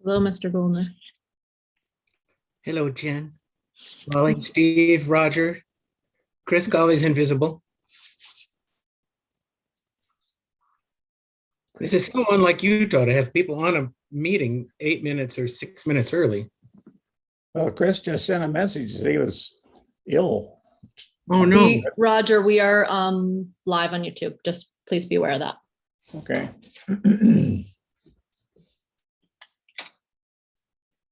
Hello, Mr. Goldner. Hello, Jen. Molly, Steve, Roger. Chris Golly's invisible. This is so unlike Utah to have people on a meeting 8 minutes or 6 minutes early. Well, Chris just sent a message that he was ill. Oh, no. Roger, we are live on YouTube. Just please be aware of that. Okay.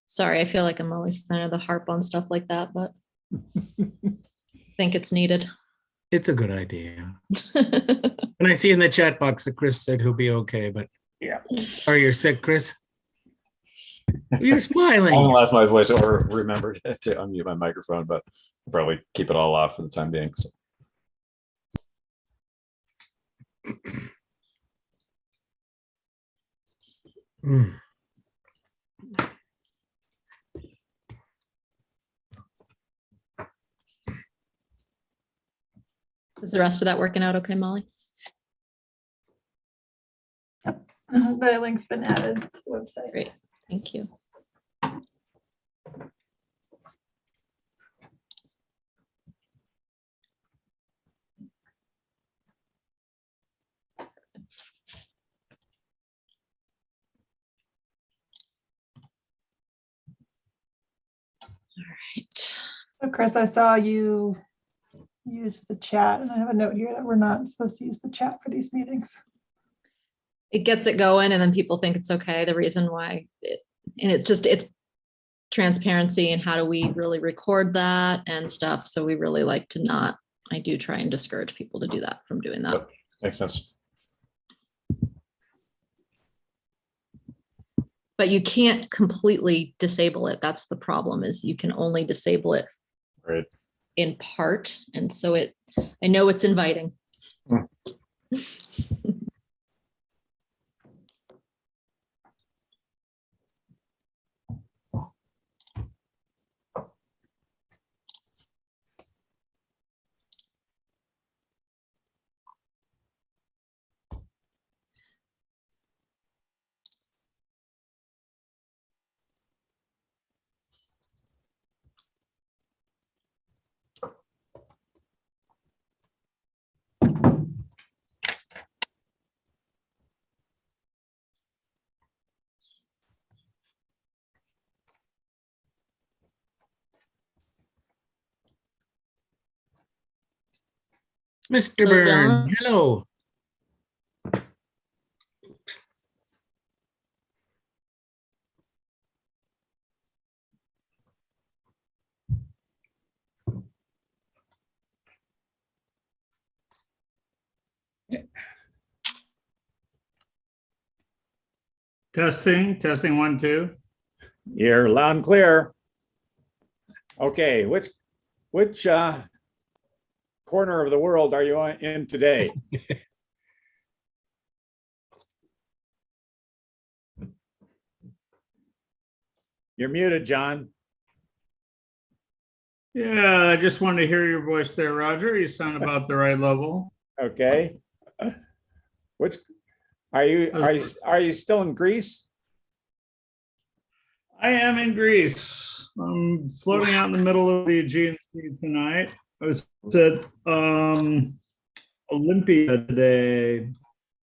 Sorry, I feel like I'm always kind of the harp on stuff like that, but I think it's needed. It's a good idea. And I see in the chat box that Chris said he'll be okay, but Yeah. sorry you're sick, Chris. You're I smiling. haven't lost my voice or remembered to unmute my microphone, but I'll probably keep it all off for the time being. So. Mm. Is the rest of that working out okay, Molly? The link's been added to the website. Great, thank you. All right. So Chris, I saw you use the chat, and I have a note here that we're not supposed to use the chat for these meetings. It gets it going and then people think it's okay. The reason why and it's transparency and how do we really record that and stuff. So we really like to not, I do try and discourage people to do that from doing that. Yep. Makes sense. But you can't completely disable it. That's the problem, is you can only disable it Right. in part. And so I know it's inviting. Mr. Hello, Byrne, Don. hello. Testing, 1, 2. You're loud and clear. Okay, which corner of the world are you in today? You're muted, John. Yeah, I just wanted to hear your voice there, Roger. You sound about the right level. Okay. Which are you still in Greece? I am in Greece. I'm floating out in the middle of the Aegean Sea tonight. I was at Olympia today,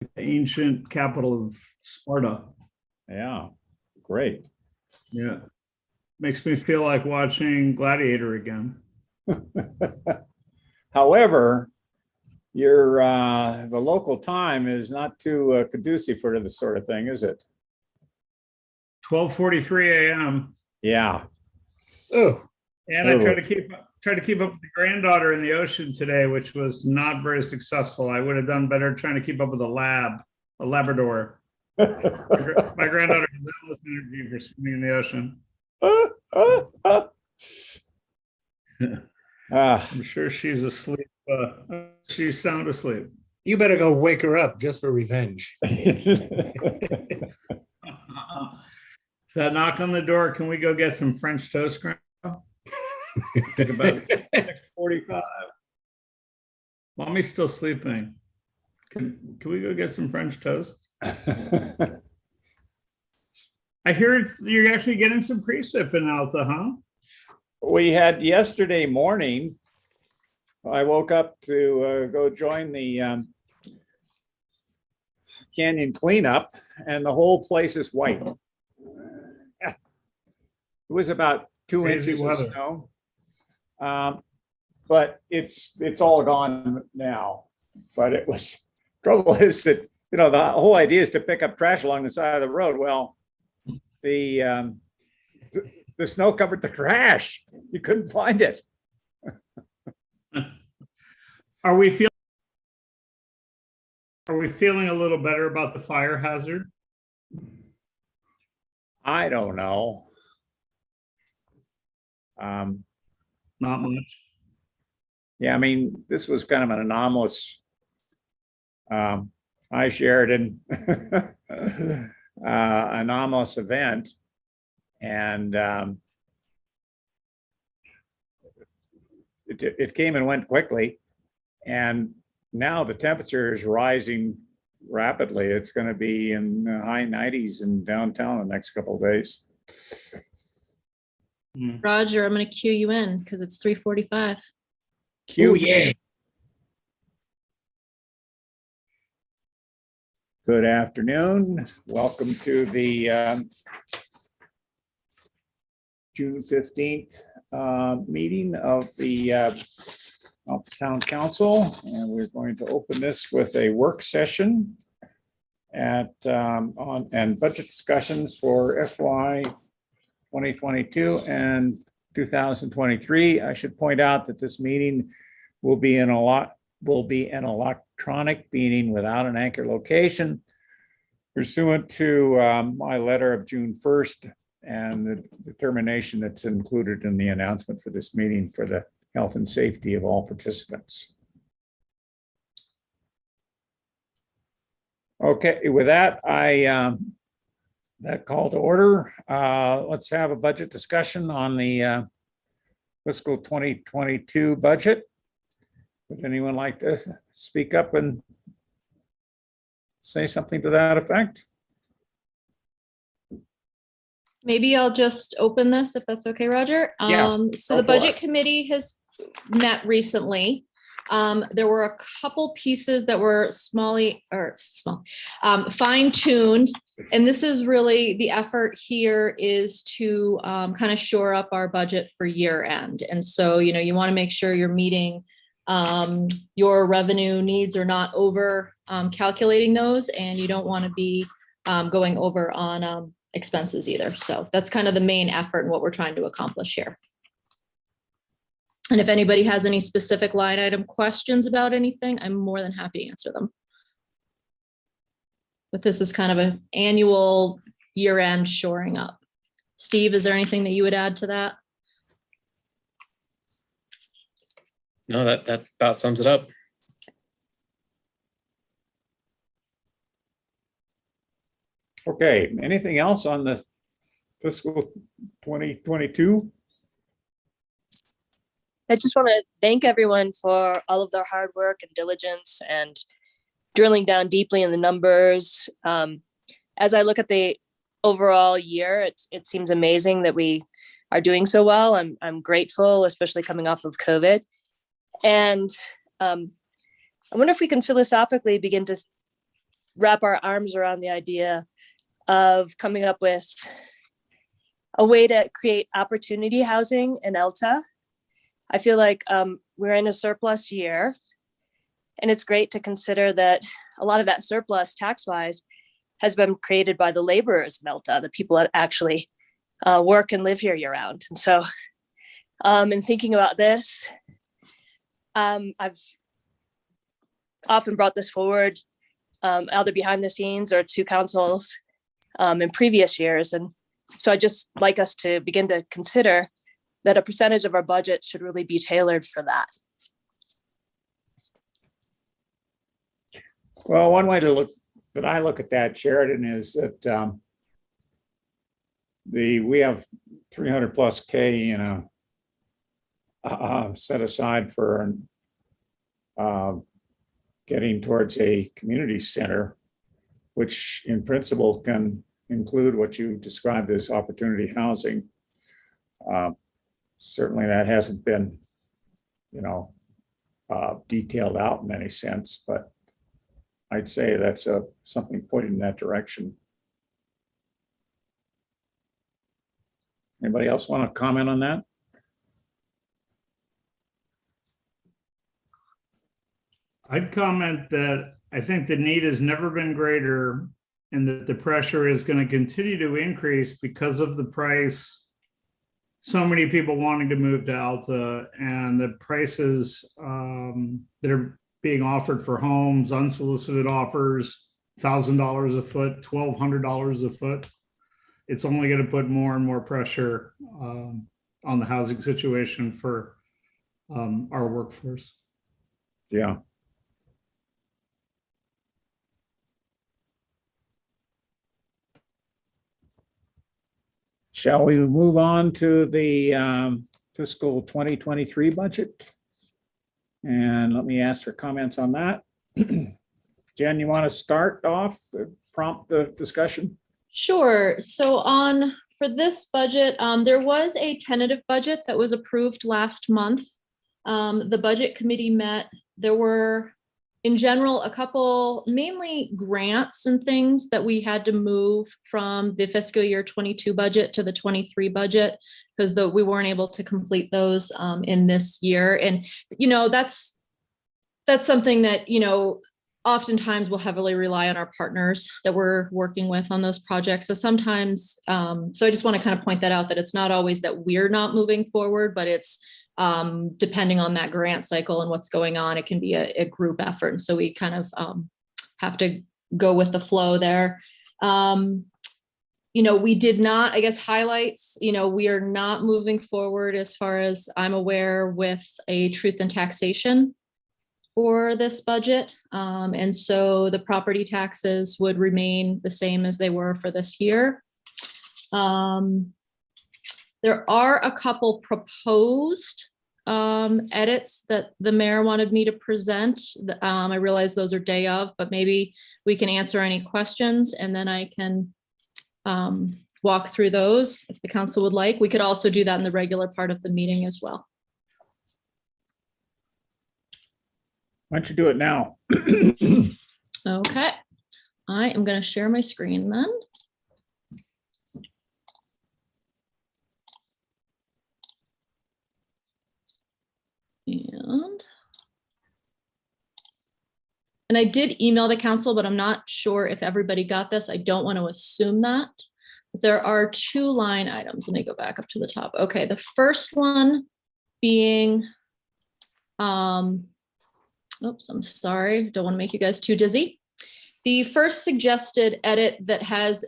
the ancient capital of Sparta. Yeah, great. Yeah. Makes me feel like watching Gladiator again. However, your the local time is not too conducive for this sort of thing, is it? 12:43 a.m. Yeah. Oh, And I tried to keep up with the granddaughter in the ocean today, which was not very successful. I would have done better trying to keep up with a Labrador. My granddaughter has endless energy for swimming in the ocean. I'm sure she's asleep. She's sound asleep. you better go wake her up just for revenge. So knock on the door. Can we go get some French toast, Grandma? It's about 6:45. Mommy's still sleeping. Can we go get some French toast? I hear you're actually getting some precip in Alta, huh? We had yesterday morning, I woke up to go join the canyon cleanup, and the whole place is white. It was about 2 Crazy inches of weather. snow. But it's all gone now. But it was, trouble is that, you know, the whole idea is to pick up trash along the side of the road. Well, the snow covered the trash. You couldn't find it. Are we feeling a little better about the fire hazard? I don't know. Not much. Yeah, I mean, this was kind of an anomalous. Hi, Sheridan. Anomalous event. And it came and went quickly. And now the temperature is rising rapidly. It's going to be in the high 90s in downtown the next couple of days. Roger, I'm gonna cue you in because it's 3:45. Oh, yeah. Good afternoon. Welcome to the June 15th meeting of the Town Council. And we're going to open this with a work session and budget discussions for FY 2022 and 2023. I should point out that this meeting will be an electronic meeting without an anchor location pursuant to my letter of June 1st and the determination that's included in the announcement for this meeting for the health and safety of all participants. Okay, with that, that call to order. Let's have a budget discussion on the fiscal 2022 budget. Would anyone like to speak up and say something to that effect? Maybe I'll just open this if that's okay, Roger. Yeah, So go the for budget it. committee has met recently. There were a couple pieces that were fine tuned. And this is really, the effort here is to kind of shore up our budget for year end. And so, you know, you want to make sure you're meeting your revenue needs or not over calculating those, and you don't want to be going over on expenses either. So that's kind of the main effort and what we're trying to accomplish here. And if anybody has any specific line item questions about anything, I'm more than happy to answer them. But this is kind of an annual year-end shoring up. Steve, is there anything that you would add to that? No, that about sums it up. Okay, anything else on the fiscal 2022? I just want to thank everyone for all of their hard work and diligence and drilling down deeply in the numbers. As I look at the overall year, it seems amazing that we are doing so well. I'm grateful, especially coming off of COVID. And I wonder if we can philosophically begin to wrap our arms around the idea of coming up with a way to create opportunity housing in Elta. I feel like we're in a surplus year, and it's great to consider that a lot of that surplus tax-wise has been created by the laborers in Elta, the people that actually work and live here year-round. And so in thinking about this, I've often brought this forward either behind the scenes or to councils in previous years. And so I just like us to begin to consider that a percentage of our budget should really be tailored for that. Well, one way to look that I look at that, Sheridan, is that we have 300 plus K, you know, set aside for getting towards a community center, which in principle can include what you described as opportunity housing. Certainly that hasn't been, detailed out in any sense, but I'd say that's something pointing in that direction. Anybody else want to comment on that? I'd comment that I think the need has never been greater and that the pressure is going to continue to increase because of the price. So many people wanting to move to Alta and the prices that are being offered for homes, unsolicited offers, $1,000 a foot, $1,200 a foot. It's only going to put more and more pressure on the housing situation for our workforce. Yeah. Shall we move on to the fiscal 2023 budget? And let me ask for comments on that. Jen, you want to start off, prompt the discussion? Sure. So for this budget, there was a tentative budget that was approved last month. The budget committee met. There were, in general, a couple, mainly grants and things that we had to move from the fiscal year 22 budget to the 23 budget because we weren't able to complete those in this year. And, that's something that, oftentimes we'll heavily rely on our partners that we're working with on those projects. So sometimes, so I just want to kind of point that out, that it's not always that we're not moving forward, but it's depending on that grant cycle and what's going on, it can be a group effort. And so we kind of have to go with the flow there. We did not, I guess, highlights, we are not moving forward as far as I'm aware with a truth and taxation for this budget. And so the property taxes would remain the same as they were for this year. There are a couple proposed edits that the mayor wanted me to present. I realize those are day of, but maybe we can answer any questions and then I can walk through those if the council would like. We could also do that in the regular part of the meeting as well. Why don't you do it now? Okay, I am going to share my screen then. And I did email the council, but I'm not sure if everybody got this. I don't want to assume that. But there are two line items. Let me go back up to the top. Okay, the first one being, oops, I'm sorry. Don't want to make you guys too dizzy. The first suggested edit that has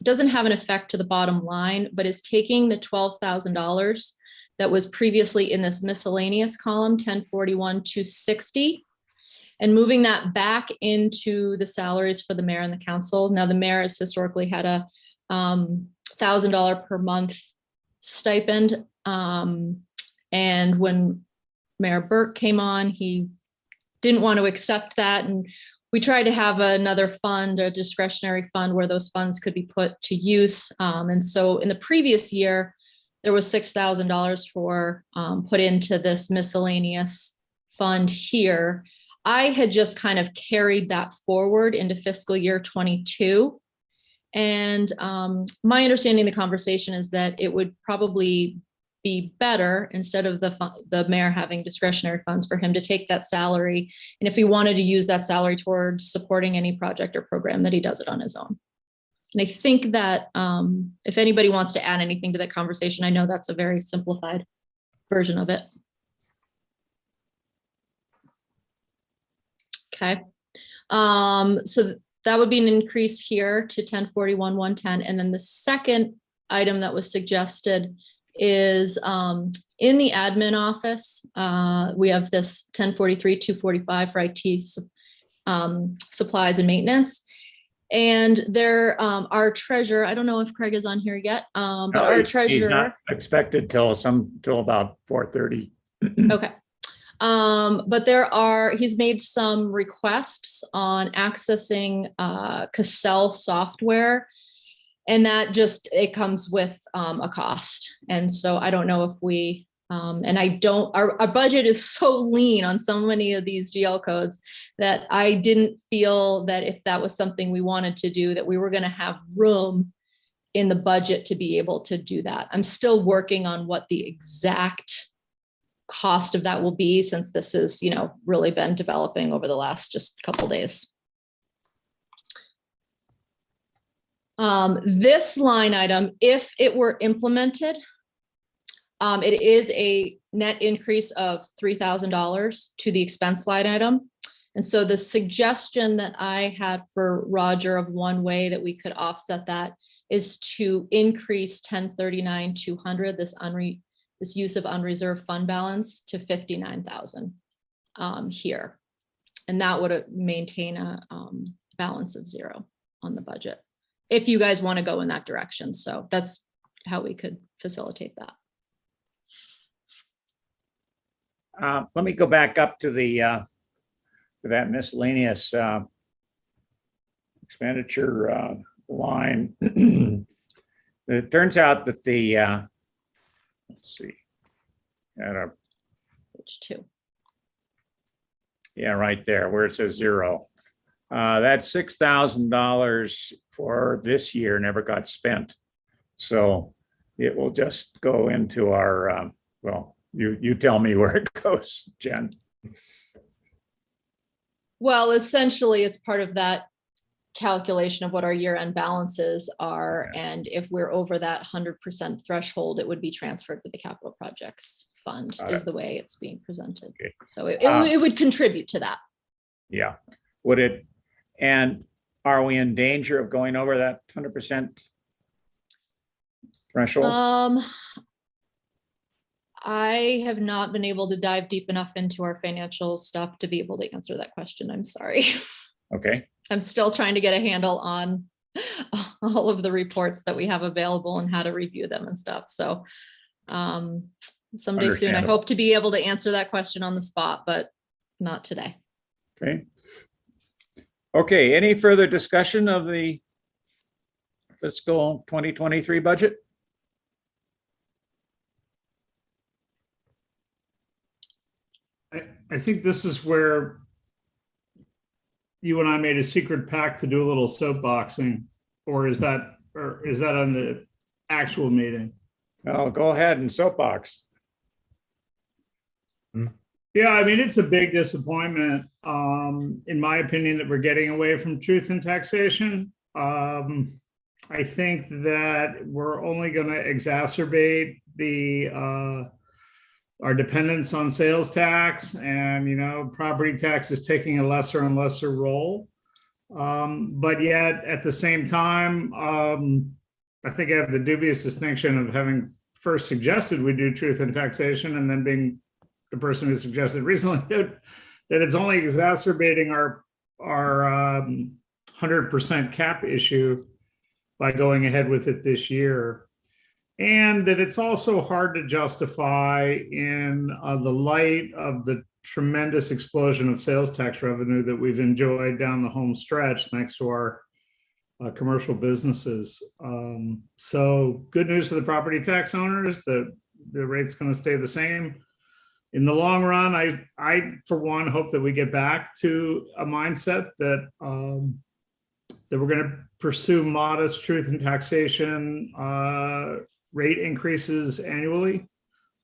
doesn't have an effect to the bottom line, but is taking the $12,000 that was previously in this miscellaneous column, 1041-260, and moving that back into the salaries for the mayor and the council. Now, the mayor has historically had a $1,000 per month stipend. And when Mayor Burke came on, he didn't want to accept that. And we tried to have another fund, a discretionary fund, where those funds could be put to use. And so in the previous year, there was $6,000 for put into this miscellaneous fund here. I had just kind of carried that forward into fiscal year 22. And my understanding of the conversation is that it would probably be better, instead of the mayor having discretionary funds, for him to take that salary. And if he wanted to use that salary towards supporting any project or program, that he does it on his own. And I think that if anybody wants to add anything to that conversation, I know that's a very simplified version of it. Okay. So that would be an increase here to 1041-110. And then the second item that was suggested is in the admin office. We have this 1043-245 for IT supplies and maintenance. And there, our treasurer, I don't know if Craig is on here yet, but our He's treasurer. not expected till about 4:30. Okay. But he's made some requests on accessing Cassell software. And that it comes with a cost. And so I don't know if we, our budget is so lean on so many of these GL codes that I didn't feel that if that was something we wanted to do, that we were going to have room in the budget to be able to do that. I'm still working on what the exact cost of that will be, since this is, really been developing over the last just couple days. This line item, if it were implemented, it is a net increase of $3,000 to the expense line item. And so the suggestion that I had for Roger of one way that we could offset that is to increase 1039-200, this use of unreserved fund balance, to 59,000 here. And that would maintain a balance of 0 on the budget, if you guys want to go in that direction. So that's how we could facilitate that. Let me go back up to to that miscellaneous expenditure line. It turns out that let's see, Page 2. yeah, right there where it says 0. That $6,000 for this year never got spent. So it will just go into our, well, you tell me where it goes, Jen. Well, essentially, it's part of that calculation of what our year-end balances are. And if we're over that 100% threshold, it would be transferred to the capital projects fund, Got is it. the way it's being presented. Okay. So it would contribute to that. Yeah. Would it, and are we in danger of going over that 100% threshold? I have not been able to dive deep enough into our financial stuff to be able to answer that question. I'm sorry. Okay. I'm still trying to get a handle on all of the reports that we have available and how to review them and stuff. So someday soon, I Understandable. hope to be able to answer that question on the spot, but not today. Okay. Okay, any further discussion of the fiscal 2023 budget? I think this is where you and I made a secret pact to do a little soapboxing, or is that on the actual meeting? Oh, go ahead and soapbox. Yeah, I mean, it's a big disappointment, in my opinion, that we're getting away from truth in taxation. I think that we're only going to exacerbate our dependence on sales tax, and property tax is taking a lesser and lesser role. But yet, at the same time, I think I have the dubious distinction of having first suggested we do truth in taxation, and then being the person who suggested recently that it's only exacerbating our 100% cap issue by going ahead with it this year. And that it's also hard to justify in the light of the tremendous explosion of sales tax revenue that we've enjoyed down the home stretch, thanks to our commercial businesses. So good news for the property tax owners, the rate's going to stay the same. In the long run, I for one hope that we get back to a mindset that that we're going to pursue modest truth in taxation rate increases annually.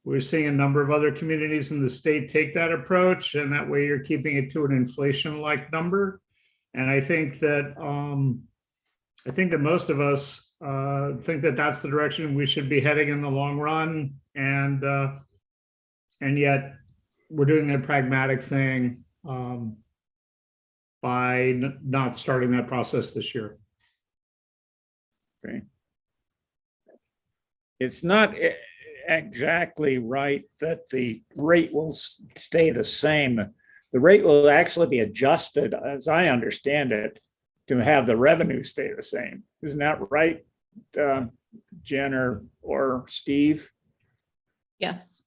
We're seeing a number of other communities in the state take that approach, and that way you're keeping it to an inflation-like number. And I think that most of us think that that's the direction we should be heading in the long run. And yet we're doing a pragmatic thing by not starting that process this year. Okay. It's not exactly right that the rate will stay the same. The rate will actually be adjusted, as I understand it, to have the revenue stay the same. Isn't that right, Jen or Steve? Yes.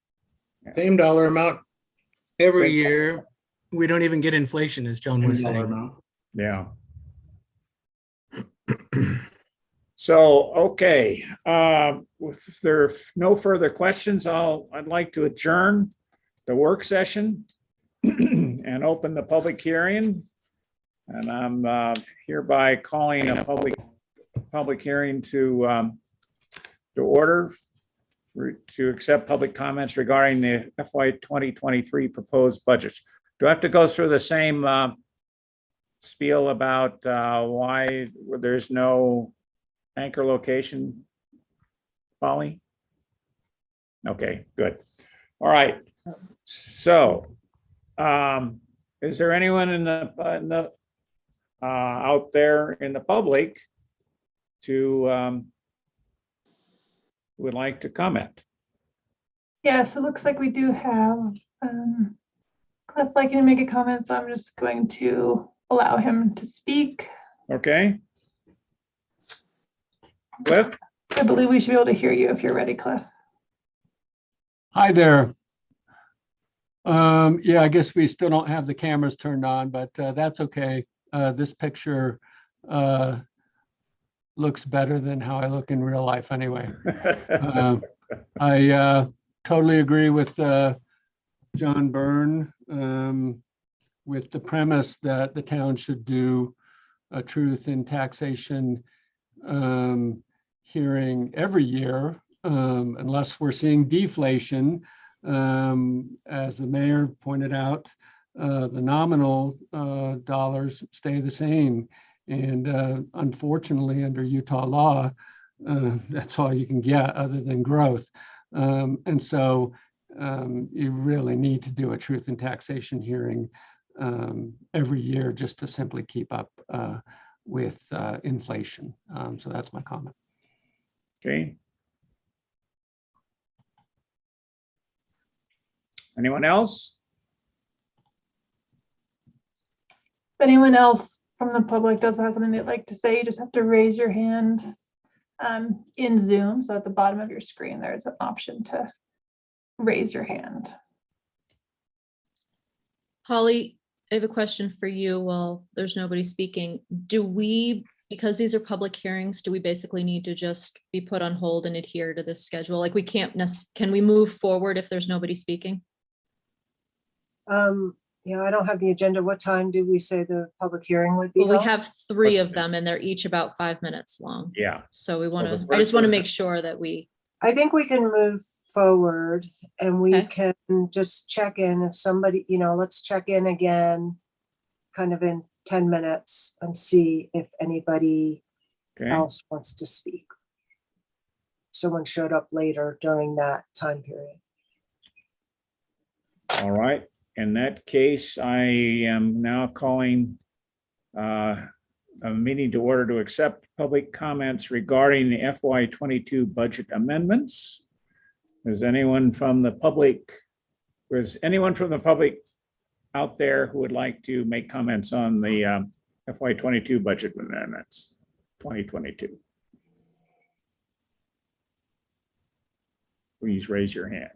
Same dollar amount, Every Same- year, we don't even get inflation, as John was Dollar saying. amount. Yeah. So, okay, if there are no further questions, I'd like to adjourn the work session and open the public hearing. And I'm hereby calling a public hearing to order to accept public comments regarding the FY 2023 proposed budgets. Do I have to go through the same spiel about why there's no anchor location, Polly? Okay, good. All right. So, is there anyone in the out there in the public to would like to comment? Yes, it looks like we do have Cliff liking to make a comment, so I'm just going to allow him to speak. Okay. Cliff? I believe we should be able to hear you if you're ready, Cliff. Hi there. Yeah, I guess we still don't have the cameras turned on, but that's okay. This picture looks better than how I look in real life anyway. I totally agree with John Byrne with the premise that the town should do a truth in taxation hearing every year, unless we're seeing deflation. As the mayor pointed out, the nominal dollars stay the same. And unfortunately, under Utah law, that's all you can get other than growth. And so you really need to do a truth in taxation hearing every year just to simply keep up with inflation. So that's my comment. Okay. Anyone else? If anyone else from the public does have something they'd like to say, you just have to raise your hand in Zoom. So at the bottom of your screen, there's an option to raise your hand. Holly, I have a question for you while there's nobody speaking. Do we, because these are public hearings, do we basically need to just be put on hold and adhere to this schedule? Like we can't, can we move forward if there's nobody speaking? Yeah, I don't have the agenda. What time did we say the public hearing would be Well, we held? have 3 of them and they're each about 5 minutes long. Yeah. So we want the to, I just first want to one- make sure that we, I think we can move forward and we Okay. can just check in if somebody, let's check in again kind of in 10 minutes and see if anybody Okay. else wants to speak. Someone showed up later during that time period. All right. In that case, I am now calling a meeting to order to accept public comments regarding the FY 22 budget amendments. Is anyone from the public out there who would like to make comments on the FY 22 budget amendments 2022? Please raise your hand.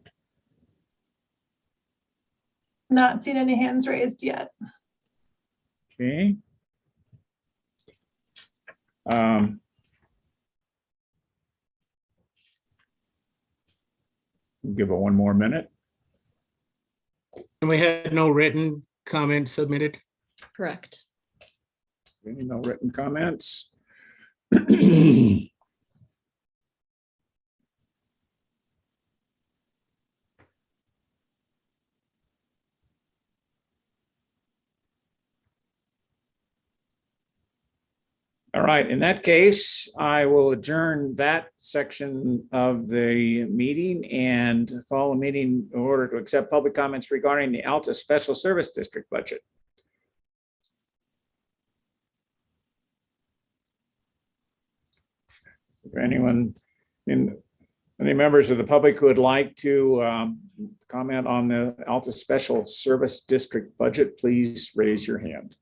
Not seen any hands raised yet. Okay. Give it one more minute. And we had no written comments submitted. correct. No written comments. All right, in that case, I will adjourn that section of the meeting and call a meeting in order to accept public comments regarding the Alta Special Service District budget. Is there anyone any members of the public who would like to comment on the Alta Special Service District budget, please raise your hand.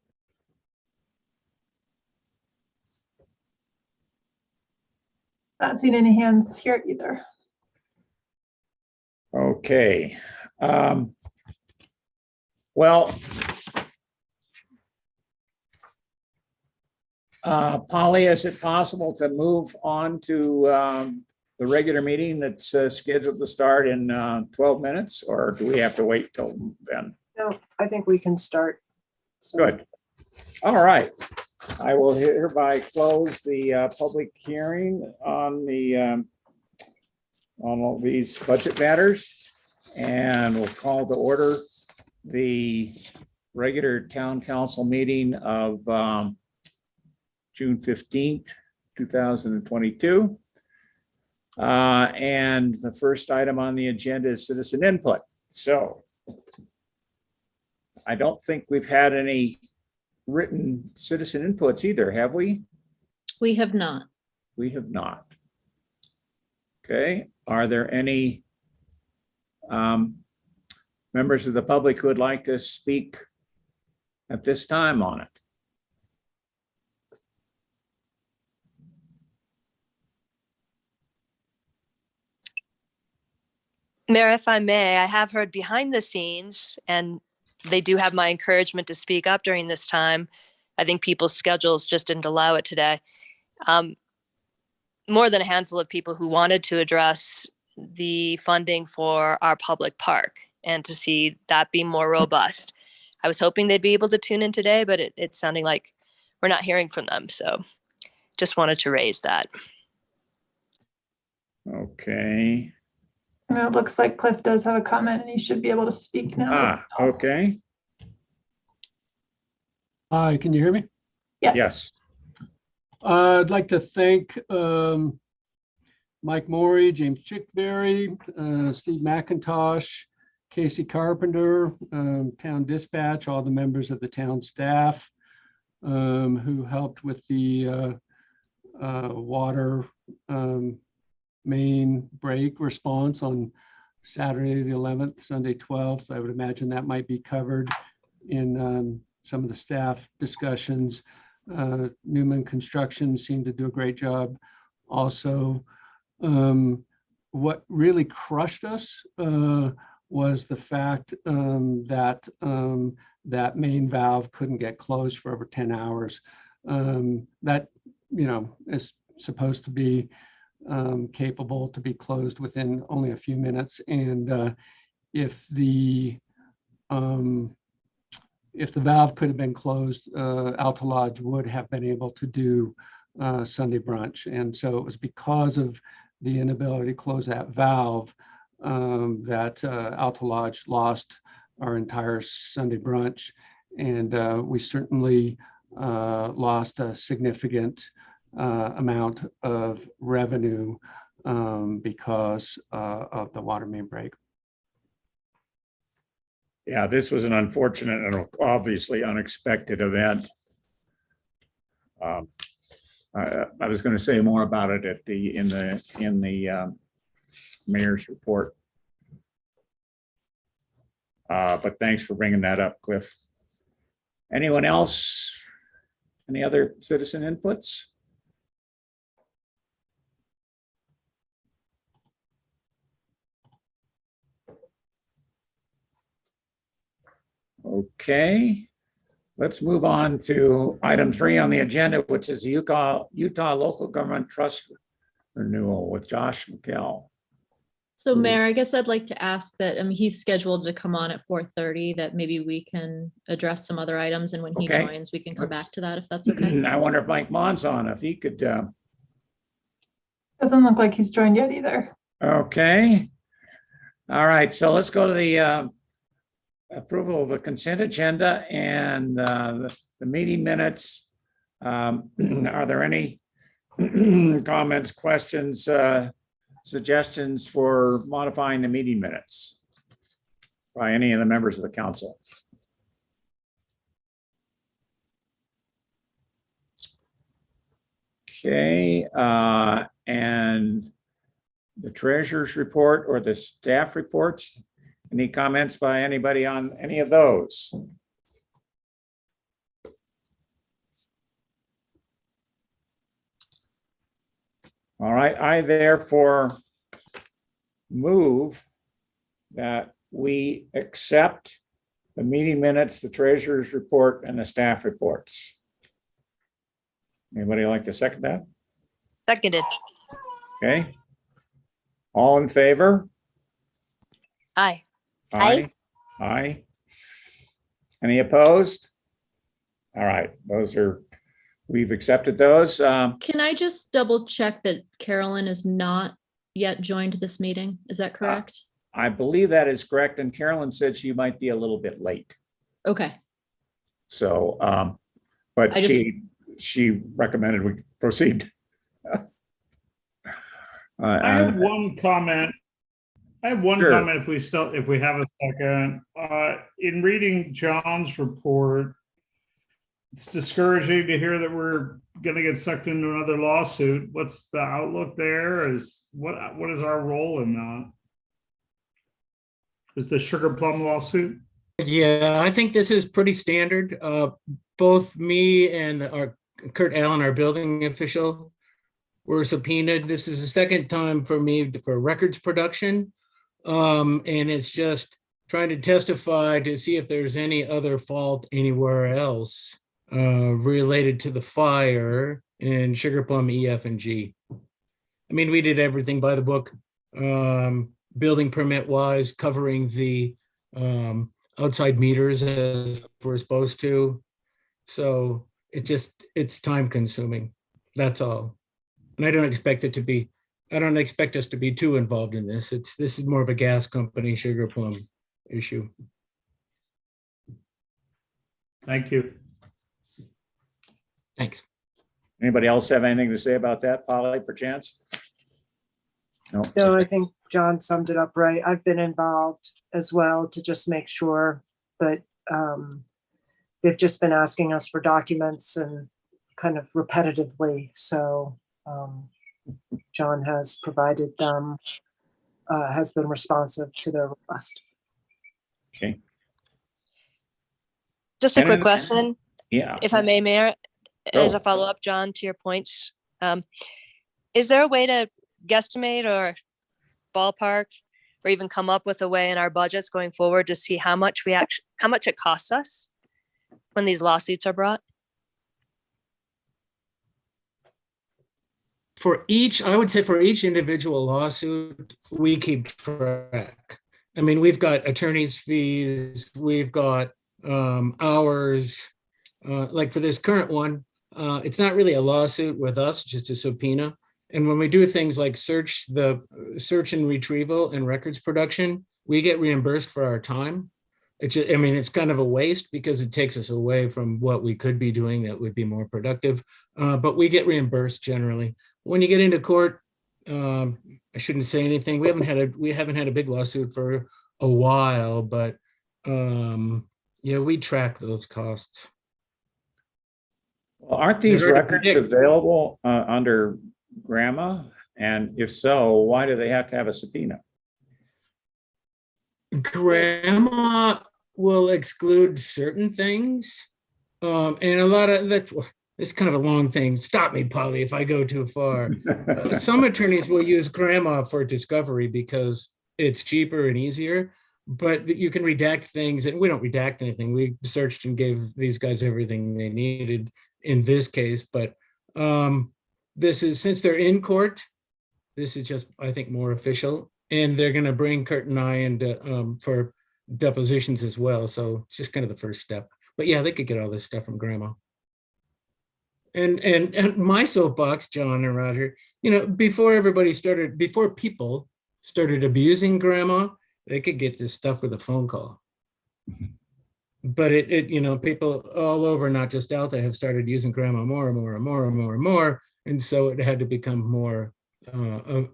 Not seen any hands here either. Okay. Well, Polly, is it possible to move on to the regular meeting that's scheduled to start in 12 minutes, or do we have to wait till then? No, I think we can start. So- Good. All right. I will hereby close the public hearing on all these budget matters, and we'll call to order the regular town council meeting of June 15th, 2022. And the first item on the agenda is citizen input. So I don't think we've had any written citizen inputs either, have we? We have not. We have not. Okay, are there any members of the public who would like to speak at this time on it? Mayor, if I may, I have heard behind the scenes, and they do have my encouragement to speak up during this time. I think people's schedules just didn't allow it today. More than a handful of people who wanted to address the funding for our public park and to see that be more robust. I was hoping they'd be able to tune in today, but it's sounding like we're not hearing from them. So just wanted to raise that. Okay. And it looks like Cliff does have a comment and he should be able to speak now. Okay. Hi, can you hear me? Yes. I'd like to thank Mike Morey, James Chickberry, Steve McIntosh, Casey Carpenter, Town Dispatch, all the members of the town staff who helped with the water main break response on Saturday the 11th, Sunday 12th. I would imagine that might be covered in some of the staff discussions. Newman Construction seemed to do a great job. Also, what really crushed us was the fact that that main valve couldn't get closed for over 10 hours. That, is supposed to be capable to be closed within only a few minutes. And if the valve could have been closed, Alta Lodge would have been able to do Sunday brunch. And so it was because of the inability to close that valve that Alta Lodge lost our entire Sunday brunch. And we certainly lost a significant amount of revenue because of the water main break. Yeah, this was an unfortunate and obviously unexpected event. I was going to say more about it at in the mayor's report. But thanks for bringing that up, Cliff. Anyone else? Any other citizen inputs? Okay, let's move on to item 3 on the agenda, which is the Utah Local Government Trust renewal with Josh McKell. So Mayor, I guess I'd like to ask that, he's scheduled to come on at 4:30, that maybe we can address some other items, and when he Okay. joins, we can come Let's- back to that if that's okay. I wonder if Mike Mon's on, if he could. Doesn't look like he's joined yet either. Okay. All right, so let's go to the approval of the consent agenda and the meeting minutes. Are there any comments, questions, suggestions for modifying the meeting minutes by any of the members of the council? Okay, and the treasurer's report or the staff reports? Any comments by anybody on any of those? All right, I therefore move that we accept the meeting minutes, the treasurer's report, and the staff reports. Anybody like to second that? Seconded. Okay. All in favor? Aye. Aye. Aye. Any opposed? All right, those are, we've accepted those. Can I just double check that Carolyn is not yet joined this meeting? Is that correct? I believe that is correct, and Carolyn said she might be a little bit late. Okay, So, but I just- she recommended we proceed. I have one comment. Sure. Comment if we have a second. In reading John's report, it's discouraging to hear that we're gonna get sucked into another lawsuit. What's the outlook there? What is our role in that? Is the Sugar Plum lawsuit? Yeah, I think this is pretty standard. Both me and our Kurt Allen, our building official, were subpoenaed. This is the second time for me for records production. And it's just trying to testify to see if there's any other fault anywhere else related to the fire in Sugar Plum, E, F, and G. I mean, we did everything by the book, building permit wise, covering the outside meters as we're supposed to. So it's time consuming. That's all. And I don't expect us to be too involved in this. This is more of a gas company, Sugar Plum issue. Thank you. Thanks. Anybody else have anything to say about that, Polly, perchance? No, I think John summed it up right. I've been involved as well to just make sure, but they've just been asking us for documents and kind of repetitively. So John has provided them, has been responsive to their request. Okay, Just a quick Any- question, yeah. if I may, Mayor, as Go. a follow-up, John, to your points. Is there a way to guesstimate or ballpark or even come up with a way in our budgets going forward to see how much it costs us when these lawsuits are brought? I would say for each individual lawsuit, we keep track. I mean, we've got attorney's fees, we've got hours. Like for this current one, it's not really a lawsuit with us, just a subpoena. And when we do things like search and retrieval and records production, we get reimbursed for our time. It's kind of a waste because it takes us away from what we could be doing that would be more productive. But we get reimbursed generally. When you get into court, I shouldn't say anything. We haven't had a big lawsuit for a while, but yeah, we track those costs. Well, aren't these They're hard to records predict. available under grandma? And if so, why do they have to have a subpoena? Grandma will exclude certain things. And a lot of that, it's kind of a long thing. Stop me, Polly, if I go too far. Some attorneys will use grandma for discovery because it's cheaper and easier, but you can redact things, and we don't redact anything. We searched and gave these guys everything they needed in this case, but since they're in court, this is just, I think, more official, and they're going to bring Kurt and I into for depositions as well. So it's just kind of the first step. But yeah, they could get all this stuff from grandma. And my soapbox, John and Roger, before people started abusing grandma, they could get this stuff with a phone call. But people all over, not just Alta, have started using grandma more and more and more and more and more. And so it had to become more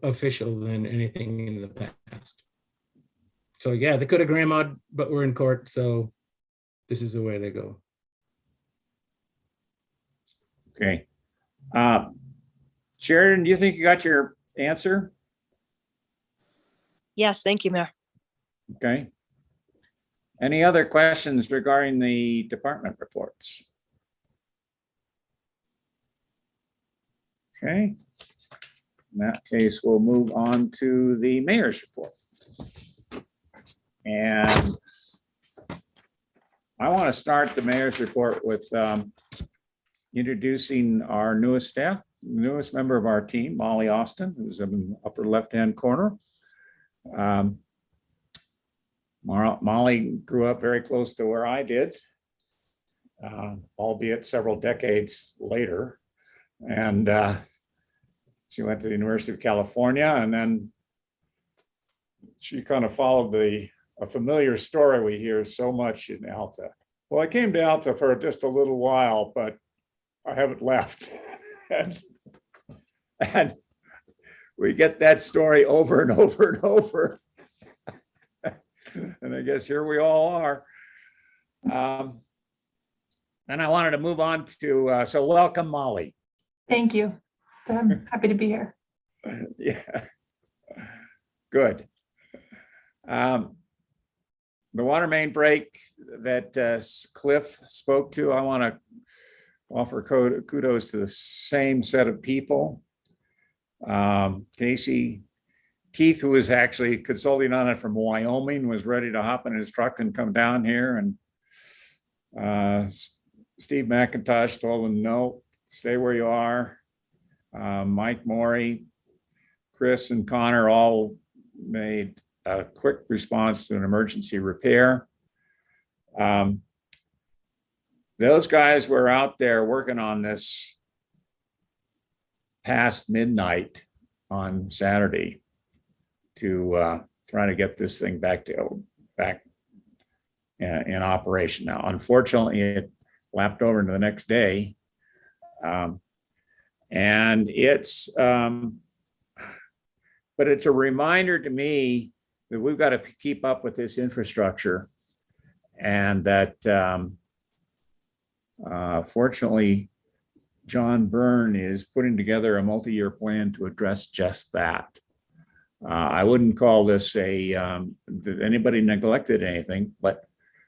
official than anything in the past. So yeah, they could have grandma, but we're in court. So this is the way they go. Okay. Sheridan, do you think you got your answer? Yes, thank you, Mayor. Okay. Any other questions regarding the department reports? Okay. In that case, we'll move on to the mayor's report. And I want to start the mayor's report with introducing our newest staff, newest member of our team, Molly Austin, who's in the upper left-hand corner. Molly grew up very close to where I did, albeit several decades later. And she went to the University of California, and then she kind of followed a familiar story we hear so much in Alta. Well, I came to Alta for just a little while, but I haven't left. and we get that story over and over and over. And I guess here we all are. Then I wanted to move on to, so welcome, Molly. Thank you. I'm happy to be here. Yeah, good. The water main break that Cliff spoke to, I want to offer kudos to the same set of people. Casey Keith, who was actually consulting on it from Wyoming, was ready to hop in his truck and come down here. And Steve McIntosh told him, no, stay where you are. Mike Morey, Chris and Connor all made a quick response to an emergency repair. Those guys were out there working on this past midnight on Saturday to try to get this thing back in operation. Now, unfortunately, it lapped over into the next day. And it's, but it's a reminder to me that we've got to keep up with this infrastructure, and that fortunately, John Byrne is putting together a multi-year plan to address just that. I wouldn't call this that anybody neglected anything, but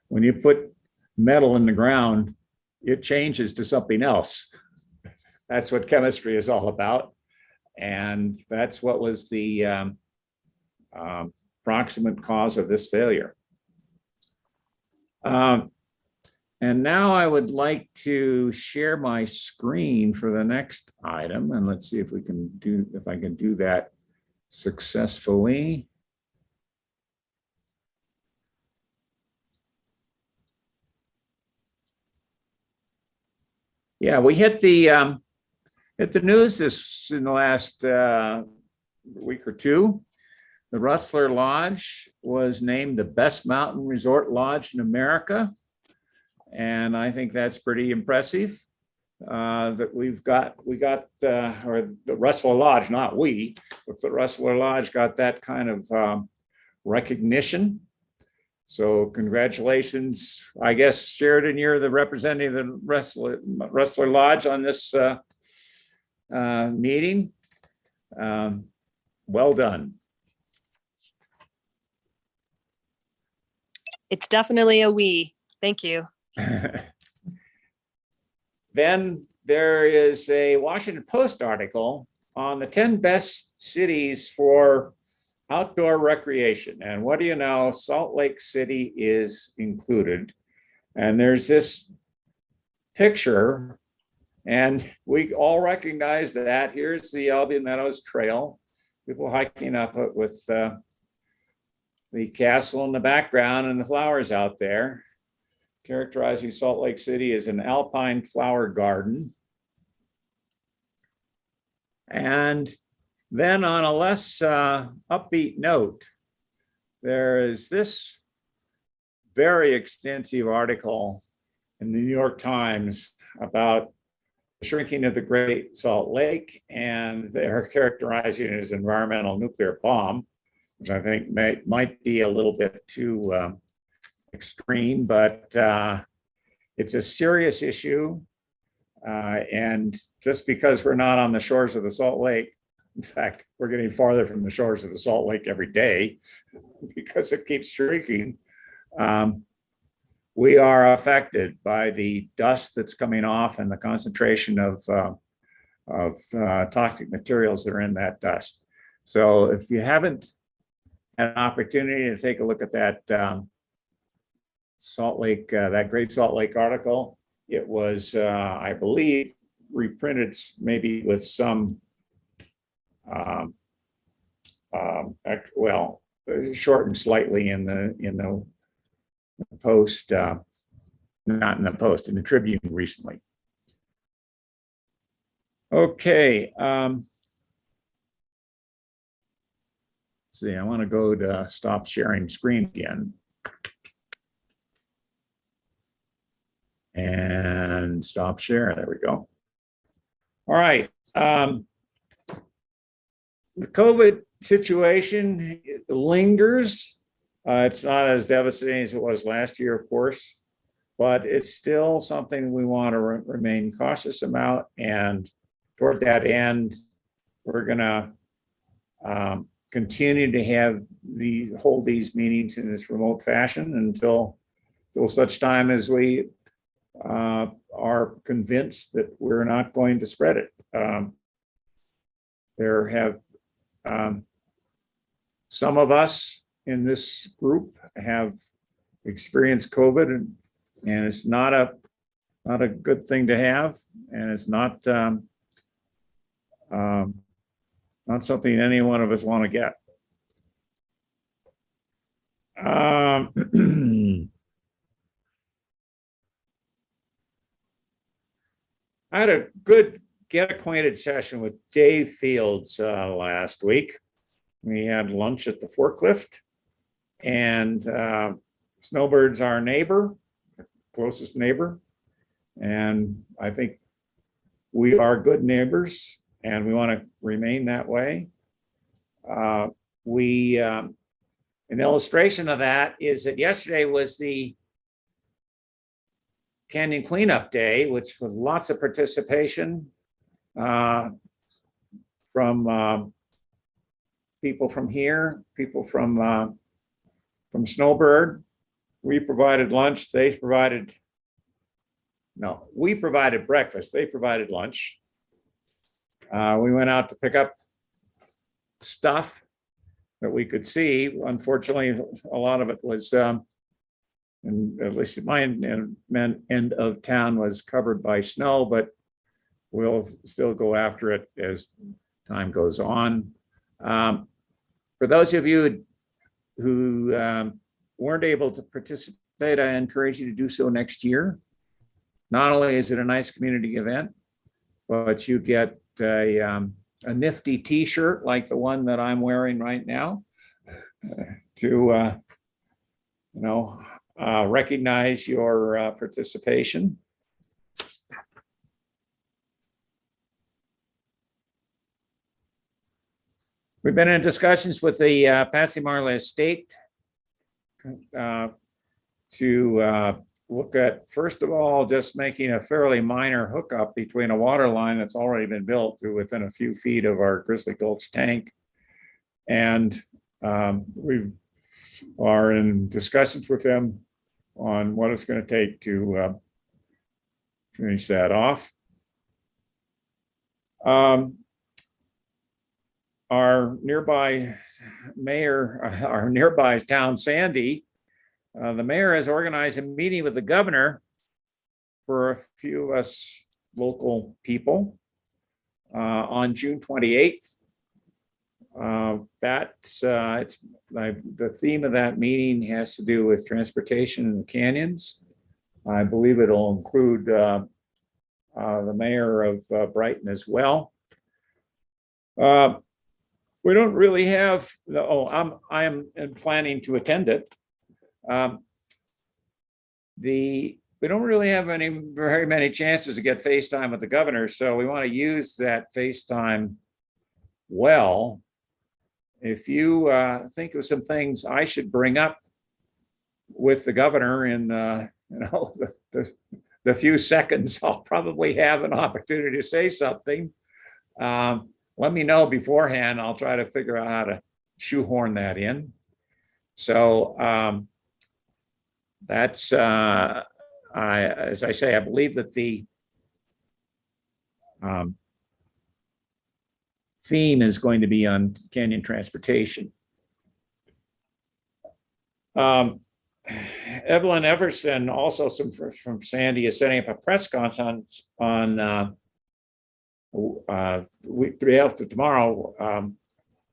when you put metal in the ground, it changes to something else. That's what chemistry is all about. And that's what was the proximate cause of this failure. And now I would like to share my screen for the next item, and let's see if I can do that successfully. Yeah, we hit the news this in the last week or two. The Rustler Lodge was named the best mountain resort lodge in America. And I think that's pretty impressive that we got or the Rustler Lodge, not we, but the Rustler Lodge got that kind of recognition. So congratulations. I guess, Sheridan, you're the representative of the Rustler Lodge on this meeting. Well done. It's definitely a we. Thank you. Then there is a Washington Post article on the 10 best cities for outdoor recreation. And what do you know? Salt Lake City is included. And there's this picture, and we all recognize that. Here's the Albion Meadows Trail. People hiking up it with the castle in the background and the flowers out there. Characterizing Salt Lake City as an alpine flower garden. And then on a less upbeat note, there is this very extensive article in the New York Times about the shrinking of the Great Salt Lake, and they're characterizing it as an environmental nuclear bomb, which I think might be a little bit too extreme, but it's a serious issue. And just because we're not on the shores of the Salt Lake, in fact, we're getting farther from the shores of the Salt Lake every day because it keeps shrinking. We are affected by the dust that's coming off and the concentration of toxic materials that are in that dust. So if you haven't had an opportunity to take a look at that Salt Lake, that Great Salt Lake article. It was, I believe, reprinted maybe with some, well, shortened slightly in the Post, not in the Post, in the Tribune recently. Okay. See, I want to go to stop sharing screen again. And stop share. There we go. All right. The COVID situation lingers. It's not as devastating as it was last year, of course, but it's still something we want to remain cautious about. And toward that end, we're going to continue to hold these meetings in this remote fashion until such time as we are convinced that we're not going to spread it. There have some of us in this group have experienced COVID, and it's not a good thing to have, and it's not something any one of us want to get. I had a good get acquainted session with Dave Fields last week. We had lunch at the Forklift, and Snowbird's our neighbor, closest neighbor. And I think we are good neighbors, and we want to remain that way. An illustration of that is that yesterday was the Canyon Cleanup Day, which was lots of participation from people from here, people from Snowbird. We provided lunch. We provided breakfast. They provided lunch. We went out to pick up stuff that we could see. Unfortunately, a lot of it was, and at least my end of town was covered by snow, but we'll still go after it as time goes on. For those of you who weren't able to participate, I encourage you to do so next year. Not only is it a nice community event, but you get a nifty T-shirt like the one that I'm wearing right now to recognize your participation. We've been in discussions with the Patsy Marley Estate to look at, first of all, just making a fairly minor hookup between a water line that's already been built to within a few feet of our Grizzly Gulch tank. And we are in discussions with them on what it's going to take to finish that off. Our nearby town, Sandy, the mayor has organized a meeting with the governor for a few of us local people on June 28th. The theme of that meeting has to do with transportation in the canyons. I believe it'll include the mayor of Brighton as well. We don't really have, I am planning to attend it. We don't really have very many chances to get FaceTime with the governor, so we want to use that FaceTime well. If you think of some things I should bring up with the governor in the few seconds I'll probably have an opportunity to say something, let me know beforehand. I'll try to figure out how to shoehorn that in. So that's, as I say, I believe that the theme is going to be on canyon transportation. Evelyn Everson, also from Sandy, is setting up a press conference on day after tomorrow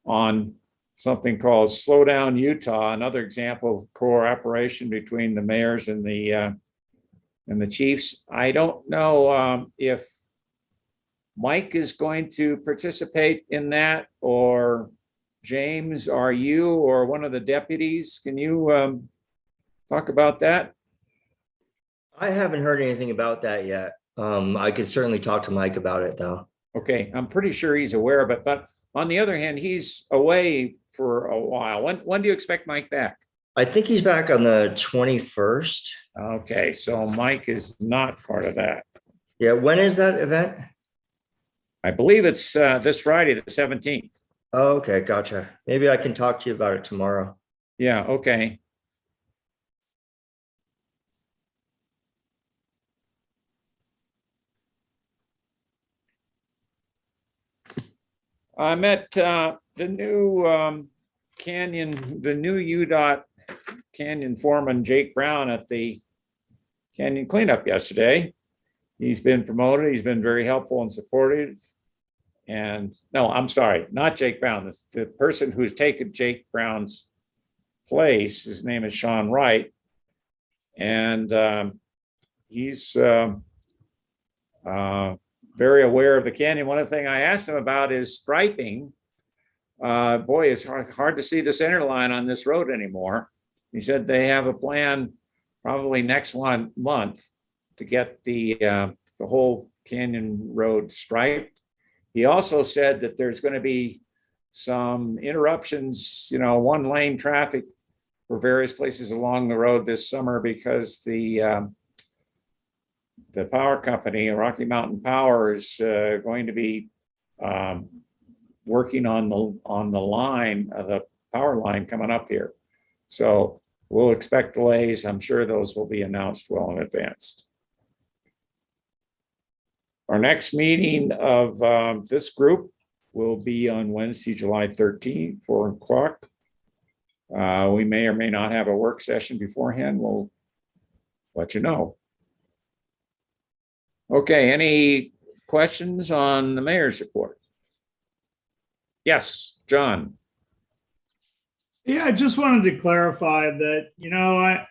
on something called Slow Down Utah, another example of cooperation between the mayors and the chiefs. I don't know if Mike is going to participate in that, or James, are you, or one of the deputies? Can you talk about that? I haven't heard anything about that yet. I could certainly talk to Mike about it though. Okay, I'm pretty sure he's aware of it, but on the other hand, he's away for a while. When do you expect Mike back? I think he's back on the 21st. Okay, so Mike is not part of that. Yeah, when is that event? I believe it's this Friday, the 17th. Oh, okay, gotcha. Maybe I can talk to you about it tomorrow. Yeah, okay. I met the new Canyon, the new UDOT Canyon foreman, Jake Brown, at the Canyon cleanup yesterday. He's been promoted. He's been very helpful and supportive. And no, I'm sorry, not Jake Brown. The person who's taken Jake Brown's place, his name is Sean Wright. And he's very aware of the canyon. One of the things I asked him about is striping. Boy, it's hard to see the center line on this road anymore. He said they have a plan probably next month to get the whole canyon road striped. He also said that there's going to be some interruptions, one lane traffic for various places along the road this summer because the power company, Rocky Mountain Power, is going to be working on the line, the power line coming up here. So we'll expect delays. I'm sure those will be announced well in advance. Our next meeting of this group will be on Wednesday, July 13th, 4 o'clock. We may or may not have a work session beforehand. We'll let you know. Okay, any questions on the mayor's report? Yes, John. Yeah, I just wanted to clarify that,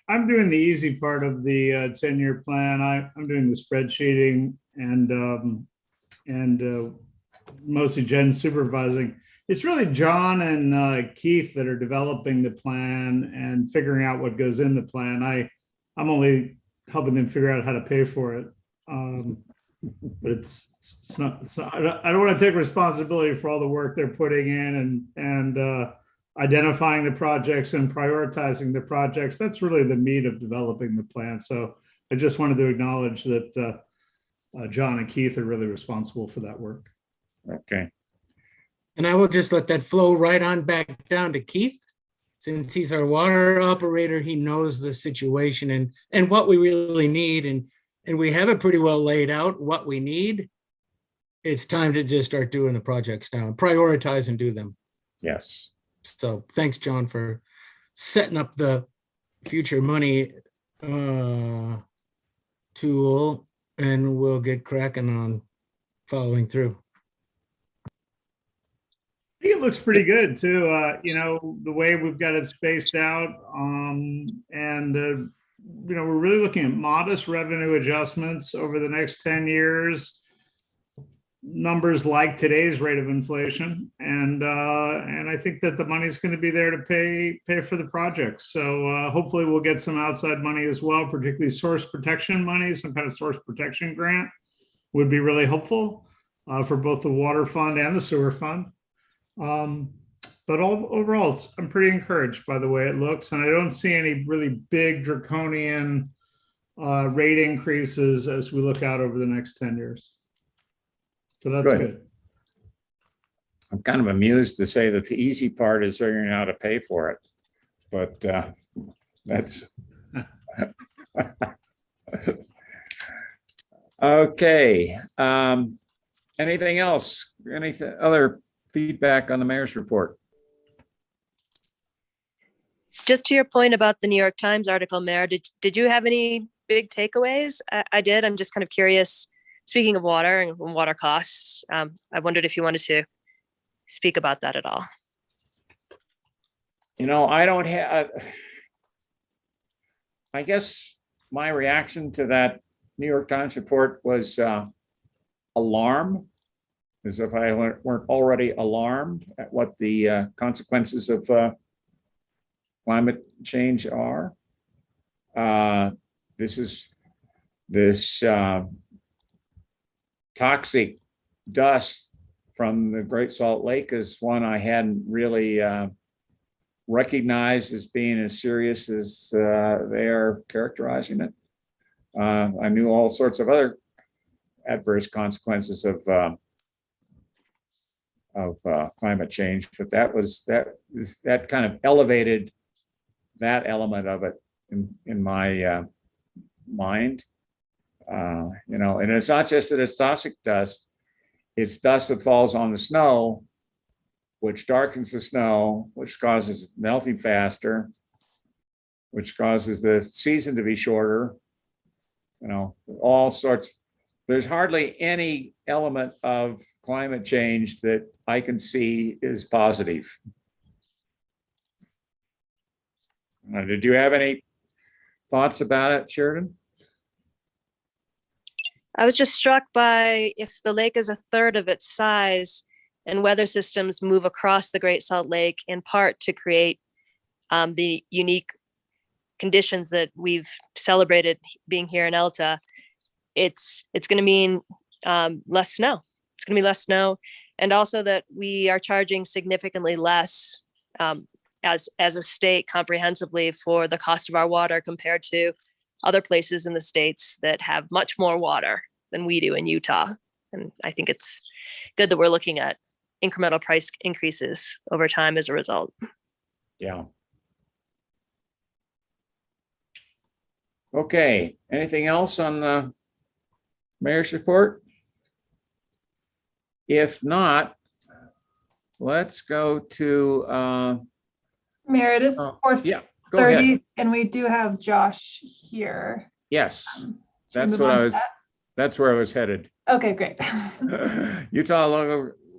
I'm doing the easy part of the 10-year plan. I'm doing the spreadsheeting and mostly Jen supervising. It's really John and Keith that are developing the plan and figuring out what goes in the plan. I'm only helping them figure out how to pay for it. But it's not, I don't want to take responsibility for all the work they're putting in and identifying the projects and prioritizing the projects. That's really the meat of developing the plan. So I just wanted to acknowledge that John and Keith are really responsible for that work. Okay. And I will just let that flow right on back down to Keith. Since he's our water operator, he knows the situation and what we really need. And we have it pretty well laid out, what we need. It's time to just start doing the projects now, prioritize and do them. Yes. So thanks, John, for setting up the future money tool, and we'll get cracking on following through. I think it looks pretty good too. The way we've got it spaced out, we're really looking at modest revenue adjustments over the next 10 years. Numbers like today's rate of inflation, and I think that the money's going to be there to pay for the projects. So hopefully we'll get some outside money as well, particularly source protection money. Some kind of source protection grant would be really helpful for both the water fund and the sewer fund. But overall, I'm pretty encouraged by the way it looks, and I don't see any really big draconian rate increases as we look out over the next 10 years. So that's good. I'm kind of amused to say that the easy part is figuring out how to pay for it, but that's okay. Anything else? Any other feedback on the mayor's report? just to your point about the New York Times article, Mayor, did you have any big takeaways? I did. I'm just kind of curious. Speaking of water and water costs, I wondered if you wanted to speak about that at all. I don't have, I guess my reaction to that New York Times report was alarm, as if I weren't already alarmed at what the consequences of climate change are. This toxic dust from the Great Salt Lake is one I hadn't really recognized as being as serious as they are characterizing it. I knew all sorts of other adverse consequences of climate change, but that kind of elevated that element of it in my mind. And it's not just that it's toxic dust; it's dust that falls on the snow, which darkens the snow, which causes melting faster, which causes the season to be shorter. All sorts. There's hardly any element of climate change that I can see is positive. Did you have any thoughts about it, Sheridan? I was just struck by if the lake is a third of its size and weather systems move across the Great Salt Lake in part to create the unique conditions that we've celebrated being here in Elta, it's going to mean less snow. It's going to be less snow, and also that we are charging significantly less as a state comprehensively for the cost of our water compared to other places in the states that have much more water than we do in Utah. And I think it's good that we're looking at incremental price increases over time as a result. Yeah. Okay, anything else on the mayor's report? If not, let's go to Mayor, it is yeah, go ahead. 4:30 and we do have Josh here. Yes, Should we that's move what on I to was, that? that's where I was headed. Okay, great. Utah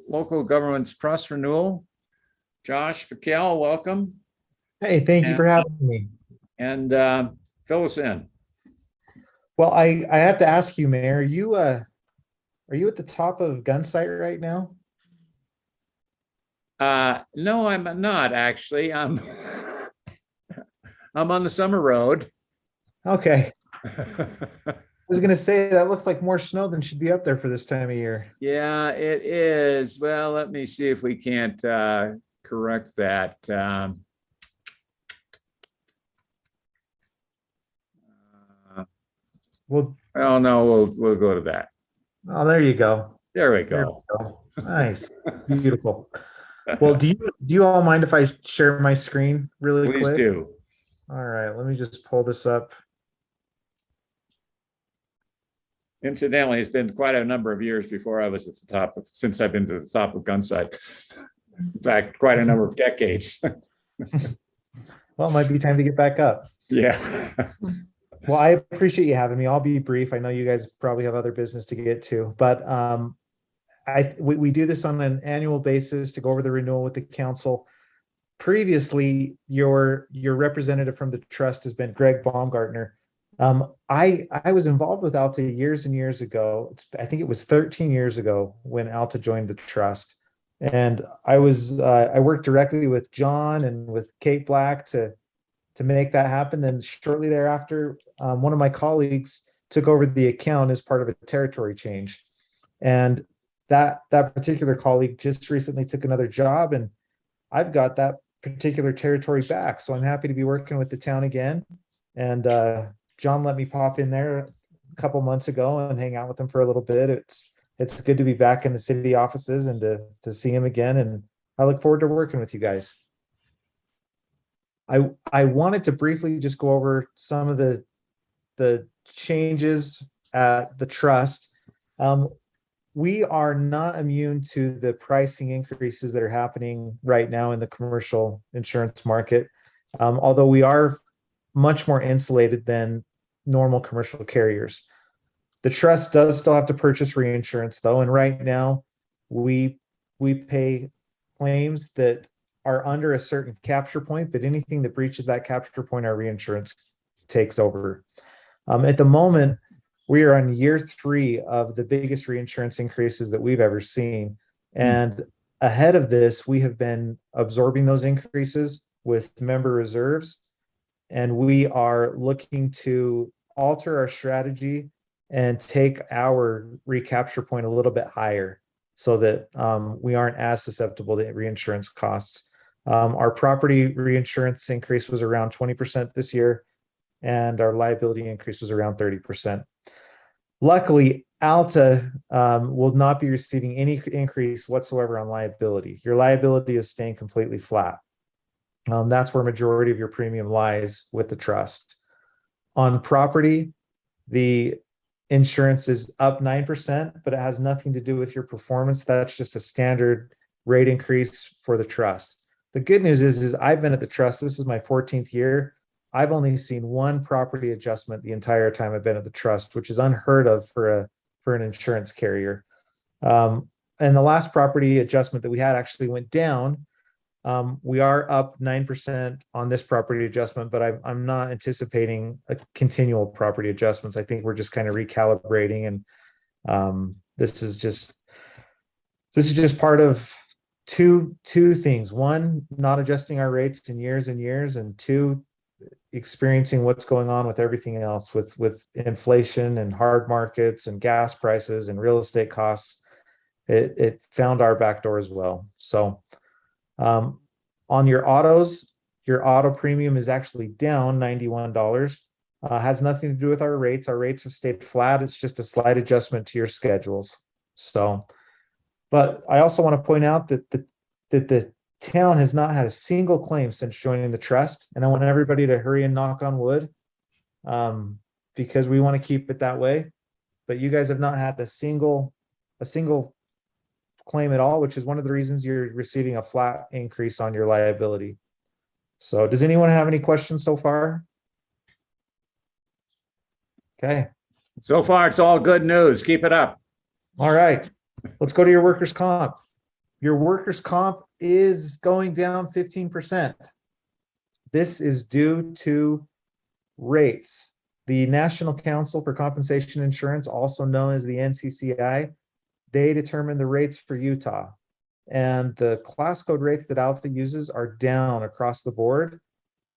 Local Governments Trust Renewal. Josh Piquel, welcome. Hey, thank you for having me. And fill us in. Well, I have to ask you, Mayor, are you at the top of Gunsight right now? No, I'm not actually. I'm on the summer road. Okay. I was gonna say that looks like more snow than should be up there for this time of year. Yeah, it is. Well, let me see if we can't correct that. Well, Oh no, we'll go to that. oh, there you go. There we There go. we go. Nice, beautiful. Well, do you all mind if I share my screen really Please quick? do. All right, let me just pull this up. Incidentally, it's been quite a number of years before I was at the top, since I've been to the top of Gunsight. In fact, quite a number of decades. Well, it might be time to get back up. Yeah. Well, I appreciate you having me. I'll be brief. I know you guys probably have other business to get to, but we do this on an annual basis to go over the renewal with the council. Previously, your representative from the trust has been Greg Baumgartner. I was involved with Alta years and years ago. I think it was 13 years ago when Alta joined the trust, and I worked directly with John and with Kate Black to make that happen. Then shortly thereafter, one of my colleagues took over the account as part of a territory change, and that particular colleague just recently took another job, and I've got that particular territory back. So I'm happy to be working with the town again. And John let me pop in there a couple months ago and hang out with him for a little bit. It's good to be back in the city offices and to see him again. And I look forward to working with you guys. I wanted to briefly just go over some of the changes at the trust. We are not immune to the pricing increases that are happening right now in the commercial insurance market. although we are much more insulated than normal commercial carriers. The trust does still have to purchase reinsurance though, and right now we pay claims that are under a certain capture point, but anything that breaches that capture point, our reinsurance takes over. At the moment, we are on year 3 of the biggest reinsurance increases that we've ever seen. And ahead of this, we have been absorbing those increases with member reserves, and we are looking to alter our strategy and take our recapture point a little bit higher so that we aren't as susceptible to reinsurance costs. Our property reinsurance increase was around 20% this year, and our liability increase was around 30%. Luckily, Alta will not be receiving any increase whatsoever on liability. Your liability is staying completely flat. That's where majority of your premium lies with the trust. On property, the insurance is up 9%, but it has nothing to do with your performance. That's just a standard rate increase for the trust. The good news is I've been at the trust. This is my 14th year. I've only seen one property adjustment the entire time I've been at the trust, which is unheard of for an insurance carrier. And the last property adjustment that we had actually went down. We are up 9% on this property adjustment, but I'm not anticipating a continual property adjustments. I think we're just kind of recalibrating, and this is just part of two things. One, not adjusting our rates in years and years, and two, experiencing what's going on with everything else with inflation and hard markets and gas prices and real estate costs. It found our back door as well. So on your autos, your auto premium is actually down $91. Has nothing to do with our rates. Our rates have stayed flat. It's just a slight adjustment to your schedules. So, but I also want to point out that the town has not had a single claim since joining the trust, and I want everybody to hurry and knock on wood, because we want to keep it that way. But you guys have not had a single claim at all, which is one of the reasons you're receiving a flat increase on your liability. So does anyone have any questions so far? Okay. So far, it's all good news. Keep it up. All right. Let's go to your workers' comp. Your workers' comp is going down 15%. This is due to rates. The National Council for Compensation Insurance, also known as the NCCI, they determine the rates for Utah. And the class code rates that Alta uses are down across the board.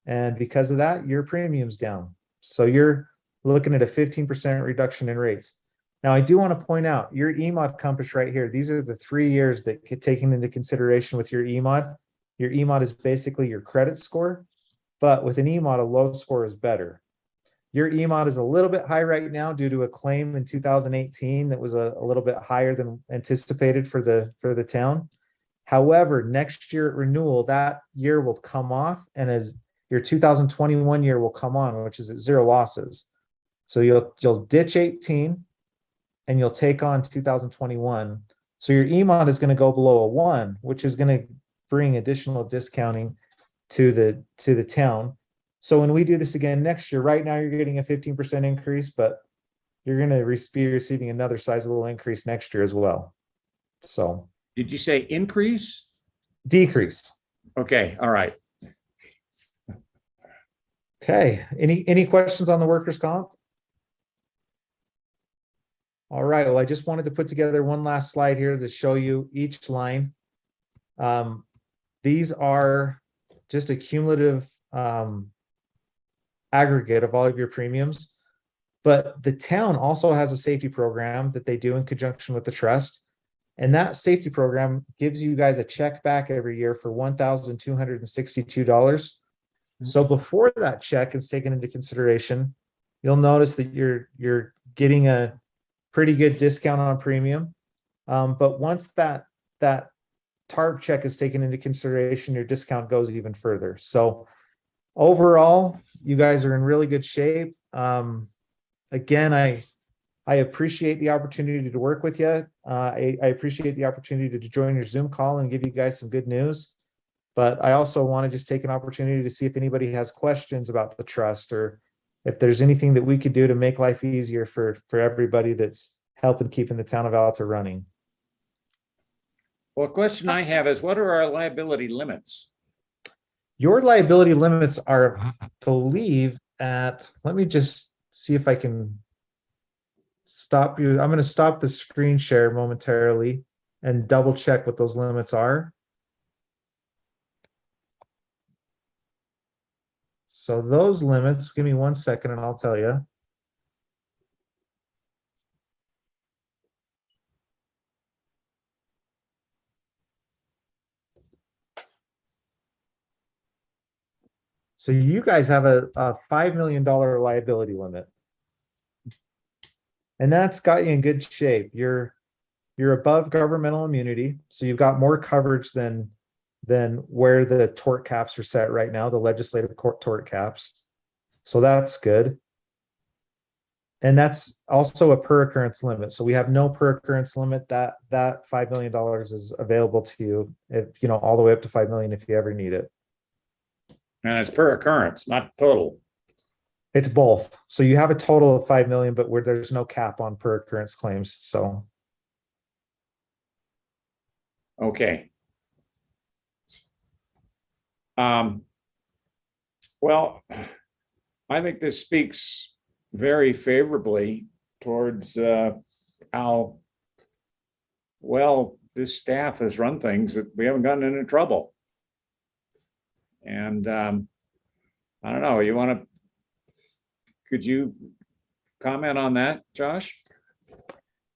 And because of that, your premium's down. So you're looking at a 15% reduction in rates. Now, I do want to point out your EMOD compass right here. These are the 3 years that get taken into consideration with your EMOD. Your EMOD is basically your credit score, but with an EMOD, a low score is better. Your EMOD is a little bit high right now due to a claim in 2018 that was a little bit higher than anticipated for the town. However, next year at renewal, that year will come off, and as your 2021 year will come on, which is at 0 losses. So you'll ditch 18 and you'll take on 2021. So your EMOD is going to go below a 1, which is going to bring additional discounting to the town. So when we do this again next year, right now you're getting a 15% increase, but you're going to be receiving another sizable increase next year as well. So Did you say increase? Decrease. Okay, all right. Okay, any questions on the workers' comp? All right, well, I just wanted to put together one last slide here to show you each line. These are just a cumulative aggregate of all of your premiums, but the town also has a safety program that they do in conjunction with the trust. And that safety program gives you guys a check back every year for $1,262. So before that check is taken into consideration, you'll notice that you're getting a pretty good discount on premium. But once that TARP check is taken into consideration, your discount goes even further. So overall, you guys are in really good shape. Again, I appreciate the opportunity to work with you. I appreciate the opportunity to join your Zoom call and give you guys some good news. But I also want to just take an opportunity to see if anybody has questions about the trust, or if there's anything that we could do to make life easier for everybody that's helping keeping the town of Alta running. Well, a question I have is, what are our liability limits? Your liability limits are, I believe, at, let me just see if I can stop you. I'm going to stop the screen share momentarily and double check what those limits are. So those limits, give me 1 second and I'll tell you. So you guys have a $5 million liability limit. And that's got you in good shape. You're above governmental immunity, so you've got more coverage than where the tort caps are set right now, the legislative court tort caps. So that's good. And that's also a per occurrence limit. So we have no per occurrence limit. That $5 million is available to you, if you know, all the way up to 5 million if you ever need it. And it's per occurrence, not total. It's both. So you have a total of 5 million, but where there's no cap on per occurrence claims. So Okay. Well, I think this speaks very favorably towards how well this staff has run things, that we haven't gotten into trouble. And I don't know, could you comment on that, Josh?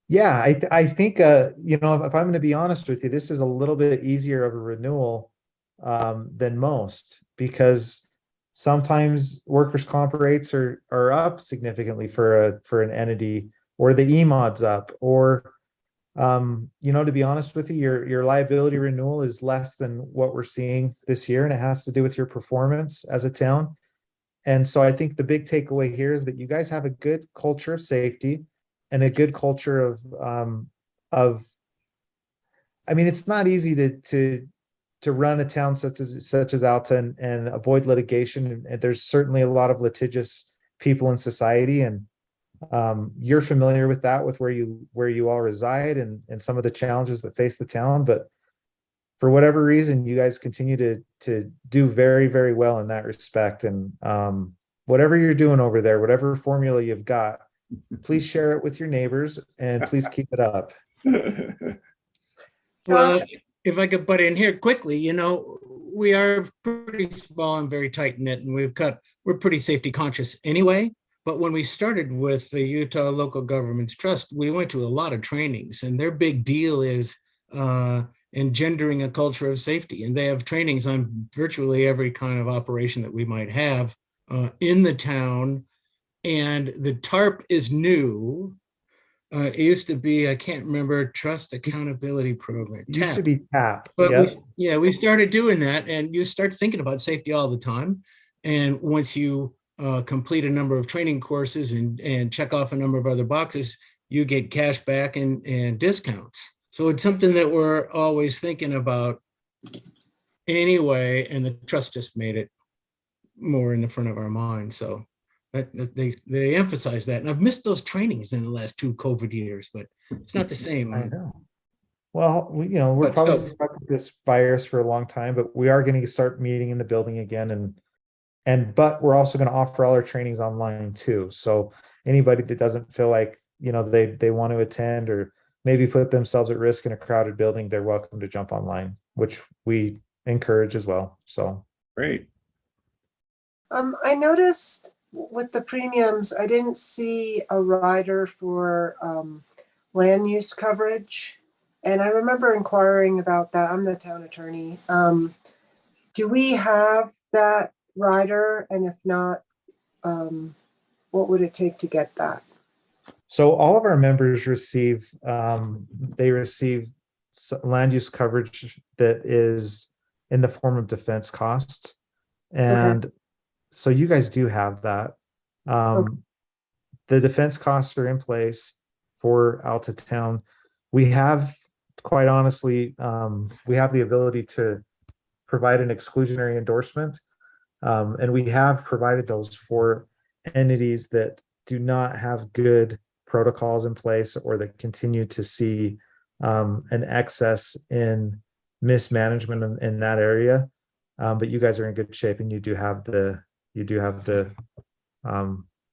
yeah, I think you know, if I'm going to be honest with you, this is a little bit easier of a renewal than most, because sometimes workers' comp rates are up significantly for an entity, or the EMOD's up, or you know, to be honest with you, your liability renewal is less than what we're seeing this year, and it has to do with your performance as a town. And so I think the big takeaway here is that you guys have a good culture of safety and a good culture of I mean, it's not easy to run a town such as Alta and avoid litigation. And there's certainly a lot of litigious people in society, and you're familiar with that, with where you all reside and some of the challenges that face the town. But for whatever reason, you guys continue to do very, very well in that respect. And whatever you're doing over there, whatever formula you've got, please share it with your neighbors, and please keep it up. Well, if I could butt in here quickly, you know, we are pretty small and very tight knit, and we're pretty safety conscious anyway. But when we started with the Utah Local Governments Trust, we went to a lot of trainings, and their big deal is engendering a culture of safety. And they have trainings on virtually every kind of operation that we might have in the town. And the TARP is new. It used to be, I can't remember, Trust Accountability Program. It used to be TAP. But Yep. we started doing that, and you start thinking about safety all the time. And once you complete a number of training courses and check off a number of other boxes, you get cash back and discounts. So it's something that we're always thinking about anyway, and the trust just made it more in the front of our mind. So they emphasize that. And I've missed those trainings in the last 2 COVID years, but it's not the same. I know. Well, we're But probably so- stuck with this virus for a long time, but we are going to start meeting in the building again, but we're also going to offer all our trainings online too. So anybody that doesn't feel like, they want to attend or maybe put themselves at risk in a crowded building, they're welcome to jump online, which we encourage as well. So Great. I noticed with the premiums, I didn't see a rider for land use coverage. And I remember inquiring about that. I'm the town attorney. Do we have that rider? And if not, what would it take to get that? So all of our members receive land use coverage that is in the form of defense costs. And so you guys do have that. The defense costs are in place for Alta Town. We have, quite honestly, we have the ability to provide an exclusionary endorsement. And we have provided those for entities that do not have good protocols in place or that continue to see an excess in mismanagement in that area. But you guys are in good shape, and you do have the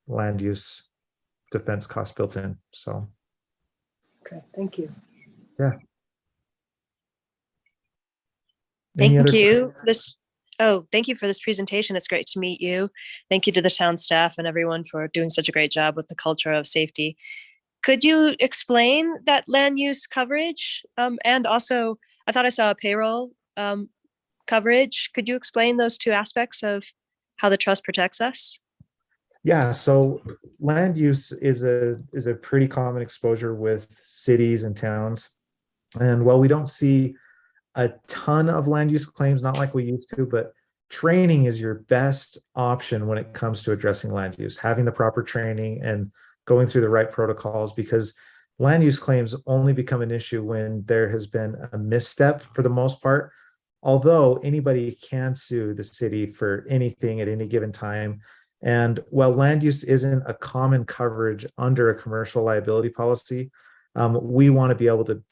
land use defense cost built in. So, Okay, thank you. yeah. Any Thank other you. Thank you for this presentation. It's great to meet you. Thank you to the town staff and everyone for doing such a great job with the culture of safety. Could you explain that land use coverage? And also, I thought I saw a payroll coverage. Could you explain those two aspects of how the trust protects us? Yeah, so land use is a pretty common exposure with cities and towns. And while we don't see a ton of land use claims, not like we used to, but training is your best option when it comes to addressing land use, having the proper training and going through the right protocols, because land use claims only become an issue when there has been a misstep for the most part. Although anybody can sue the city for anything at any given time. And while land use isn't a common coverage under a commercial liability policy, we want to be able to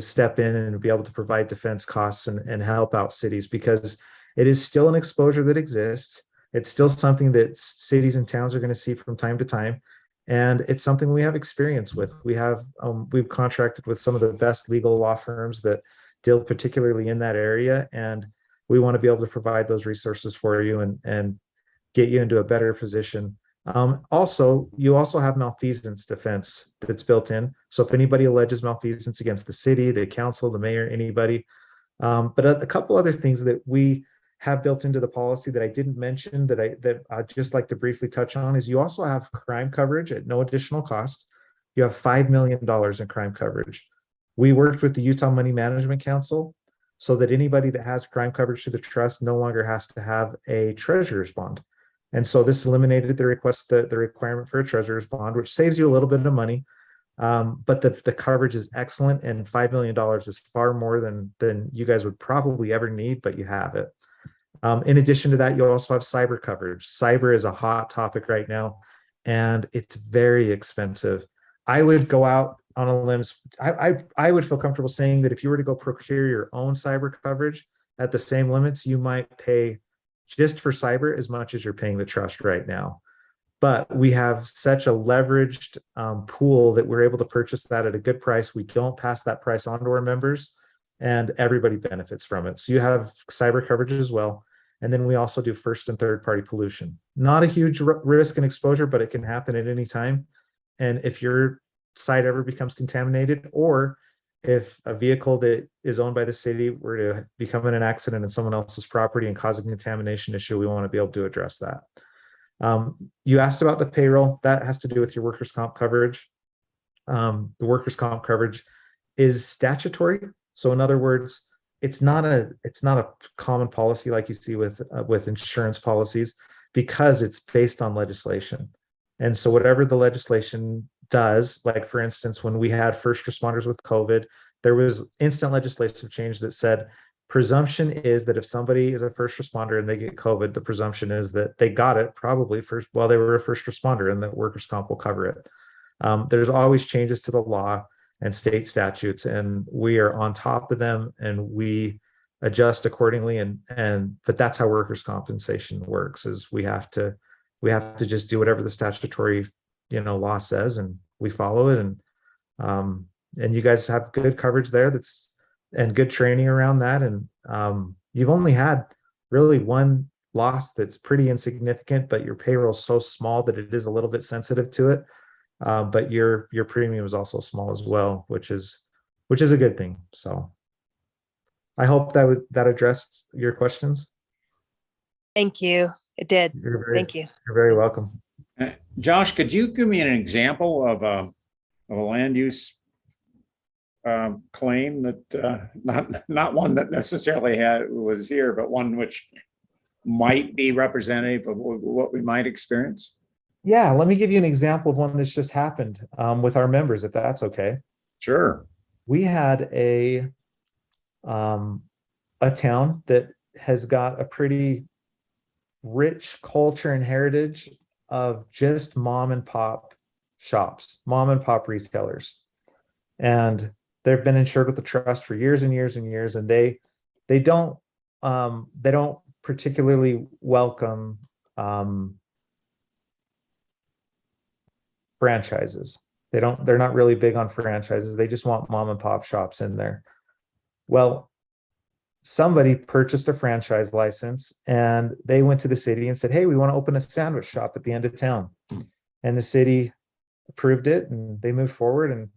step in and be able to provide defense costs and help out cities, because it is still an exposure that exists. It's still something that cities and towns are going to see from time to time. And it's something we have experience with. We've contracted with some of the best legal law firms that deal particularly in that area. And we want to be able to provide those resources for you and get you into a better position. Also, you also have malfeasance defense that's built in. So if anybody alleges malfeasance against the city, the council, the mayor, anybody, but a couple other things that we have built into the policy that I didn't mention that I'd just like to briefly touch on is you also have crime coverage at no additional cost. You have $5 million in crime coverage. We worked with the Utah Money Management Council so that anybody that has crime coverage to the trust no longer has to have a treasurer's bond. And so this eliminated the requirement for a treasurer's bond, which saves you a little bit of money. But the coverage is excellent, and $5 million is far more than you guys would probably ever need, but you have it. In addition to that, you also have cyber coverage. Cyber is a hot topic right now, and it's very expensive. I would go out on a limb. I would feel comfortable saying that if you were to go procure your own cyber coverage at the same limits, you might pay just for cyber as much as you're paying the trust right now. But we have such a leveraged pool that we're able to purchase that at a good price. We don't pass that price on to our members, and everybody benefits from it. So you have cyber coverage as well. And then we also do first and third party pollution. Not a huge risk and exposure, but it can happen at any time. And if your site ever becomes contaminated, or if a vehicle that is owned by the city were to become in an accident in someone else's property and cause a contamination issue, we want to be able to address that. You asked about the payroll. That has to do with your workers' comp coverage. The workers' comp coverage is statutory. So in other words, it's not a common policy like you see with insurance policies, because it's based on legislation. And so whatever the legislation does, like for instance, when we had first responders with COVID, there was instant legislative change that said presumption is that if somebody is a first responder and they get COVID, the presumption is that they got it probably first while they were a first responder, and that workers' comp will cover it. There's always changes to the law and state statutes, and we are on top of them and we adjust accordingly. But that's how workers' compensation works, is we have to just do whatever the statutory law says, and we follow it. And you guys have good coverage there and good training around that. And you've only had really one loss that's pretty insignificant, but your payroll is so small that it is a little bit sensitive to it. But your premium is also small as well, which is a good thing. So I hope that addressed your questions. Thank you. It did. Thank you. You're very welcome. Josh, could you give me an example of a land use claim that not one that necessarily was here, but one which might be representative of what we might experience? Yeah, let me give you an example of one that's just happened with our members, if that's okay. Sure. We had a town that has got a pretty rich culture and heritage of just mom and pop shops, mom and pop retailers. And they've been insured with the trust for years and years and years, and they don't particularly welcome franchises. They're not really big on franchises. They just want mom and pop shops in there. Well, somebody purchased a franchise license and they went to the city and said, hey, we want to open a sandwich shop at the end of town. And the city approved it and they moved forward. And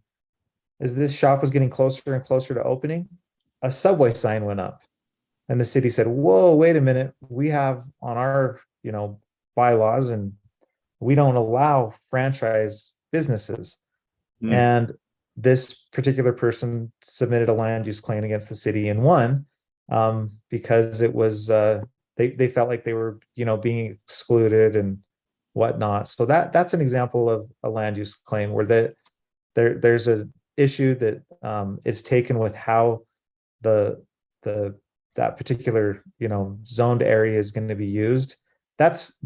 as this shop was getting closer and closer to opening, a Subway sign went up. And the city said, whoa, wait a minute. We have on our, bylaws, and we don't allow franchise businesses. And this particular person submitted a land use claim against the city and won, because it was they felt like they were being excluded and whatnot. So that's an example of a land use claim where there's an issue that is taken with how that particular zoned area is going to be used. That's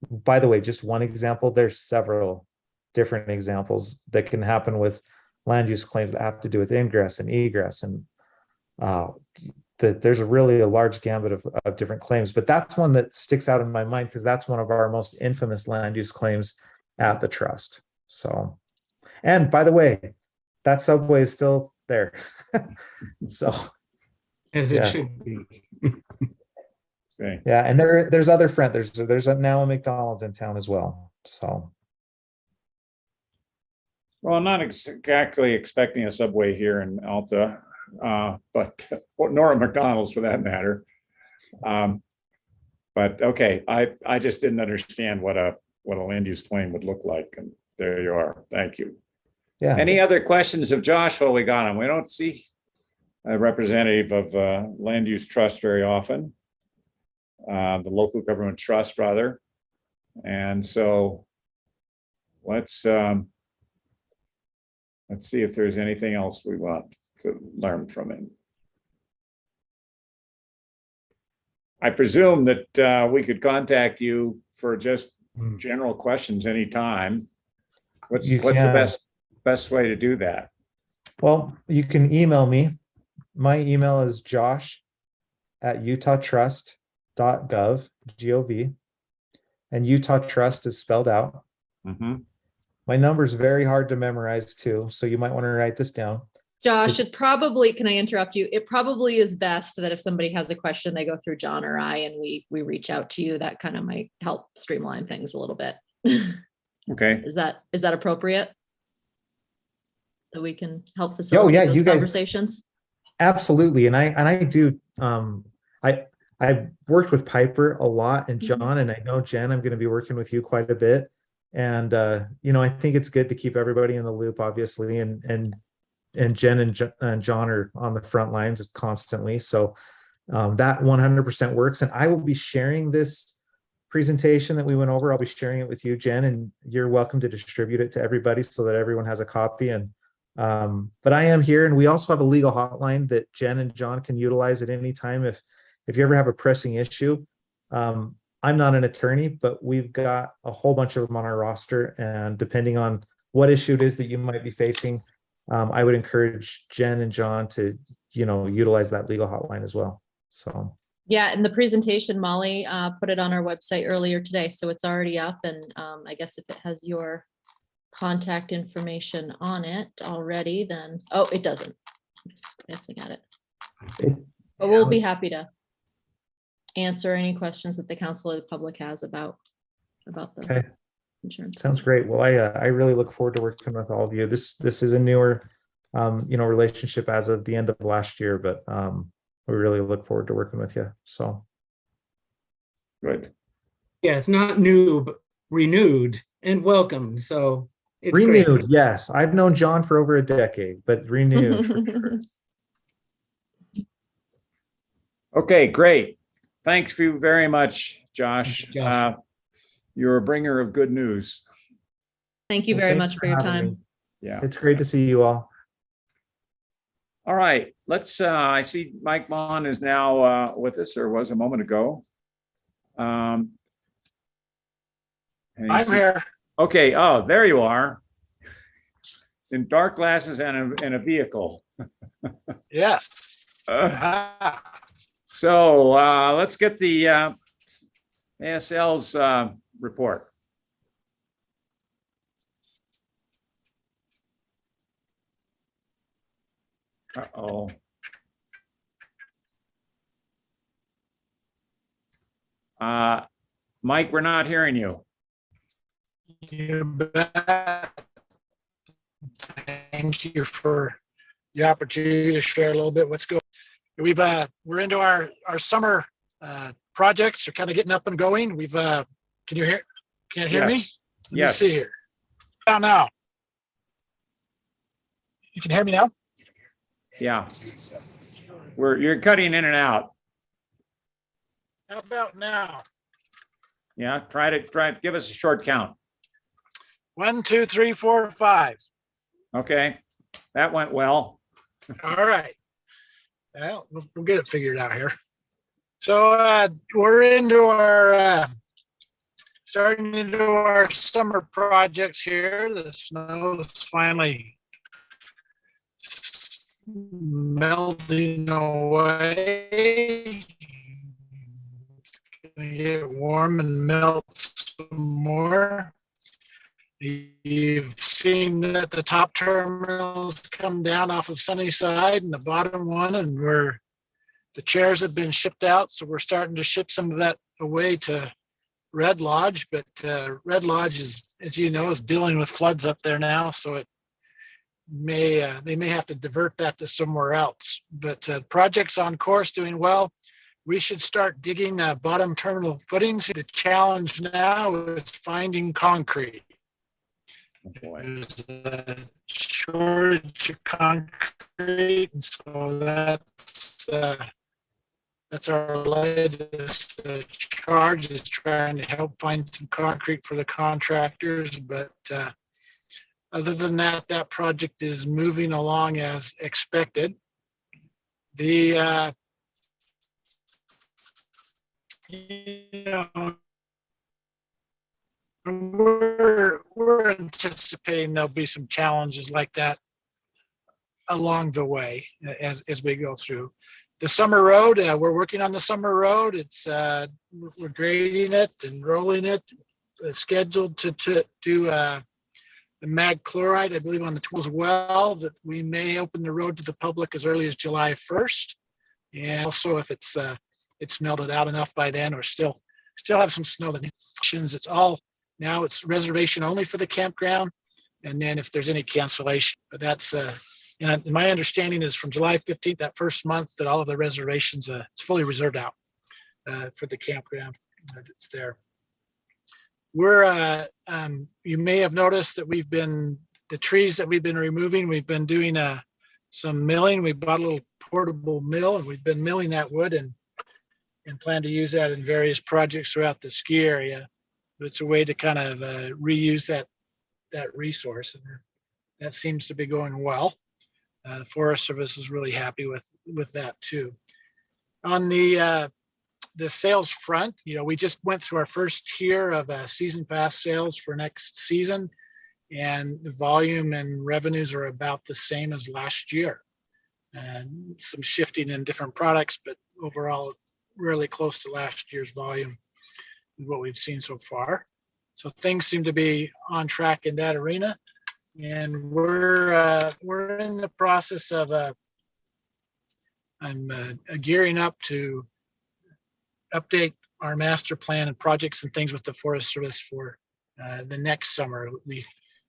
by the way just one example. There's several different examples that can happen with land use claims that have to do with ingress and egress, and there's really a large gambit of different claims. But that's one that sticks out in my mind because that's one of our most infamous land use claims at the trust. So, and by the way, that Subway is still there. So, As it should be. Okay. Yeah, and there's other there's now a McDonald's in town as well. So. Well, I'm not exactly expecting a Subway here in Alta, but nor a McDonald's for that matter. But okay, I just didn't understand what a land use claim would look like, and there you are. Thank you. Yeah. Any other questions of Josh while we got him? We don't see a representative of Land Use Trust very often, the local government trust rather, and so let's see if there's anything else we want to learn from him. I presume that we could contact you for just general questions anytime. What's the best way to do that? Well, you can email me. My email is josh@utahtrust.gov, and Utah Trust is spelled out. Mm-hmm. My number is very hard to memorize too, so you might want to write this down. Josh, can I interrupt you? It probably is best that if somebody has a question, they go through John or I, and we reach out to you. That kind of might help streamline things a little bit. Okay. Is that appropriate? That we can help facilitate those you guys, conversations? Absolutely. And I do, I worked with Piper a lot and John, and I know Jen, I'm going to be working with you quite a bit. And, I think it's good to keep everybody in the loop, obviously. And Jen and John are on the front lines constantly. So that 100% works. And I will be sharing this presentation that we went over. I'll be sharing it with you, Jen, and you're welcome to distribute it to everybody so that everyone has a copy. And but I am here, and we also have a legal hotline that Jen and John can utilize at any time if you ever have a pressing issue. I'm not an attorney, but we've got a whole bunch of them on our roster, and depending on what issue it is that you might be facing, I would encourage Jen and John to utilize that legal hotline as well. So yeah, and the presentation, Molly put it on our website earlier today, so it's already up. And I guess if it has your contact information on it already, then it doesn't. I'm just glancing at it. But we'll be happy to answer any questions that the council or the public has about the insurance. Sounds great. Well, I really look forward to working with all of you. This is a newer relationship as of the end of last year, but we really look forward to working with you. So good. Yeah, it's not new, but renewed and welcomed. So it's renewed. great. Yes, I've known John for over a decade, but renewed. For sure. Okay, great. Thanks for you very much, Josh. Thank you, Josh. You're a bringer of good news. Thank you Well, very thanks much for your having time. me. Yeah. It's great to see you all. All right, let's, I see Mike Vaughn is now with us, or was a moment ago. And I'm here. Okay, oh, there you are. In dark glasses and a Yes. vehicle. So let's get the ASL's report. Uh-oh. Mike, we're not hearing you. You bet. Thank you for the opportunity to share a little bit what's going. We're into our summer projects are kind of getting up and going. Can you hear? Can't hear me? Yes. Let me Yes. see here. Now. You can hear me now? Yeah. You're cutting in and out. How about now? Yeah, try to give us a short count. 1, 2, 3, 4, 5. Okay, that went well. All right. Well, we'll get it figured out here. So we're into our starting into our summer projects here. The snow is finally melting away. It's gonna get warm and melt some more. You've seen that the top terminals come down off of Sunnyside and the bottom one, and the chairs have been shipped out. So we're starting to ship some of that away to Red Lodge, but Red Lodge is, as you know, is dealing with floods up there now. So they may have to divert that to somewhere else, but project's on course, doing well. We should start digging bottom terminal footings. The challenge now is finding concrete. There's a shortage of concrete, and so that's our latest charge, is trying to help find some concrete for the contractors. But other than that, that project is moving along as expected. We're anticipating there'll be some challenges like that along the way as we go through. The summer road, we're working on the summer road. It's we're grading it and rolling it. Scheduled to do the mag chloride, I believe, on the 12th as well. That we may open the road to the public as early as July 1st, and also if it's melted out enough by then, or still have some snow that it's all. Now it's reservation only for the campground, and then if there's any cancellation, but that's and my understanding is from July 15th, that first month, that all of the reservations it's fully reserved out for the campground that's there. You may have noticed that the trees that we've been removing, we've been doing some milling. We bought a little portable mill, and we've been milling that wood and plan to use that in various projects throughout the ski area. But it's a way to kind of reuse that resource, and that seems to be going well. The Forest Service is really happy with that too. On the sales front, we just went through our first tier of season pass sales for next season, and the volume and revenues are about the same as last year. And some shifting in different products, but overall really close to last year's volume, what we've seen so far. So things seem to be on track in that arena, and we're in the process of I'm gearing up to update our master plan and projects and things with the Forest Service for the next summer. We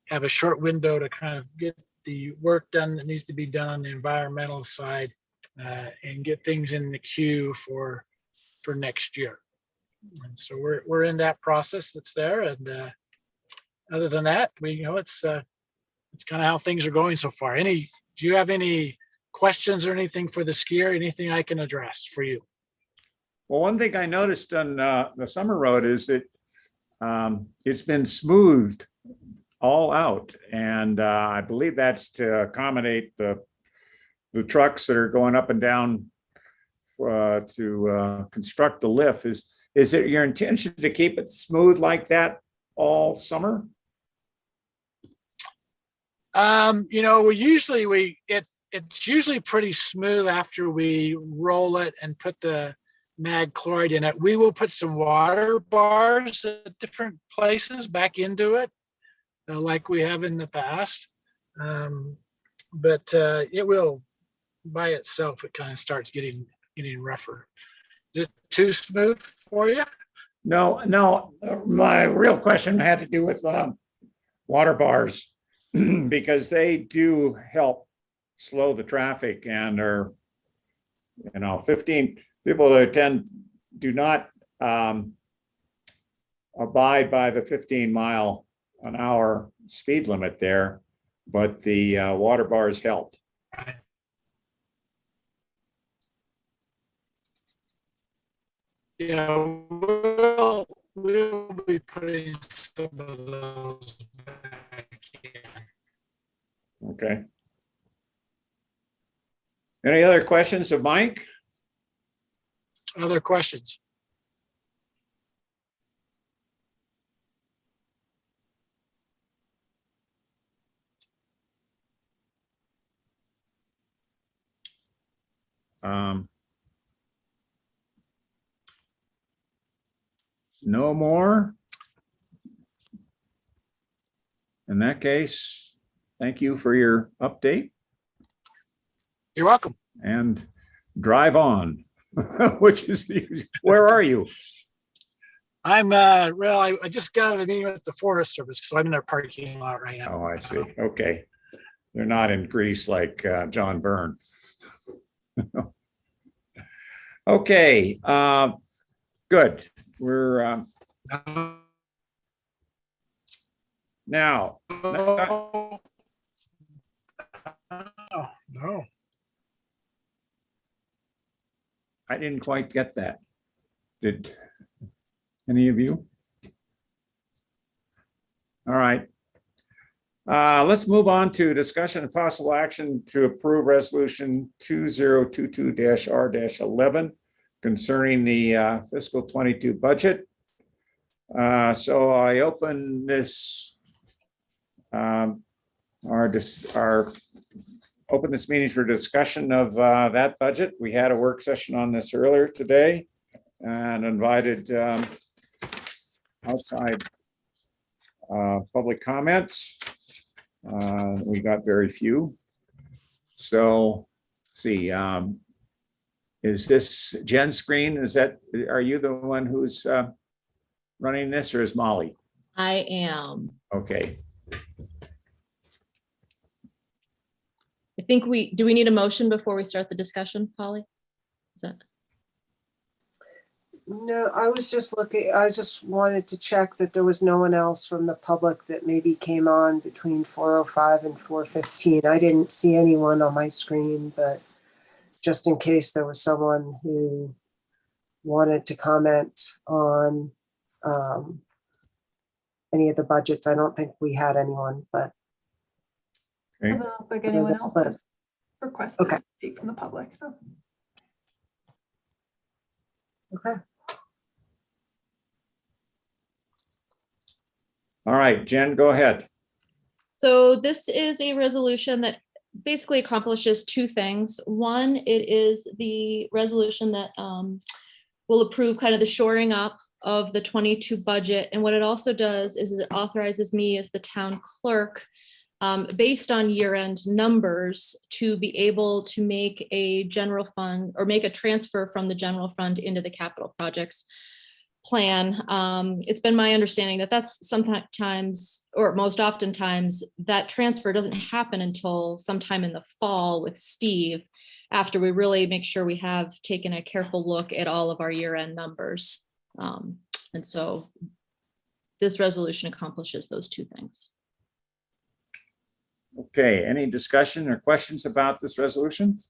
have a short window to kind of get the work done that needs to be done on the environmental side and get things in the queue for next year. And so we're in that process that's there. And other than that, it's kind of how things are going so far. Do you have any questions or anything for the skier? Anything I can address for you? Well, one thing I noticed on the summer road is that it's been smoothed all out, and I believe that's to accommodate the the trucks that are going up and down to construct the lift. Is it your intention to keep it smooth like that all summer? You know, it's usually pretty smooth after we roll it and put the mag chloride in it. We will put some water bars at different places back into it, like we have in the past. But it will, by itself, it kind of starts getting rougher. Is it too smooth for you? No. My real question had to do with water bars because they do help slow the traffic and are, 15 people that do not abide by the 15-mile-an-hour speed limit there, but the water bars help. Yeah, we'll be putting some of those back in. Okay. Any other questions of Mike? Other questions? No more? In that case, thank you for your update You're welcome. and drive on, which is, where are you? I'm I just got out of a meeting with the Forest Service, so I'm in their parking lot right now. Oh, I see. Okay. They're not in Greece like John Byrne. Okay, good. We're now. Next time. Oh, no. I didn't quite get that. Did any of you? All right. Let's move on to discussion of possible action to approve resolution 2022-R-11 concerning the fiscal 22 budget. So I open this open this meeting for discussion of that budget. We had a work session on this earlier today and invited outside public comments. We got very few. So let's see. Is this Jen's screen? Are you the one who's running this, or is Molly? I am. Okay. I think do we need a motion before we start the discussion, Polly? Is that? No, I was just looking, I just wanted to check that there was no one else from the public that maybe came on between 4:05 and 4:15. I didn't see anyone on my screen, but just in case there was someone who wanted to comment on any of the budgets. I don't think we had anyone, but. Okay. Doesn't look like anyone else has requested Okay. to speak from the public, so. Okay. All right, Jen, go ahead. So this is a resolution that basically accomplishes two things. One, it is the resolution that will approve kind of the shoring up of the 22 budget. And what it also does is it authorizes me as the town clerk, based on year-end numbers, to be able to make a general fund or make a transfer from the general fund into the capital projects plan. It's been my understanding that that's sometimes, or most oftentimes, that transfer doesn't happen until sometime in the fall with Steve, after we really make sure we have taken a careful look at all of our year-end numbers. And so this resolution accomplishes those two things. Okay, any discussion or questions about this resolution?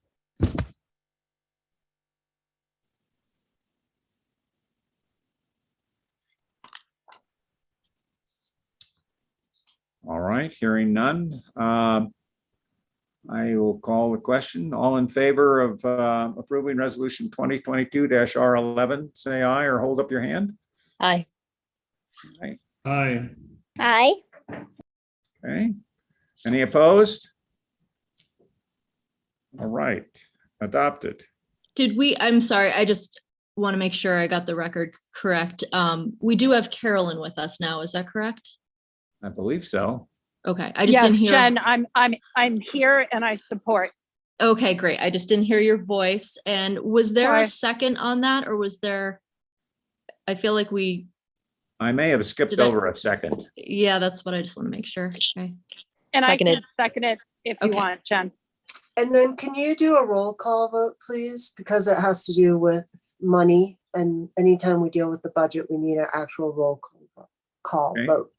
All right, hearing none. I will call the question. All in favor of approving resolution 2022-R11, say aye or hold up your hand. Aye. Aye. Aye. Okay. Any opposed? All right, adopted. Did we, I'm sorry, I just want to make sure I got the record correct. We do have Carolyn with us now, is that correct? I believe so. Okay, I just didn't Yes, hear. Jen, I'm here and I support. Okay, great. I just didn't hear your voice. And was there a Sorry. second on that or was there? I feel like we, I may have skipped Did I- over a second. yeah, that's what I just want to make sure. Okay. And I can Seconded. second it if you Okay. want, Jen. And then can you do a roll call vote, please? Because it has to do with money, and anytime we deal with the budget, we need an actual roll call Okay. vote.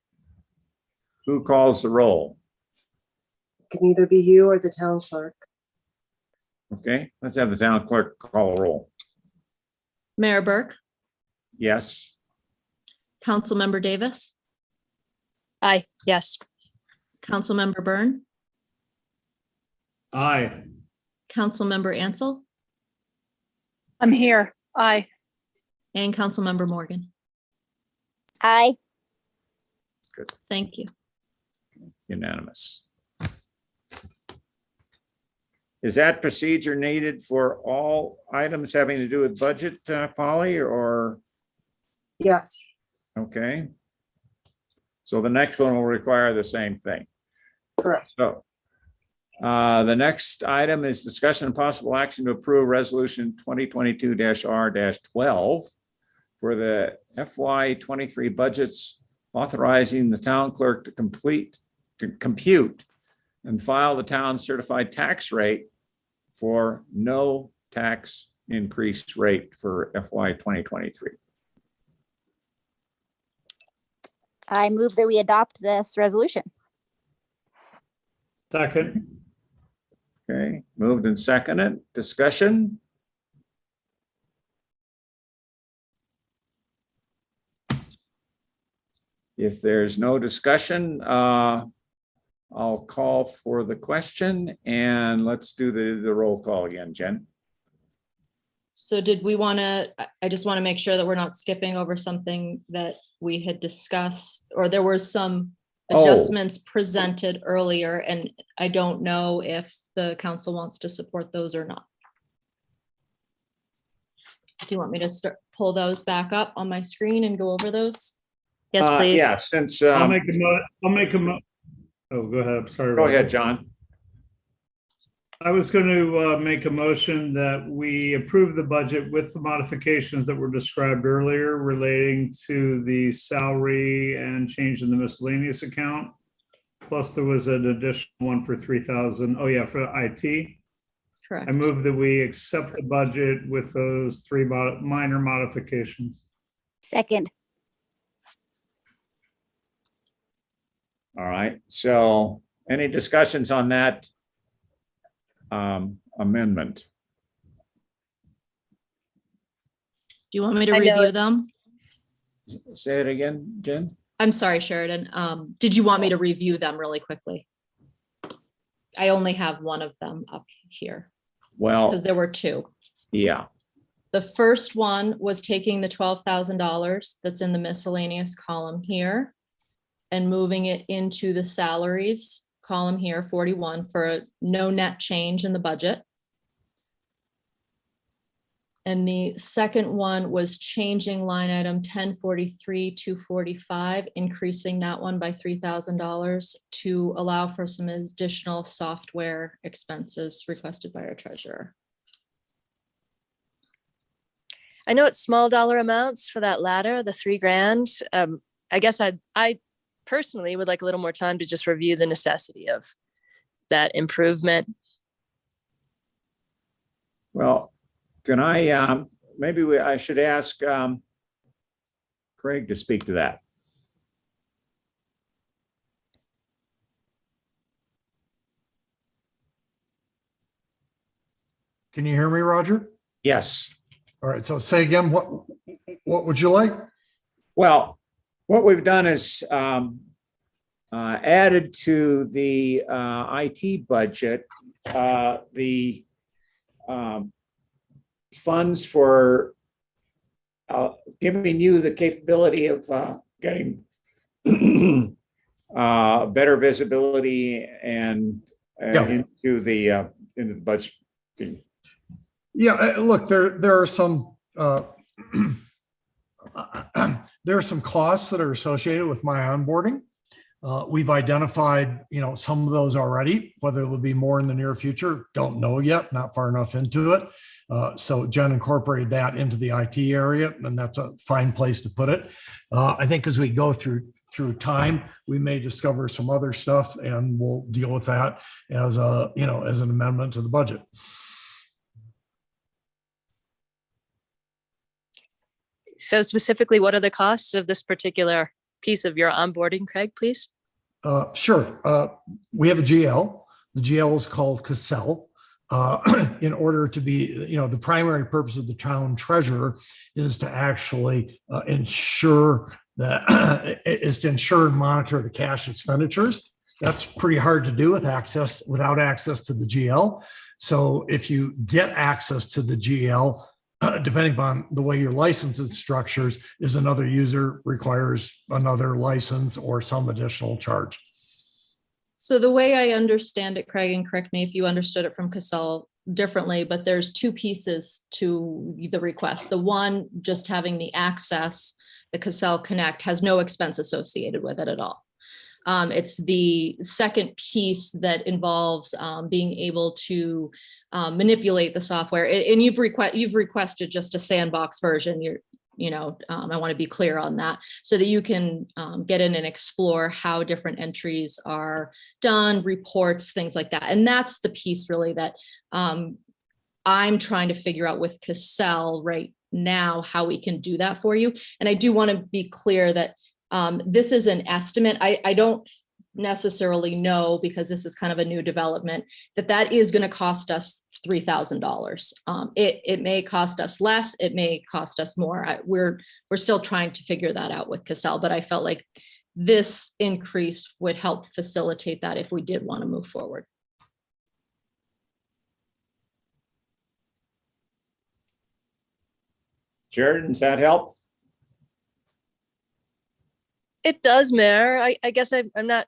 Who calls the roll? It can either be you or the town clerk. Okay, let's have the town clerk call a roll. Mayor Burke, Yes. Councilmember Davis, Aye. Yes. Councilmember Byrne, Aye. Councilmember Ansel, I'm here. Aye. and Councilmember Morgan. Aye. Thank you. Unanimous. Is that procedure needed for all items having to do with budget, Polly, or, Yes. okay? So the next one will require the same thing. Correct. So the next item is discussion and possible action to approve resolution 2022-R-12 for the FY 23 budgets, authorizing the town clerk to compute and file the town certified tax rate for no tax increase rate for FY 2023. I move that we adopt this resolution. Second. Okay, moved and seconded. Discussion? If there's no discussion, I'll call for the question and let's do the roll call again, Jen. So did we want to, I just want to make sure that we're not skipping over something that we had discussed, or there were some Oh. adjustments presented earlier, and I don't know if the council wants to support those or not. Do you want me to pull those back up on my screen and go over those? Yes, please. Yeah, since, I'll make a oh, go ahead. I'm sorry. go about ahead, that. John. I was going to make a motion that we approve the budget with the modifications that were described earlier relating to the salary and change in the miscellaneous account. Plus, there was an additional one for 3,000. Oh yeah, for IT. Correct. I move that we accept the budget with those three minor modifications. Second. All right, so any discussions on that amendment? Do you want me to I know review it- them? Say it again, Jen? I'm sorry, Sheridan. Did you want me to review them really quickly? I only have one of them up here Well, because there were two. yeah, The first one was taking the $12,000 that's in the miscellaneous column here and moving it into the salaries column here, 41, for a no net change in the budget. And the second one was changing line item 1043 to 45, increasing that one by $3,000 to allow for some additional software expenses requested by our treasurer. I know it's small dollar amounts for that latter, the $3,000. I guess I personally would like a little more time to just review the necessity of that improvement. well, can I, maybe I should ask Craig to speak to that. Can you hear me, Roger? Yes. All right, so say again, what would you like? Well, what we've done is added to the IT budget, the funds for giving you the capability of getting better visibility and into the budget. Yeah, look, there are some there are some costs that are associated with my onboarding. We've identified, some of those already. Whether there'll be more in the near future, don't know yet, not far enough into it. So Jen incorporated that into the IT area, and that's a fine place to put it. I think as we go through time, we may discover some other stuff, and we'll deal with that as as an amendment to the budget. So specifically, what are the costs of this particular piece of your onboarding, Craig, please? Sure. We have a GL. The GL is called Cassell. In order to be, the primary purpose of the town treasurer is to actually ensure and monitor the cash expenditures. That's pretty hard to do without access to the GL. So if you get access to the GL, depending upon the way your license is structures, is another user requires another license or some additional charge. So the way I understand it, Craig, and correct me if you understood it from Cassell differently, but there's two pieces to the request. The one, just having the access, the Cassell Connect has no expense associated with it at all. It's the second piece that involves being able to manipulate the software. And you've requested just a sandbox version. I want to be clear on that so that you can get in and explore how different entries are done, reports, things like that. And that's the piece really that I'm trying to figure out with Cassell right now, how we can do that for you. And I do want to be clear that this is an estimate. I don't necessarily know, because this is kind of a new development, that is going to cost us $3,000. It may cost us less, it may cost us more. We're still trying to figure that out with Cassell, but I felt like this increase would help facilitate that if we did want to move forward. Jared, does that help? It does, Mayor. I guess I'm not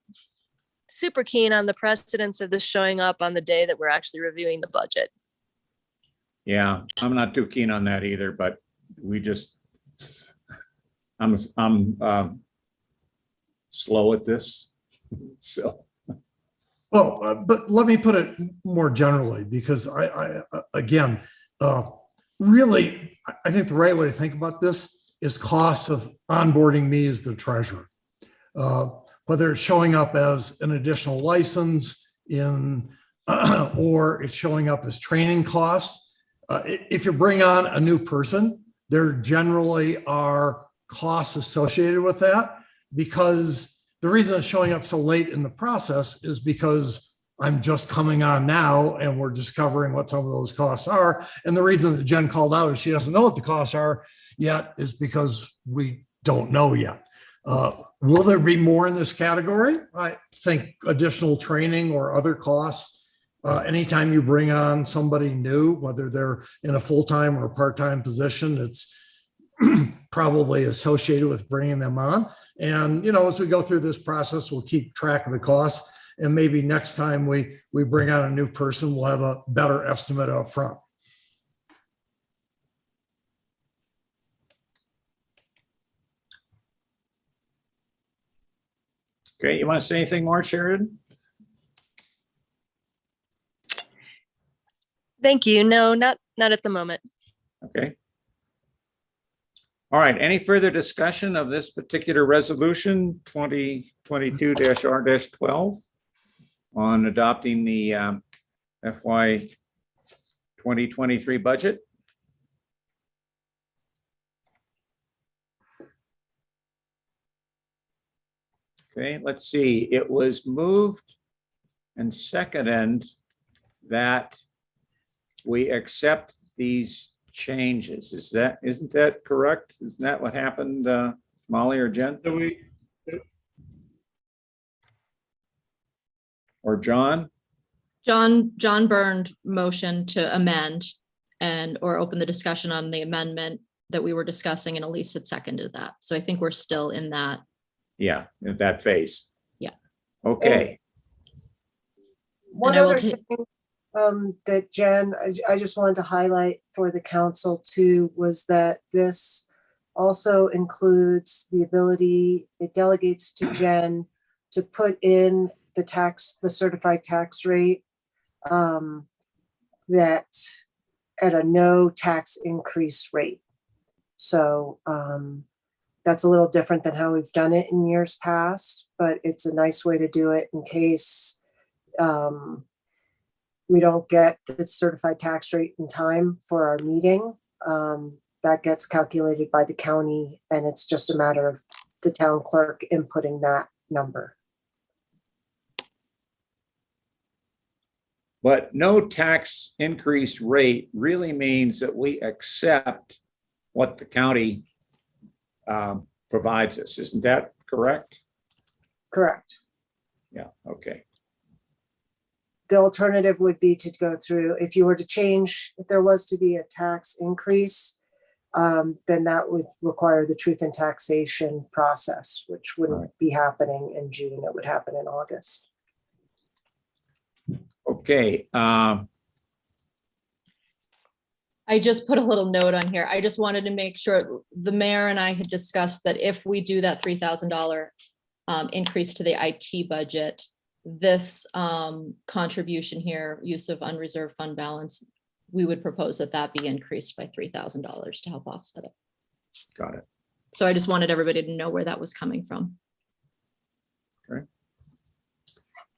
super keen on the precedence of this showing up on the day that we're actually reviewing the budget. Yeah, I'm not too keen on that either, but I'm slow at this. So. Well, but let me put it more generally, because again, really, I think the right way to think about this is costs of onboarding me as the treasurer. Whether it's showing up as an additional license or it's showing up as training costs. If you bring on a new person, there generally are costs associated with that, because the reason it's showing up so late in the process is because I'm just coming on now and we're discovering what some of those costs are. And the reason that Jen called out is she doesn't know what the costs are yet is because we don't know yet. Will there be more in this category? I think additional training or other costs. Anytime you bring on somebody new, whether they're in a full-time or a part-time position, it's probably associated with bringing them on. And, as we go through this process, we'll keep track of the costs. And maybe next time we bring on a new person, we'll have a better estimate up front. Okay, you want to say anything more, Sheridan? Thank you. No, not at the moment. Okay. All right, any further discussion of this particular resolution 2022-R-12 on adopting the FY 2023 budget? Okay, let's see. It was moved and seconded that we accept these changes. Isn't that correct? Isn't that what happened, Molly or Jen? or John? John Burned motion to amend or open the discussion on the amendment that we were discussing, and Elise had seconded that. So I think we're still in that. Yeah, in that phase. Yeah. Okay. One I will other ta- thing that Jen, I just wanted to highlight for the council too, was that this also includes the ability, it delegates to Jen to put in the certified tax rate that at a no tax increase rate. So that's a little different than how we've done it in years past, but it's a nice way to do it in case we don't get the certified tax rate in time for our meeting. That gets calculated by the county, and it's just a matter of the town clerk inputting that number. But no tax increase rate really means that we accept what the county provides us. Isn't that correct? Correct. Yeah, okay. The alternative would be to go through, if you were to change, if there was to be a tax increase, then that would require the truth in taxation process, which wouldn't be happening in June. It would happen in August. Okay. I just put a little note on here. I just wanted to make sure the mayor and I had discussed that if we do that $3,000 increase to the IT budget, this contribution here, use of unreserved fund balance, we would propose that that be increased by $3,000 to help offset it. Got it. So I just wanted everybody to know where that was coming from. Okay.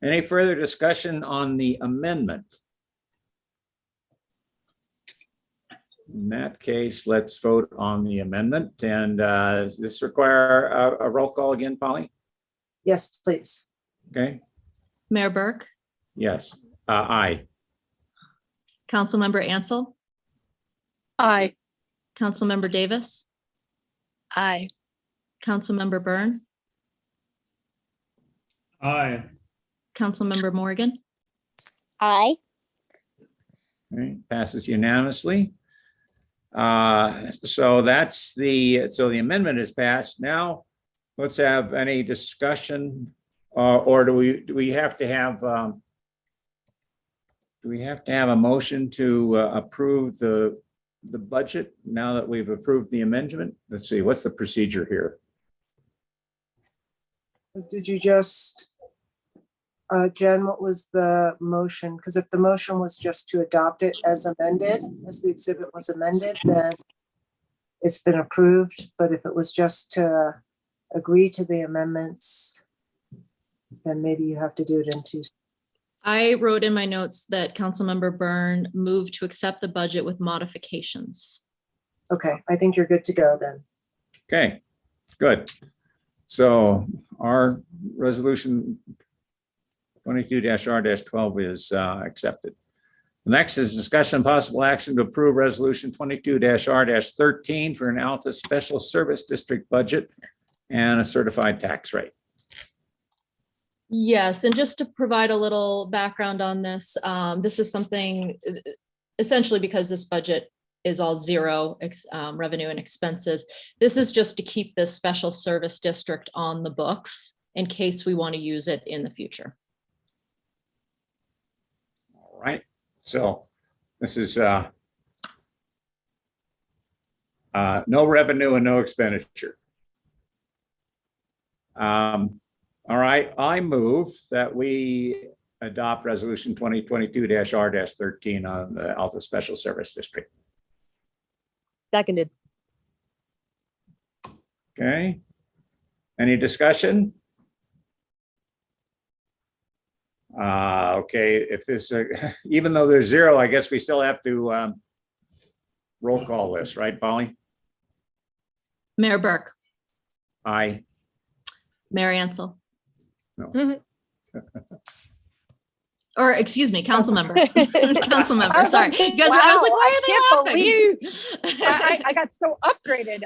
Any further discussion on the amendment? In that case, let's vote on the amendment. And does this require a roll call again, Polly? Yes, please. Okay. Mayor Burke, Yes. Aye. Councilmember Ansel, Aye. Councilmember Davis, Aye. Councilmember Byrne, Aye. Councilmember Morgan, Aye. All right, passes unanimously. So that's the amendment is passed. Now, let's have any discussion, or do we have to have a motion to approve the budget now that we've approved the amendment? Let's see, what's the procedure here? Did you just, Jen, what was the motion? Because if the motion was just to adopt it as amended, as the exhibit was amended, then it's been approved. But if it was just to agree to the amendments, then maybe you have to do it in two. I wrote in my notes that Councilmember Byrne moved to accept the budget with modifications. Okay, I think you're good to go then. Okay, good. So our resolution 22-R-12 is accepted. Next is discussion and possible action to approve resolution 22-R-13 for an Alta Special Service District budget and a certified tax rate. Yes, and just to provide a little background on this, this is something essentially because this budget is all zero revenue and expenses. This is just to keep this special service district on the books in case we want to use it in the future. All right, so this is no revenue and no expenditure. All right, I move that we adopt resolution 2022-R-13 on the Alta Special Service District. Seconded. Okay. Any discussion? Okay, if this, even though there's zero, I guess we still have to roll call this, right, Polly? Mayor Burke, Aye. Mayor Ansel, No. or excuse me, Councilmember, Councilmember, sorry. You guys, I was like, why are they laughing? I got so upgraded.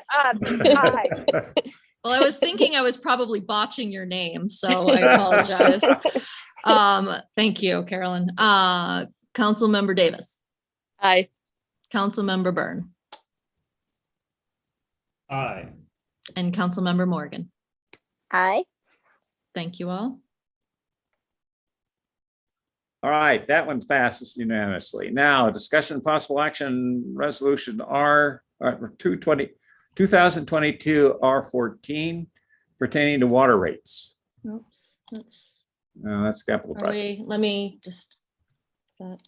Well, I was thinking I was probably botching your name, so I apologize. Thank you, Carolyn. Councilmember Davis, Aye. Councilmember Byrne, Aye. and Councilmember Morgan. Aye. Thank you all. All right, that one passes unanimously. Now, discussion and possible action, resolution R 2022 R14 pertaining to water rates. Oops, that's, No, that's capital are project. we, let me just, that.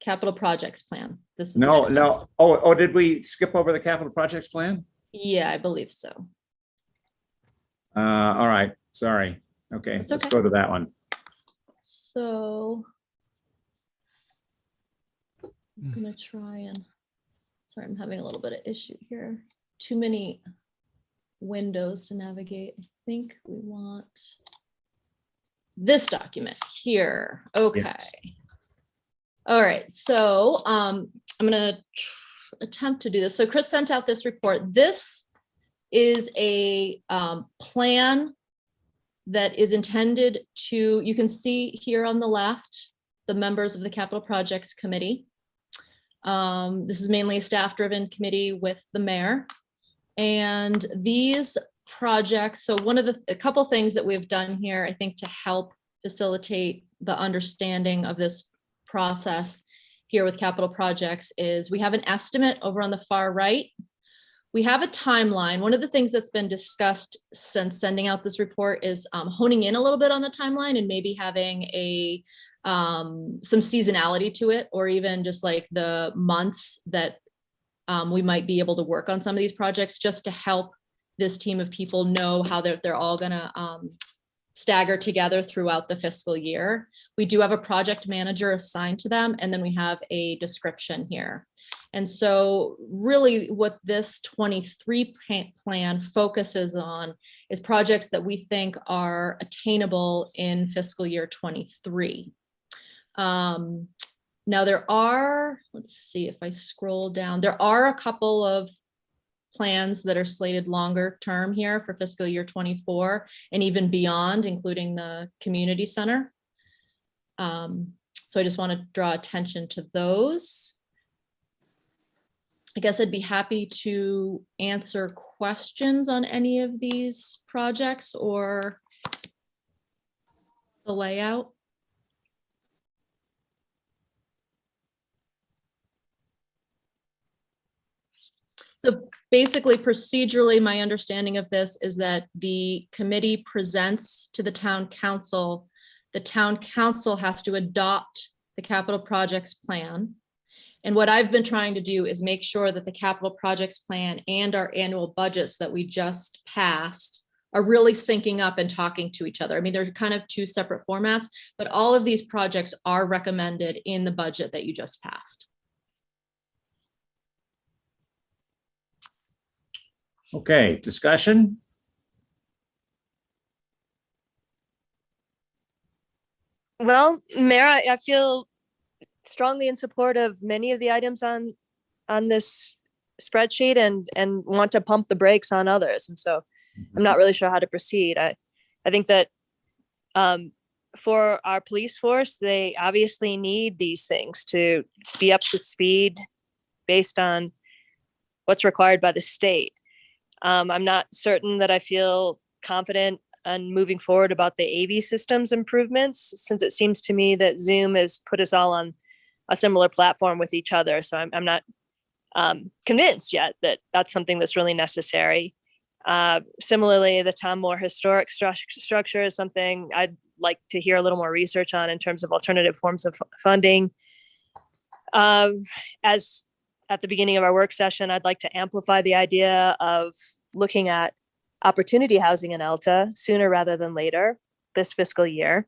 Capital projects plan. This is. No, next. no. Oh, did we skip over the capital projects plan? Yeah, I believe so. All right, sorry. Okay, That's let's okay. go to that one. So. I'm gonna try and, sorry, I'm having a little bit of issue here. Too many windows to navigate. I think we want this document here. Okay. Yes. All right, so I'm gonna attempt to do this. So Chris sent out this report. This is a plan that is intended to, you can see here on the left, the members of the Capital Projects Committee. This is mainly a staff-driven committee with the mayor. And these projects, so a couple things that we've done here, I think, to help facilitate the understanding of this process here with capital projects is we have an estimate over on the far right. We have a timeline. One of the things that's been discussed since sending out this report is honing in a little bit on the timeline and maybe having some seasonality to it, or even just like the months that we might be able to work on some of these projects, just to help this team of people know how they're all gonna stagger together throughout the fiscal year. We do have a project manager assigned to them, and then we have a description here. And so really what this 23 plan focuses on is projects that we think are attainable in fiscal year 23. Now there are, let's see if I scroll down, there are a couple of plans that are slated longer term here for fiscal year 24 and even beyond, including the community center. So I just want to draw attention to those. I guess I'd be happy to answer questions on any of these projects or the layout. So basically, procedurally, my understanding of this is that the committee presents to the town council. The town council has to adopt the capital projects plan. And what I've been trying to do is make sure that the capital projects plan and our annual budgets that we just passed are really syncing up and talking to each other. I mean, they're kind of two separate formats, but all of these projects are recommended in the budget that you just passed. Okay, discussion? Well, Mayor, I feel strongly in support of many of the items on this spreadsheet and want to pump the brakes on others. And so I'm not really sure how to proceed. I think that for our police force, they obviously need these things to be up to speed based on what's required by the state. I'm not certain that I feel confident on moving forward about the AV systems improvements, since it seems to me that Zoom has put us all on a similar platform with each other. So I'm not convinced yet that that's something that's really necessary. Similarly, the Tom Moore historic structure is something I'd like to hear a little more research on in terms of alternative forms of funding. As at the beginning of our work session, I'd like to amplify the idea of looking at opportunity housing in Alta sooner rather than later this fiscal year.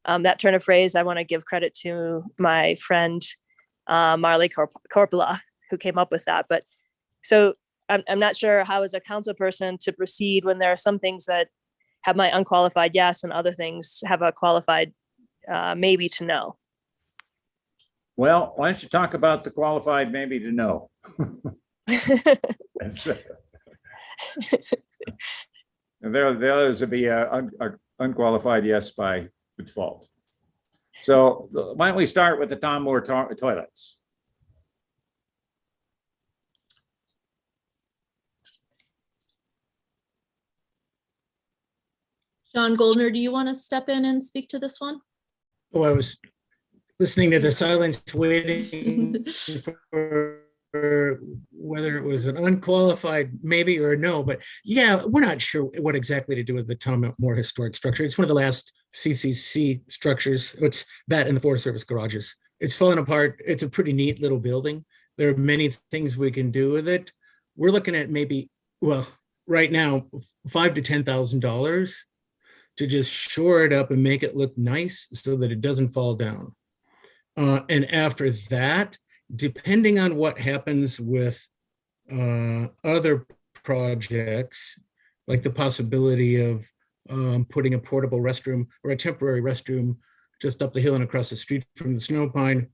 That turn of phrase, I want to give credit to my friend Marley Corpola, who came up with that. But so I'm not sure how, as a council person, to proceed when there are some things that have my unqualified yes and other things have a qualified maybe to no. Well, why don't you talk about the qualified maybe to know? And the others would be a unqualified yes by default. So why don't we start with the Tom Moore toilets? John Goldner, do you want to step in and speak to this one? Oh, I was listening to the silence, waiting for whether it was an unqualified maybe or no, but yeah, we're not sure what exactly to do with the Tom Moore historic structure. It's one of the last CCC structures. It's that in the Forest Service garages. It's fallen apart. It's a pretty neat little building. There are many things we can do with it. We're looking at maybe, well, right now, $5,000 to $10,000 to just shore it up and make it look nice so that it doesn't fall down. And after that, depending on what happens with other projects, like the possibility of putting a portable restroom or a temporary restroom just up the hill and across the street from the Snow Pine.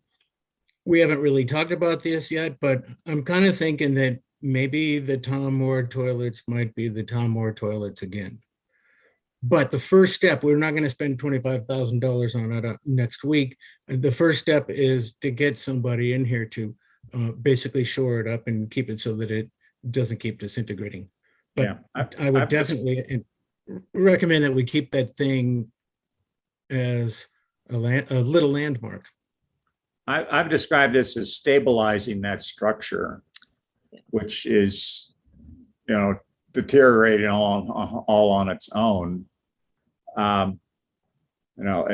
We haven't really talked about this yet, but I'm kind of thinking that maybe the Tom Moore toilets might be the Tom Moore toilets again. But the first step, we're not going to spend $25,000 on it next week. The first step is to get somebody in here to basically shore it up and keep it so that it doesn't keep disintegrating. But Yeah, I would definitely recommend that we keep that thing as a little landmark. I've described this as stabilizing that structure, which is, deteriorating all on its own. At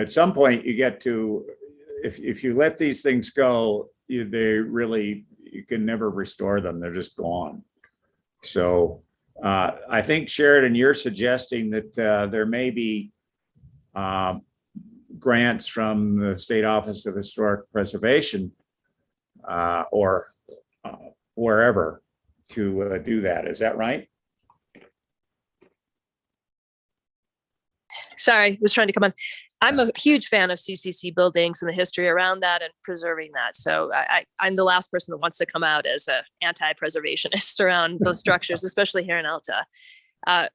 some point you get to, if you let these things go, you can never restore them. They're just gone. So I think, Sheridan, you're suggesting that there may be grants from the State Office of Historic Preservation or wherever to do that. Is that right? Sorry, was trying to come on. I'm a huge fan of CCC buildings and the history around that and preserving that. So I'm the last person that wants to come out as an anti-preservationist around those structures, especially here in Alta. I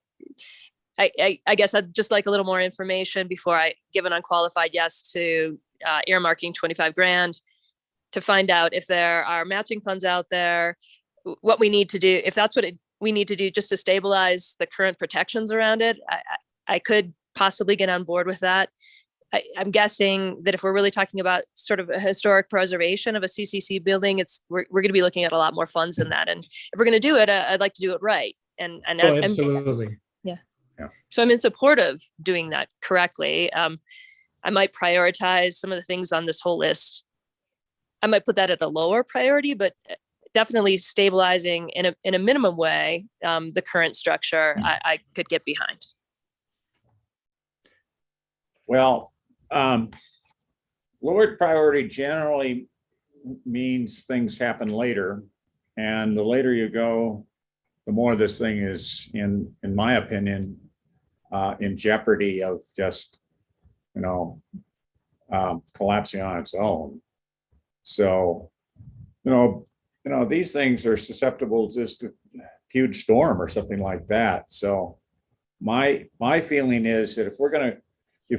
guess I'd just like a little more information before I give an unqualified yes to earmarking 25 grand to find out if there are matching funds out there, what we need to do, if that's what we need to do just to stabilize the current protections around it. I could possibly get on board with that. I'm guessing that if we're really talking about sort of a historic preservation of a CCC building, we're going to be looking at a lot more funds than that. And if we're going to do it, I'd like to do it right. And Absolutely. So I'm in support of doing that correctly. I might prioritize some of the things on this whole list. I might put that at a lower priority, but definitely stabilizing in a minimum way the current structure I could get behind. Well, lowered priority generally means things happen later, and the later you go, the more this thing is, in my opinion, in jeopardy of just, collapsing on its own. So, these things are susceptible to just a huge storm or something like that. So, my feeling is that if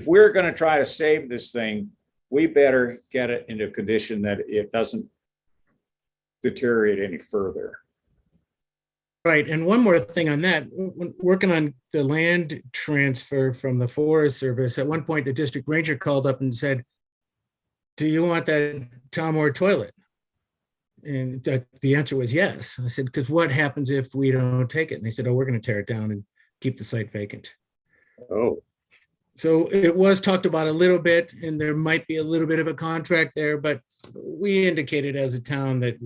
we're gonna try to save this thing, we better get it into a condition that it doesn't deteriorate any further. Right. And one more thing on that, when working on the land transfer from the Forest Service, at one point, the district ranger called up and said, "Do you want that Tom Moore toilet?" And the answer was yes. I said, "Because what happens if we don't take it?" And they said, "Oh, we're going to tear it down and keep the site vacant." Oh. So it was talked about a little bit, and there might be a little bit of a contract there, but we indicated as a town that,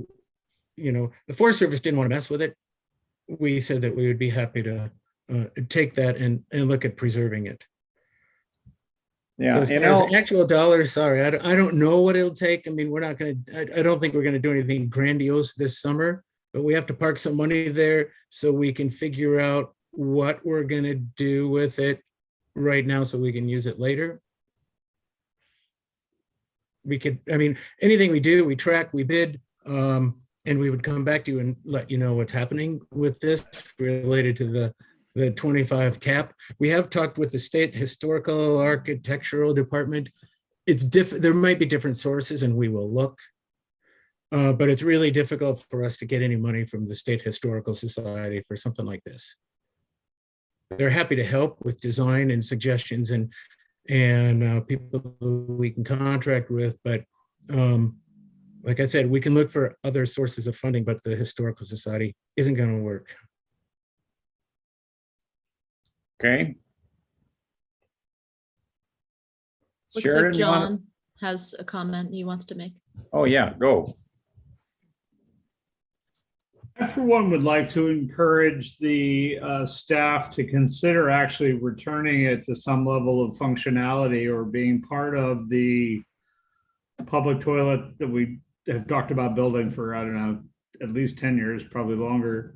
the Forest Service didn't want to mess with it. We said that we would be happy to take that and look at preserving it. Yeah, So as far as actual dollars, sorry, I don't know what it'll take. I mean, we're not going to, I don't think we're going to do anything grandiose this summer, but we have to park some money there so we can figure out what we're going to do with it right now so we can use it later. We could, anything we do, we track, we bid, and we would come back to you and let you know what's happening with this related to the 25 cap. We have talked with the state historical architectural department. It's there might be different sources and we will look. But it's really difficult for us to get any money from the State Historical Society for something like this. They're happy to help with design and suggestions and people who we can contract with, but like I said, we can look for other sources of funding, but the Historical Society isn't going to work. Okay. Looks like Sharon, you wanna- John has a comment he wants to make. Oh, yeah, go. I, for one, would like to encourage the staff to consider actually returning it to some level of functionality or being part of the public toilet that we have talked about building for, I don't know, at least 10 years, probably longer.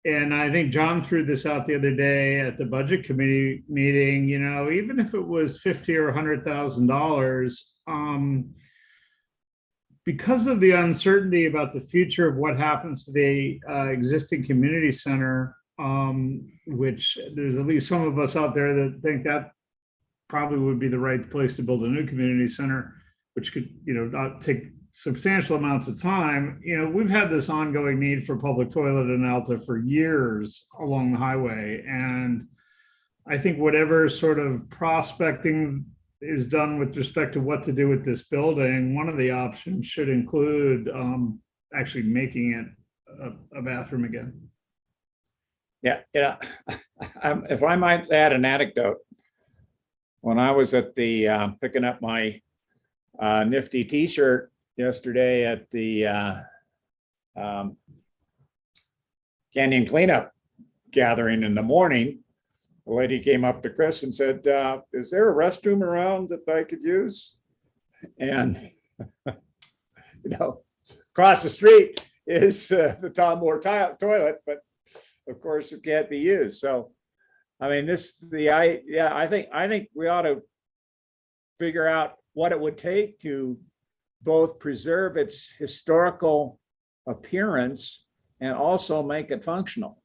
And I think John threw this out the other day at the budget committee meeting, you know, even if it was $50,000 or $100,000, because of the uncertainty about the future of what happens to the existing community center, which there's at least some of us out there that think that probably would be the right place to build a new community center, which could, you know, not take substantial amounts of time. You know, we've had this ongoing need for public toilet in Alta for years along the highway. And I think whatever sort of prospecting is done with respect to what to do with this building, one of the options should include actually making it a bathroom again. Yeah, if I might add an anecdote, when I was at the picking up my nifty T-shirt yesterday at the Canyon Cleanup gathering in the morning, the lady came up to Chris and said, "Is there a restroom around that I could use?" And you know, across the street is the Tom Moore toilet, but of course it can't be used. So, I mean, I think we ought to figure out what it would take to both preserve its historical appearance and also make it functional.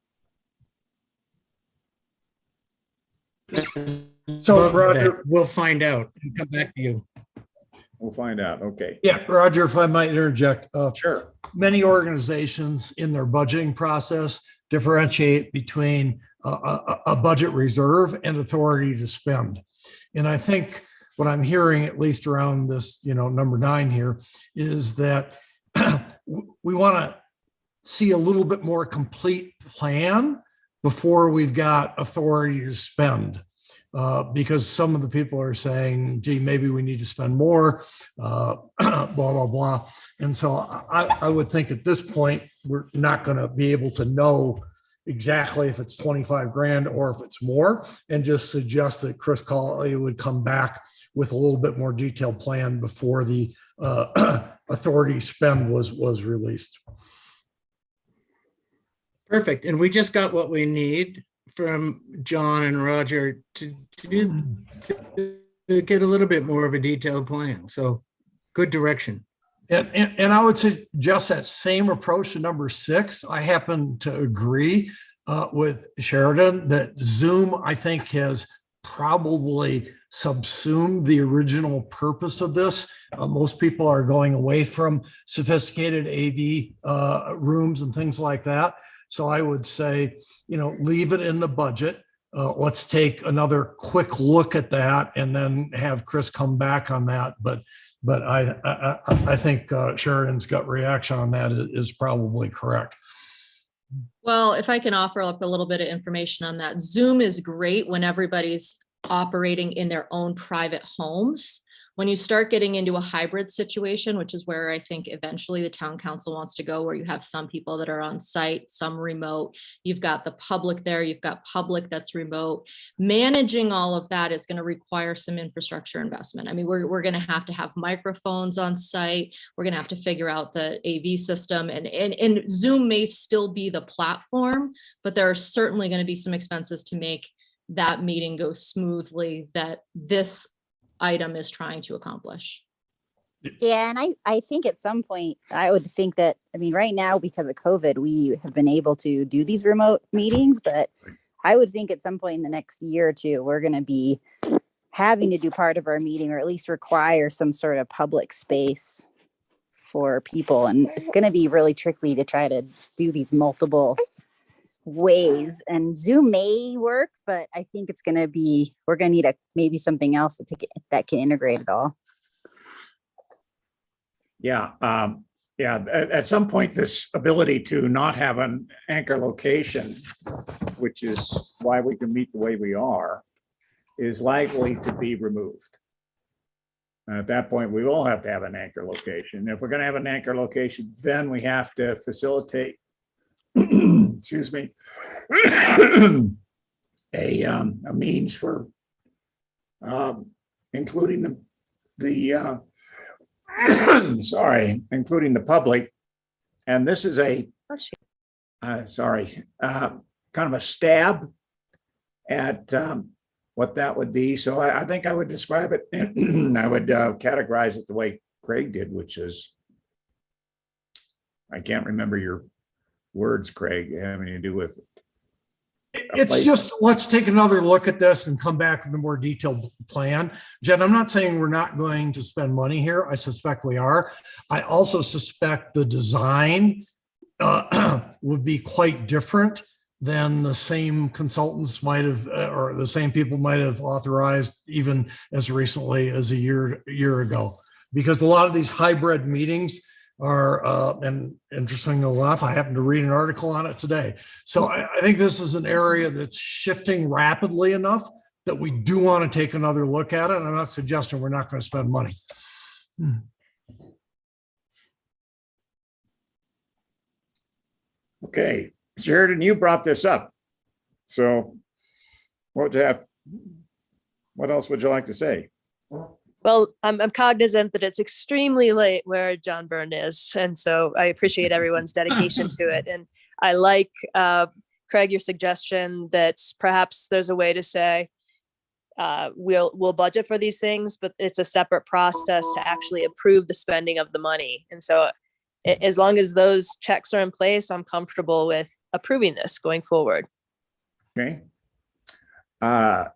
So Love Roger, that. We'll find out and come back to you. We'll find out. Okay. yeah, Roger, if I might interject, Sure. many organizations in their budgeting process differentiate between a budget reserve and authority to spend. And I think what I'm hearing, at least around this, you know, number 9 here, is that we want to see a little bit more complete plan before we've got authority to spend. Because some of the people are saying, gee, maybe we need to spend more, blah, blah, blah. And so I would think at this point, we're not going to be able to know exactly if it's 25 grand or if it's more, and just suggest that Chris Cawley would come back with a little bit more detailed plan before the authority spend was released. Perfect. And we just got what we need from John and Roger to get a little bit more of a detailed plan. So good direction. And I would suggest that same approach to number 6. I happen to agree with Sheridan that Zoom, I think, has probably subsumed the original purpose of this. Most people are going away from sophisticated AV rooms and things like that. So I would say, you know, leave it in the budget. Let's take another quick look at that and then have Chris come back on that. But I think Sheridan's gut reaction on that is probably correct. Well, if I can offer up a little bit of information on that, Zoom is great when everybody's operating in their own private homes. When you start getting into a hybrid situation, which is where I think eventually the town council wants to go, where you have some people that are on site, some remote, you've got the public there, you've got public that's remote. Managing all of that is going to require some infrastructure investment. I mean, we're going to have microphones on site. We're going to have to figure out the AV system, and Zoom may still be the platform, but there are certainly going to be some expenses to make that meeting go smoothly that this item is trying to accomplish. Yeah, and I think at some point, I would think that, I mean, right now, because of COVID, we have been able to do these remote meetings, but I would think at some point in the next year or two, we're going to be having to do part of our meeting, or at least require some sort of public space for people. And it's going to be really tricky to try to do these multiple ways. And Zoom may work, but I think it's going to be, we're going to need maybe something else that can integrate it all. Yeah, at some point, this ability to not have an anchor location, which is why we can meet the way we are, is likely to be removed. And at that point, we will have to have an anchor location. If we're going to have an anchor location, then we have to facilitate, excuse me, a means for including the sorry, including the public. And this is a kind of a stab at what that would be. So I think I would describe it, I would categorize it the way Craig did, which is, I can't remember your words, Craig, having to do with. It's just, let's take another look at this and come back with a more detailed plan. Jen, I'm not saying we're not going to spend money here. I suspect we are. I also suspect the design would be quite different than the same consultants might have, or the same people might have authorized even as recently as a year ago. Because a lot of these hybrid meetings are, and interesting enough, I happened to read an article on it today. So I think this is an area that's shifting rapidly enough that we do want to take another look at it. And I'm not suggesting we're not going to spend money. Okay, Sheridan, you brought this up. So what else would you like to say? Well, I'm cognizant that it's extremely late where John Byrne is. And so I appreciate everyone's dedication to it. And I like, Craig, your suggestion that perhaps there's a way to say, we'll budget for these things, but it's a separate process to actually approve the spending of the money. And so as long as those checks are in place, I'm comfortable with approving this going forward. Okay. I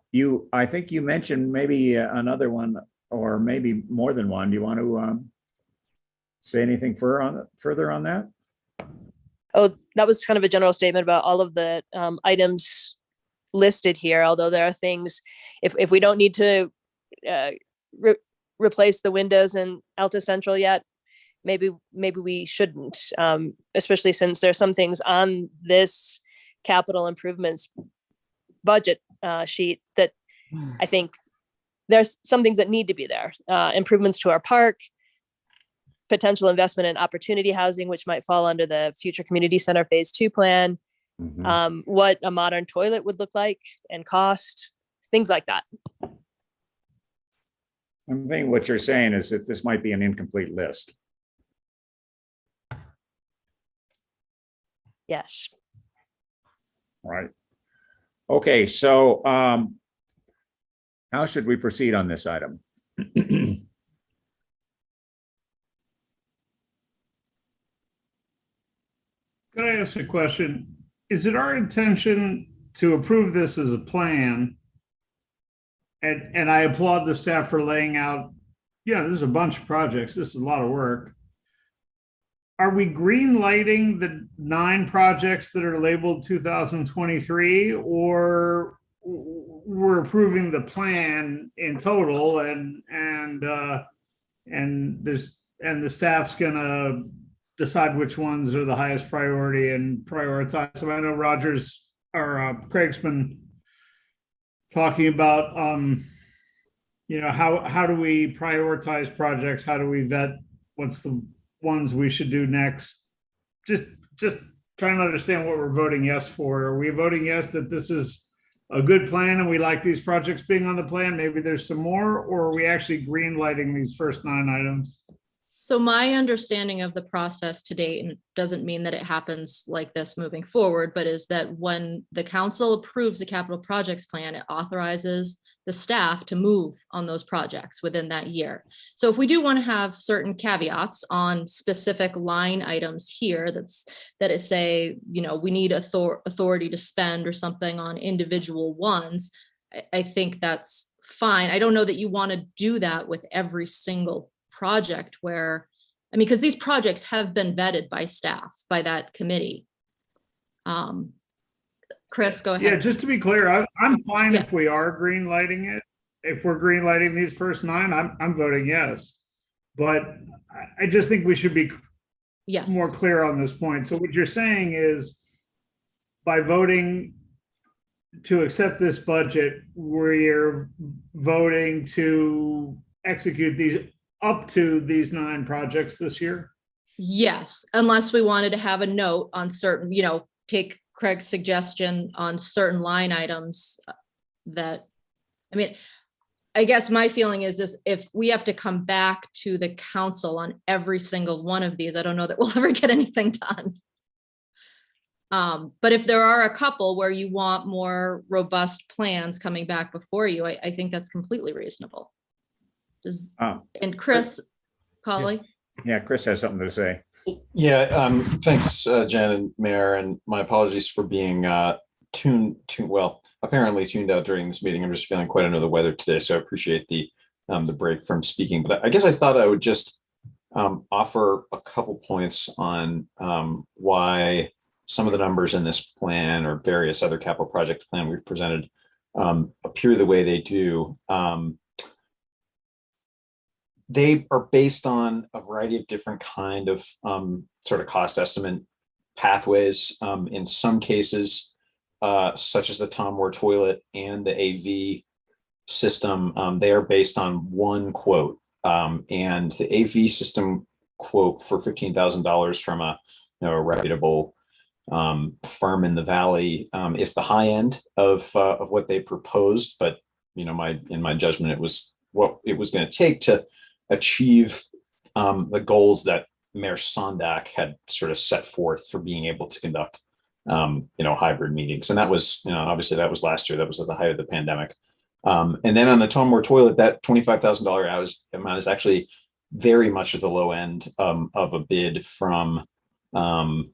think you mentioned maybe another one, or maybe more than one. Do you want to say anything further on that? Oh, that was kind of a general statement about all of the items listed here, although there are things, if we don't need to replace the windows in Alta Central yet, maybe we shouldn't, especially since there are some things on this capital improvements budget sheet that I think there's some things that need to be there. Improvements to our park, potential investment in opportunity housing, which might fall under the future community center phase 2 plan. What a modern toilet would look like and cost, things like that. I think what you're saying is that this might be an incomplete list. Yes. Right. Okay, so how should we proceed on this item? Could I ask a question? Is it our intention to approve this as a plan? And I applaud the staff for laying out, this is a bunch of projects. This is a lot of work. Are we green lighting the 9 projects that are labeled 2023, or we're approving the plan in total and the staff's gonna decide which ones are the highest priority and prioritize? So I know Roger's or Craig's been talking about how do we prioritize projects? How do we vet what's the ones we should do next? Just trying to understand what we're voting yes for. Are we voting yes that this is a good plan and we like these projects being on the plan? Maybe there's some more, or are we actually green lighting these first 9 items? So my understanding of the process to date, and it doesn't mean that it happens like this moving forward, but is that when the council approves the capital projects plan, it authorizes the staff to move on those projects within that year. So if we do want to have certain caveats on specific line items here, that it say, you know, we need authority to spend or something on individual ones, I think that's fine. I don't know that you want to do that with every single project where, I mean, because these projects have been vetted by staff, by that committee. Chris, go Yeah, ahead. just to be clear, I'm fine Yeah. if we are green lighting it. If we're green lighting these first 9, I'm voting yes. But I just think we should be Yes. more clear on this point. So what you're saying is by voting to accept this budget, we're voting to execute these up to these 9 projects this year? Yes, unless we wanted to have a note on certain, you know, take Craig's suggestion on certain line items that, I mean, I guess my feeling is if we have to come back to the council on every single one of these, I don't know that we'll ever get anything done. But if there are a couple where you want more robust plans coming back before you, I think that's completely reasonable. And Chris, Polly? Yeah, Chris has something to say. Yeah, thanks, Jen and Mayor, and my apologies for being apparently tuned out during this meeting. I'm just feeling quite under the weather today, so I appreciate the break from speaking. But I guess I thought I would just offer a couple points on why some of the numbers in this plan or various other capital project plan we've presented appear the way they do. They are based on a variety of different kind of sort of cost estimate pathways. In some cases, such as the Tom Moore toilet and the AV system, they are based on one quote. And the AV system quote for $15,000 from a reputable firm in the Valley is the high end of what they proposed. But in my judgment, it was what it was going to take to achieve the goals that Mayor Sondak had sort of set forth for being able to conduct, hybrid meetings. And that was, obviously that was last year. That was at the height of the pandemic. And then on the Tom Moore toilet, that $25,000 amount is actually very much at the low end of a bid from the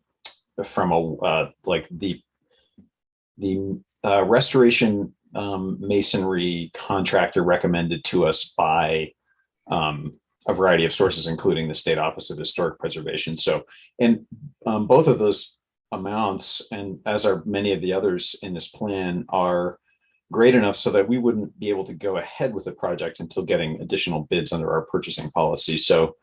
restoration masonry contractor recommended to us by a variety of sources, including the State Office of Historic Preservation. So, and both of those amounts, and as are many of the others in this plan, are great enough so that we wouldn't be able to go ahead with the project until getting additional bids under our purchasing policy. So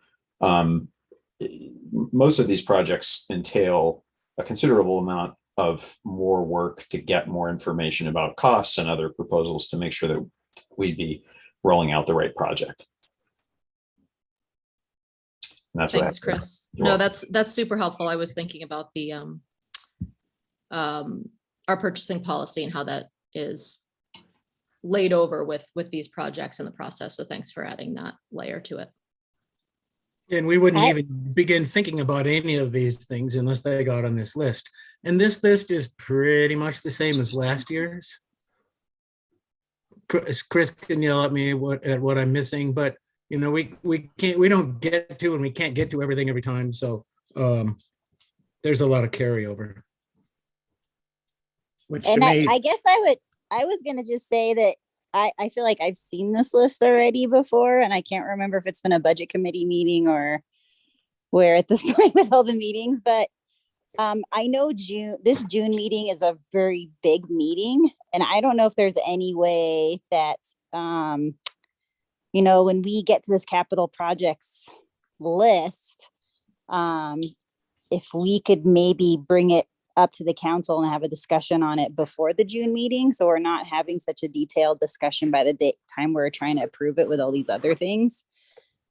most of these projects entail a considerable amount of more work to get more information about costs and other proposals to make sure that we'd be rolling out the right project. And that's Thanks, Chris. You're No, welcome. that's super helpful. I was thinking about the our purchasing policy and how that is laid over with these projects in the process. So thanks for adding that layer to it. And we wouldn't even begin thinking about any of these things unless they got on this list. And this list is pretty much the same as last year's. Chris can yell at me at what I'm missing, but we don't get to, and we can't get to everything every time. So there's a lot of carryover. And I guess I was going to just say that I feel like I've seen this list already before, and I can't remember if it's been a budget committee meeting or where at this point with all the meetings, but I know this June meeting is a very big meeting, and I don't know if there's any way that, when we get to this capital projects list, if we could maybe bring it up to the council and have a discussion on it before the June meeting, so we're not having such a detailed discussion by the time we're trying to approve it with all these other things.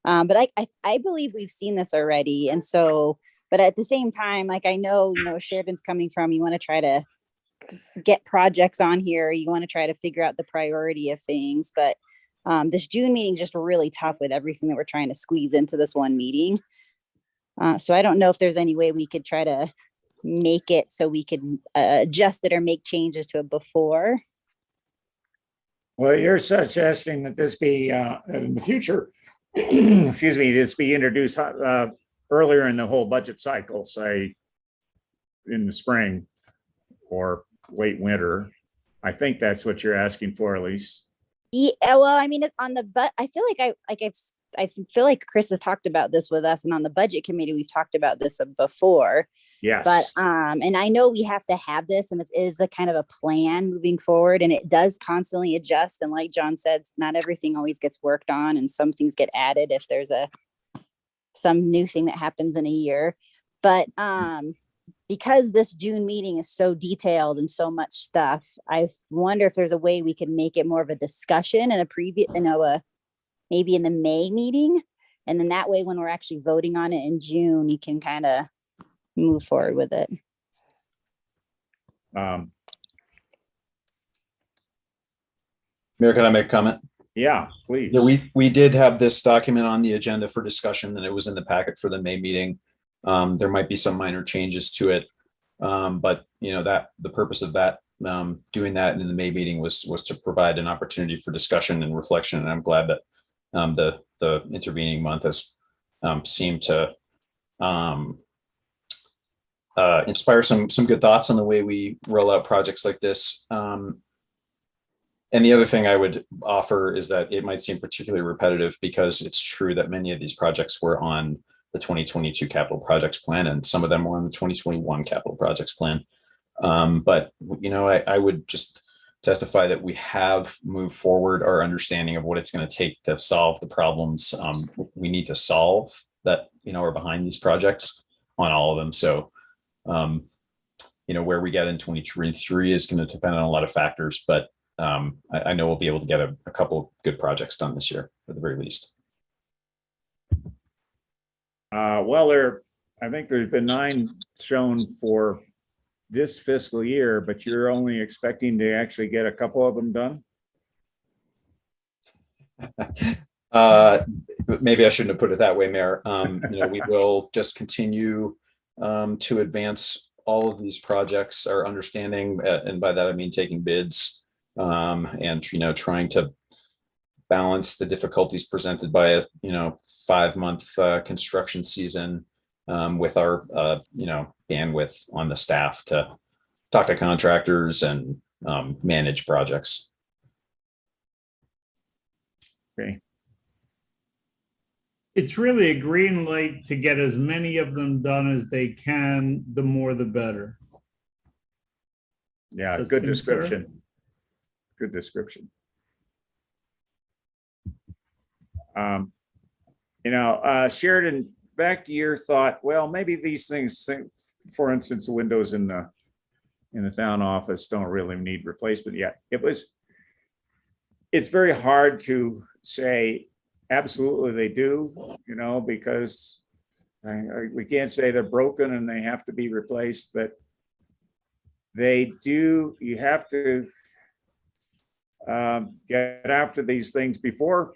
But I believe we've seen this already, and so, but at the same time, like I know, Sheridan's coming from, you want to try to get projects on here, you want to try to figure out the priority of things, but This June meeting is just really tough with everything that we're trying to squeeze into this one meeting. So I don't know if there's any way we could try to make it so we could adjust it or make changes to it before. Well, you're suggesting that this be in the future, excuse me, this be introduced earlier in the whole budget cycle, say in the spring or late winter. I think that's what you're asking for, Elise. Yeah, well, I mean, it's on the but I feel like I feel like Chris has talked about this with us, and on the budget committee we've talked about this before. Yes. But and I know we have to have this, and it is a kind of a plan moving forward, and it does constantly adjust. And like John said, not everything always gets worked on, and some things get added if there's some new thing that happens in a year. But because this June meeting is so detailed and so much stuff, I wonder if there's a way we could make it more of a discussion and a previous, maybe in the May meeting. And then that way, when we're actually voting on it in June, you can kind of move forward with it. Mayor, can I make a comment? Yeah, please. Yeah, we did have this document on the agenda for discussion, and it was in the packet for the May meeting. There might be some minor changes to it, but that the purpose of that doing that in the May meeting was to provide an opportunity for discussion and reflection. And I'm glad that the intervening month has seemed to inspire some good thoughts on the way we roll out projects like this. And the other thing I would offer is that it might seem particularly repetitive, because it's true that many of these projects were on the 2022 capital projects plan, and some of them were on the 2021 capital projects plan. But I would just testify that we have moved forward our understanding of what it's going to take to solve the problems we need to solve that are behind these projects on all of them. So where we get in 2023 is going to depend on a lot of factors, but I know we'll be able to get a couple of good projects done this year at the very least. Well, I think there's been 9 shown for this fiscal year, but you're only expecting to actually get a couple of them done? Maybe I shouldn't have put it that way, Mayor. We will just continue to advance all of these projects, our understanding, and by that I mean taking bids, and trying to balance the difficulties presented by a 5-month construction season with our bandwidth on the staff to talk to contractors and manage projects. Okay. It's really a green light to get as many of them done as they can, the more the better. Yeah, Does good that seem fair? description. Good description. Sheridan, back to your thought. Well, maybe these things, for instance, the windows in the town office don't really need replacement yet. It's very hard to say absolutely they do, because we can't say they're broken and they have to be replaced, but they do. You have to get after these things before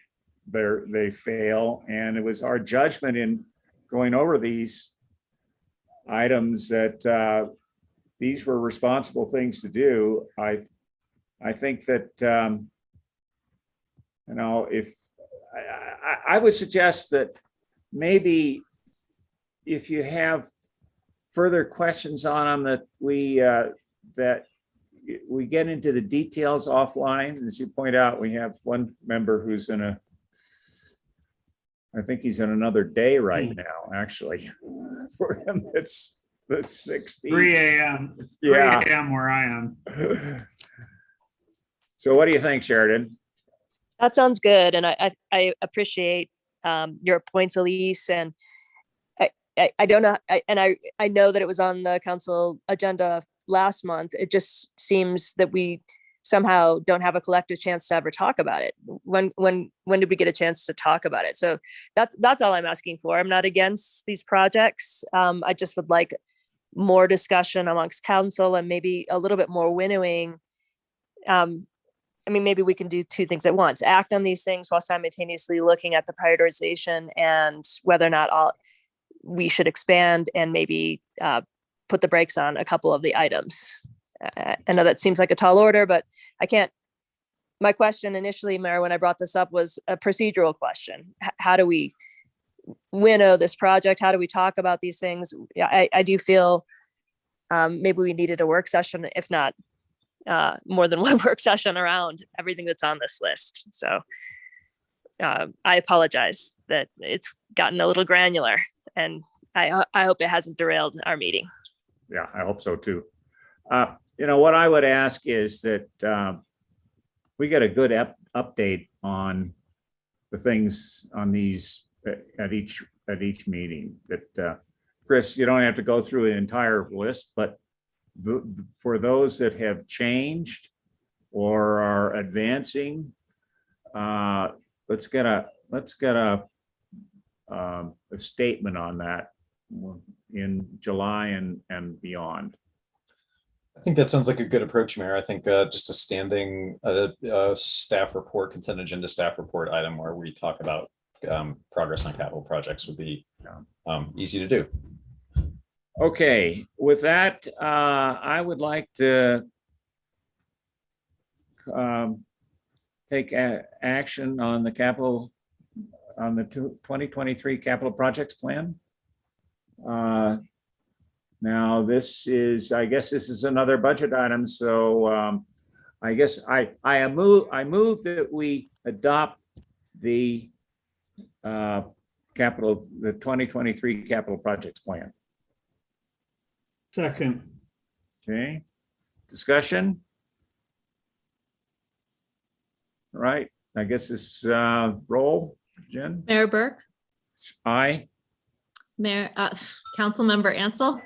they fail. And it was our judgment in going over these items that these were responsible things to do. I think that if I would suggest that maybe if you have further questions on them, that we get into the details offline. As you point out, we have one member who's I think he's in another day right now, actually. For him, it's the 16th. 3 a.m. It's 3 Yeah. a.m. where I am. So what do you think, Sheridan? That sounds good. And I appreciate your points, Elise. And I don't know. I know that it was on the council agenda last month. It just seems that we somehow don't have a collective chance to ever talk about it. When did we get a chance to talk about it? So that's all I'm asking for. I'm not against these projects. I just would like more discussion amongst council and maybe a little bit more winnowing. I mean, maybe we can do two things at once, act on these things while simultaneously looking at the prioritization and whether or not we should expand and maybe put the brakes on a couple of the items. I know that seems like a tall order, but my question initially, Mayor, when I brought this up was a procedural question. How do we winnow this project? How do we talk about these things? Yeah, I do feel maybe we needed a work session, if not more than one work session around everything that's on this list. So I apologize that it's gotten a little granular, and I hope it hasn't derailed our meeting. Yeah, I hope so too. What I would ask is that we get a good update on the things on these at each meeting. That Chris, you don't have to go through an entire list, but for those that have changed or are advancing, let's get a statement on that in July and beyond. I think that sounds like a good approach, Mayor. I think just a standing staff report, consent agenda staff report item where we talk about progress on capital projects would be easy to do. Okay, with that, I would like to take action on the 2023 capital projects plan. Now, I guess this is another budget item, so I guess I move that we adopt the 2023 capital projects plan. Second. Okay, discussion. All right, I guess this roll, Jen. Mayor Burke, Aye. Mayor, Councilmember Ansel,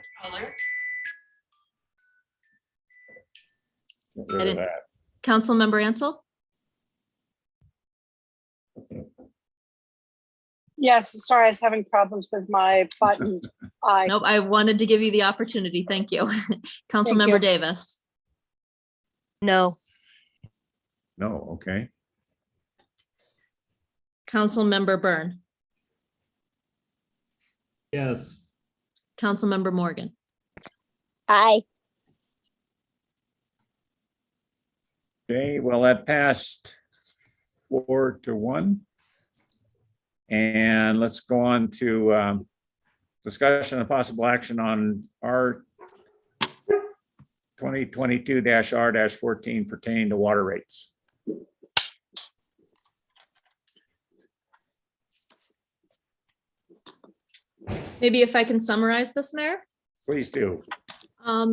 Get rid of that. Councilmember Ansel, Yes, sorry, I was having problems with my button. Aye. nope, I wanted to give you the opportunity. Thank you. Councilmember Davis, No. No, okay. Councilmember Byrne, Yes. Councilmember Morgan, Aye. Okay, well, that passed 4-1. And let's go on to discussion of possible action on our 2022-R-14 pertaining to water rates. maybe if I can summarize this, Mayor? Please do.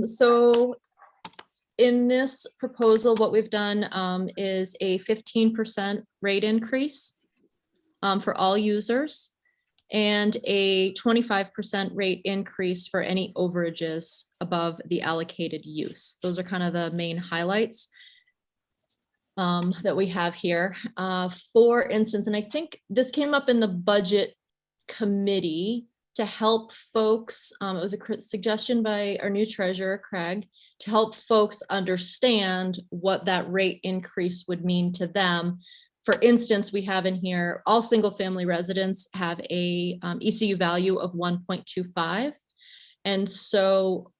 So in this proposal, what we've done is a 15% rate increase for all users and a 25% rate increase for any overages above the allocated use. Those are kind of the main highlights that we have here. For instance, and I think this came up in the budget committee to help folks, it was a suggestion by our new treasurer, Craig, to help folks understand what that rate increase would mean to them. For instance, we have in here, all single family residents have a ECU value of 1.25. And so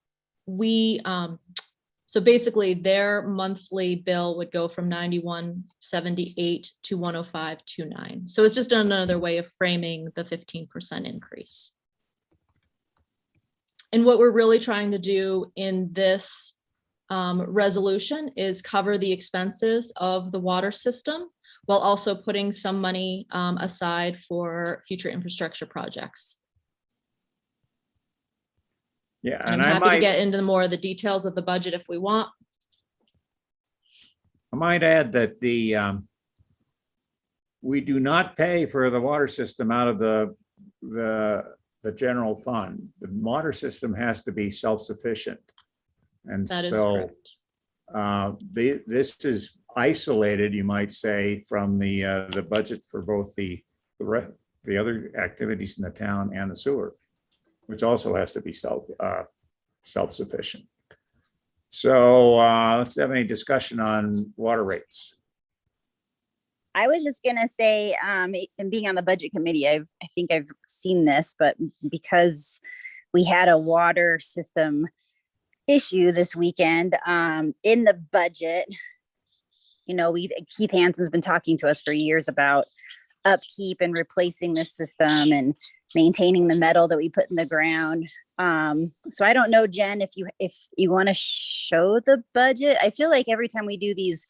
so basically their monthly bill would go from 91.78 to 105.29. So it's just another way of framing the 15% increase. And what we're really trying to do in this resolution is cover the expenses of the water system while also putting some money aside for future infrastructure projects. Yeah, And I'm happy to get into more of the details of the budget if we want. I might add that we do not pay for the water system out of the general fund. The water system has to be self-sufficient. And That is so correct. this is isolated, you might say, from the budget for both the other activities in the town and the sewer, which also has to be self-sufficient. So let's have any discussion on water rates. I was just gonna say, and being on the budget committee, I think I've seen this, but because we had a water system issue this weekend, in the budget, you know, Keith Hansen's been talking to us for years about upkeep and replacing this system and maintaining the metal that we put in the ground. So I don't know, Jen, if you want to show the budget. I feel like every time we do these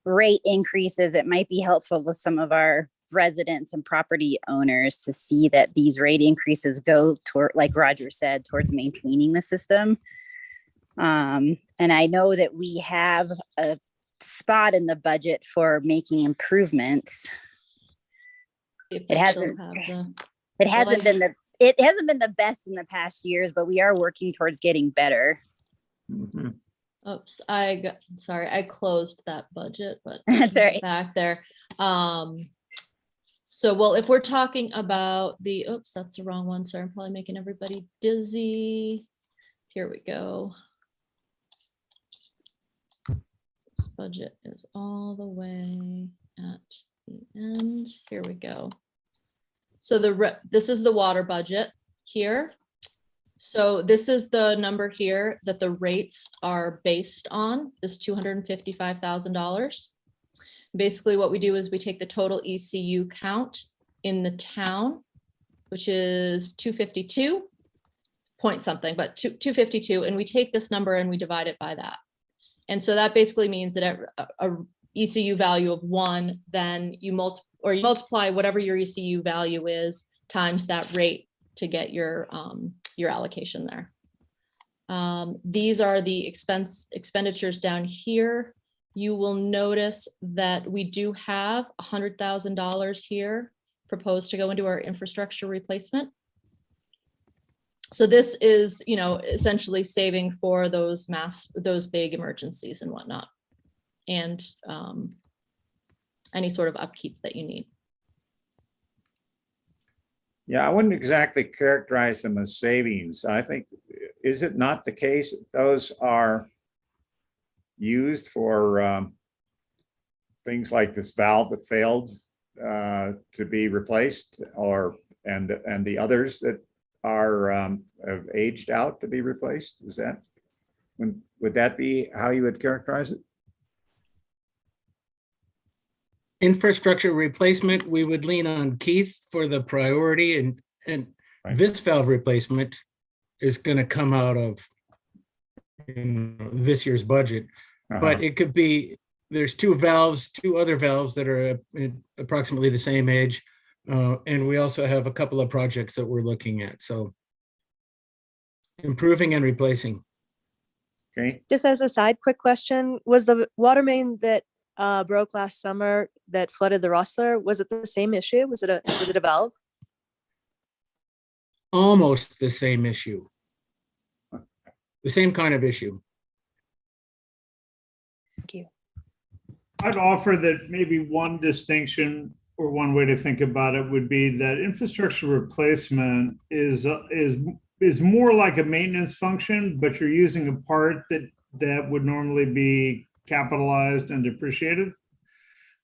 rate increases, it might be helpful with some of our residents and property owners to see that these rate increases go toward, like Roger said, towards maintaining the system. And I know that we have a spot in the budget for making improvements. It hasn't been the best in the past years, but we are working towards getting better. Mhm. Oops, sorry, I closed that budget, but That's all right. back there. So, well, if we're talking about oops, that's the wrong one. Sorry, I'm probably making everybody dizzy. Here we go. This budget is all the way at the end. Here we go. So this is the water budget here. So this is the number here that the rates are based on, this $255,000. Basically what we do is we take the total ECU count in the town, which is 252 point something, but 252. And we take this number and we divide it by that. And so that basically means that a ECU value of 1, then you multiply whatever your ECU value is times that rate to get your allocation there. These are the expenditures down here. You will notice that we do have $100,000 here proposed to go into our infrastructure replacement. So this is, you know, essentially saving for those big emergencies and whatnot, and any sort of upkeep that you need. Yeah, I wouldn't exactly characterize them as savings. I think, is it not the case that those are used for things like this valve that failed to be replaced, and the others that are have aged out to be replaced? Would that be how you would characterize it? Infrastructure replacement, we would lean on Keith for the priority, and this valve replacement is going to come out of this year's budget. But it could be, there's two other valves that are approximately the same age. And we also have a couple of projects that we're looking at. So improving and replacing. Okay. Just as a side quick question, was the water main that broke last summer that flooded the Rossler, was it the same issue? Was it a valve? Almost the same issue. The same kind of issue. Thank you. I'd offer that maybe one distinction or one way to think about it would be that infrastructure replacement is more like a maintenance function, but you're using a part that would normally be capitalized and depreciated.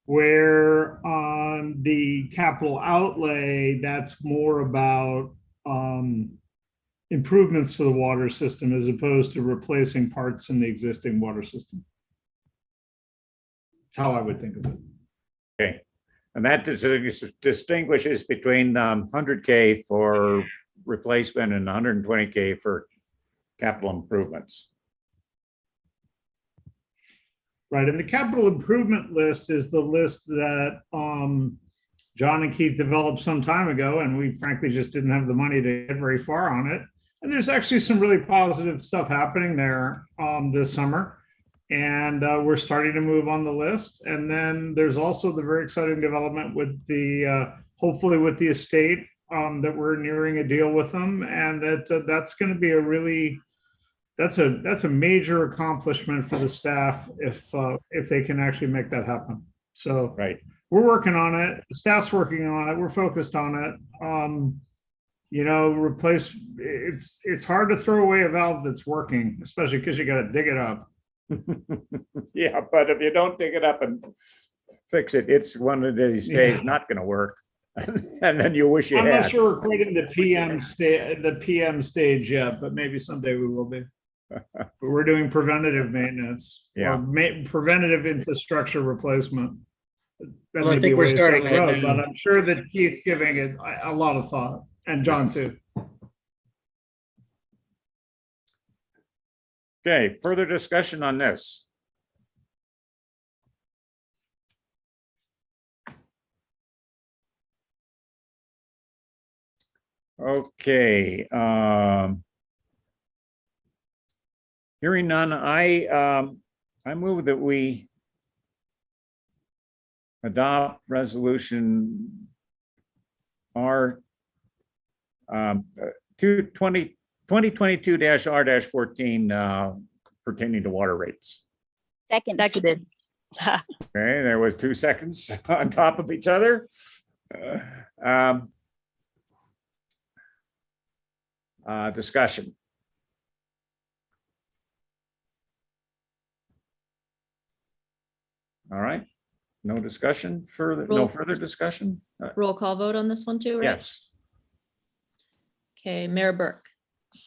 Where on the capital outlay, that's more about improvements to the water system as opposed to replacing parts in the existing water system. That's how I would think of it. Okay. And that distinguishes between 100K for replacement and 120K for capital improvements. Right, and the capital improvement list is the list that John and Keith developed some time ago, and we frankly just didn't have the money to get very far on it. And there's actually some really positive stuff happening there this summer. And we're starting to move on the list. And then there's also the very exciting development with the, hopefully with the estate, that we're nearing a deal with them. And that's going to be that's a major accomplishment for the staff if they can actually make that happen. So we're working on it. The staff's working on it. We're focused on it. You know, it's hard to throw away a valve that's working, especially because you got to dig it up. Yeah, but if you don't dig it up and fix it. It's one of these days Yeah. not gonna work. And then you wish you I'm not had. sure we're quite in the PM stage yet, but maybe someday we will be. But we're doing preventative maintenance. Yeah. Or preventative infrastructure replacement. That Well, I may think be we're ways down starting the that road, now. But I'm sure that Keith's giving it a lot of thought, and John too. Okay, further discussion on this. Okay, hearing none, I move that we adopt resolution R 2022-R-14 pertaining to water rates. Seconded. Okay, there was 2 seconds on top of each other. Discussion. All right, no discussion further, no Roll. further discussion? Roll call vote on this one too, right? Yes. Okay, Mayor Burke,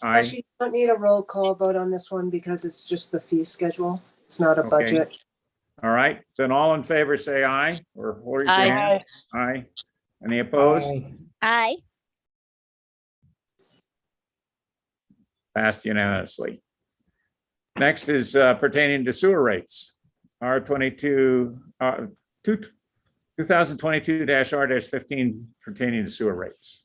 I, Actually, you don't need a roll call vote on this one because it's just the fee schedule. It's not a Okay. budget. all right, then all in favor, say aye, or what are you Aye. saying? Aye. Any opposed? Aye. Passed unanimously. Next is pertaining to sewer rates. R 2022-R-15 pertaining to sewer rates.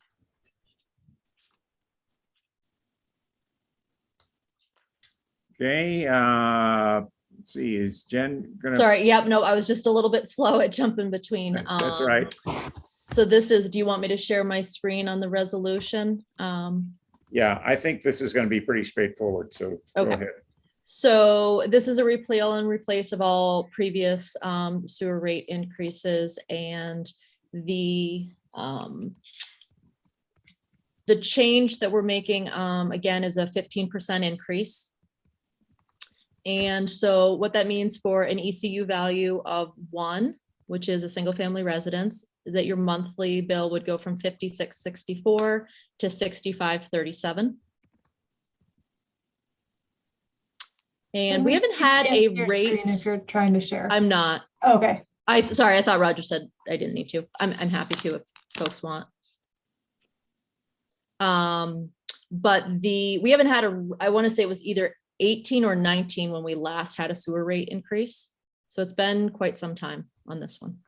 Okay, let's see, is Jen gonna? sorry, yep, no, I was just a little bit slow at jumping between. That's right. So this is, do you want me to share my screen on the resolution? Yeah, I think this is gonna be pretty straightforward, so go Okay. ahead. So this is a repeal and replace of all previous sewer rate increases, and the change that we're making, again, is a 15% increase. And so what that means for an ECU value of 1, which is a single family residence, is that your monthly bill would go from $56.64 to $65.37. And we haven't had Can't a see your screen rate. If you're trying to share. I'm not. Okay. Sorry, I thought Roger said I didn't need to. I'm happy to if folks want. But we haven't had I want to say it was either 18 or 19 when we last had a sewer rate increase. So it's been quite some time on this one.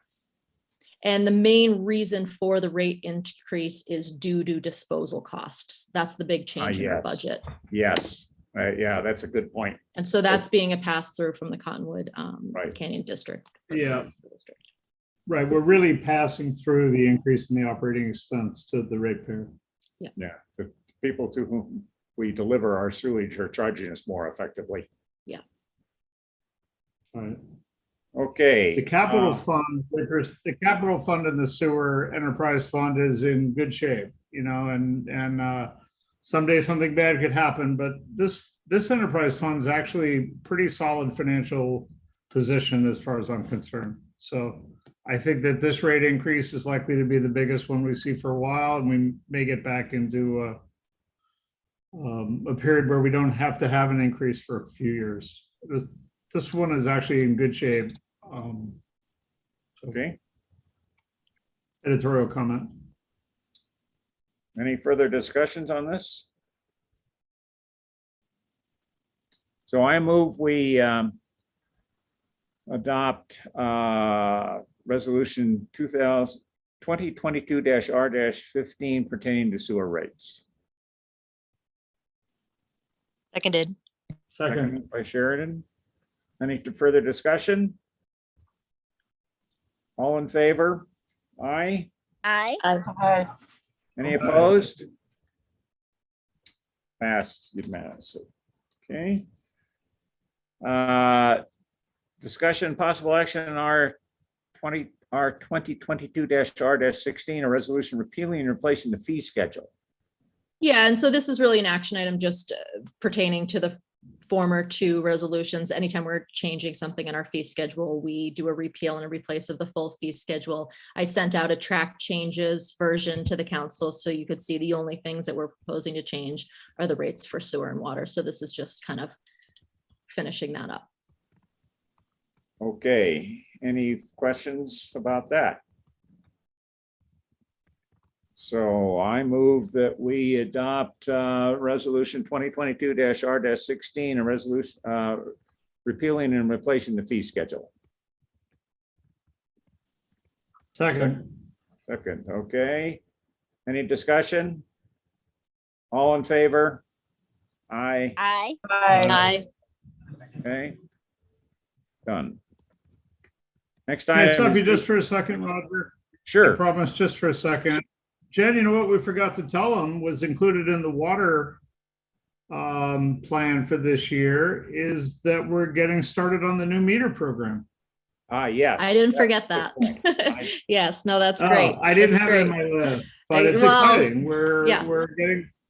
And the main reason for the rate increase is due to disposal costs. That's the big change in our Yes. budget. Yes, yeah, that's a good point. And so that's being a pass through from the Cottonwood Right. Canyon District. Yeah. Right, we're really passing through the increase in the operating expense to the ratepayer. Yeah, the people to whom we deliver our sewage are charging us more effectively. Yeah. All right. Okay. The capital fund, the capital fund and the sewer enterprise fund is in good shape, and someday something bad could happen, but this enterprise fund is actually pretty solid financial position as far as I'm concerned. So I think that this rate increase is likely to be the biggest one we see for a while, and we may get back into a period where we don't have to have an increase for a few years. This one is actually in good shape. Okay, Editorial comment. any further discussions on this? So I move we adopt resolution 2022-R-15 pertaining to sewer rates. Seconded. Second. By Sheridan. Any further discussion? All in favor? Aye. Aye. Aye. Any opposed? Passed unanimously. Okay. Discussion possible action on our 2022-R-16, a resolution repealing and replacing the fee schedule. Yeah, and so this is really an action item just pertaining to the former two resolutions, anytime we're changing something in our fee schedule, we do a repeal and a replace of the full fee schedule. I sent out a track changes version to the council so you could see the only things that we're proposing to change are the rates for sewer and water. So this is just kind of finishing that up. Okay, any questions about that? So I move that we adopt resolution 2022-R-16, a resolution repealing and replacing the fee schedule. Second. Second, okay. Any discussion? All in favor? Aye. Aye. Aye. Okay. Done. Next Can I item. stop is- you just for a second, Roger? I Sure. promise, just for a second. Jen, you know what we forgot to tell them was included in the water plan for this year is that we're getting started on the new meter program. Yes. I didn't forget that. Yes, no, that's great. I didn't That's have it in great. my list, but it's Well, exciting. yeah. We're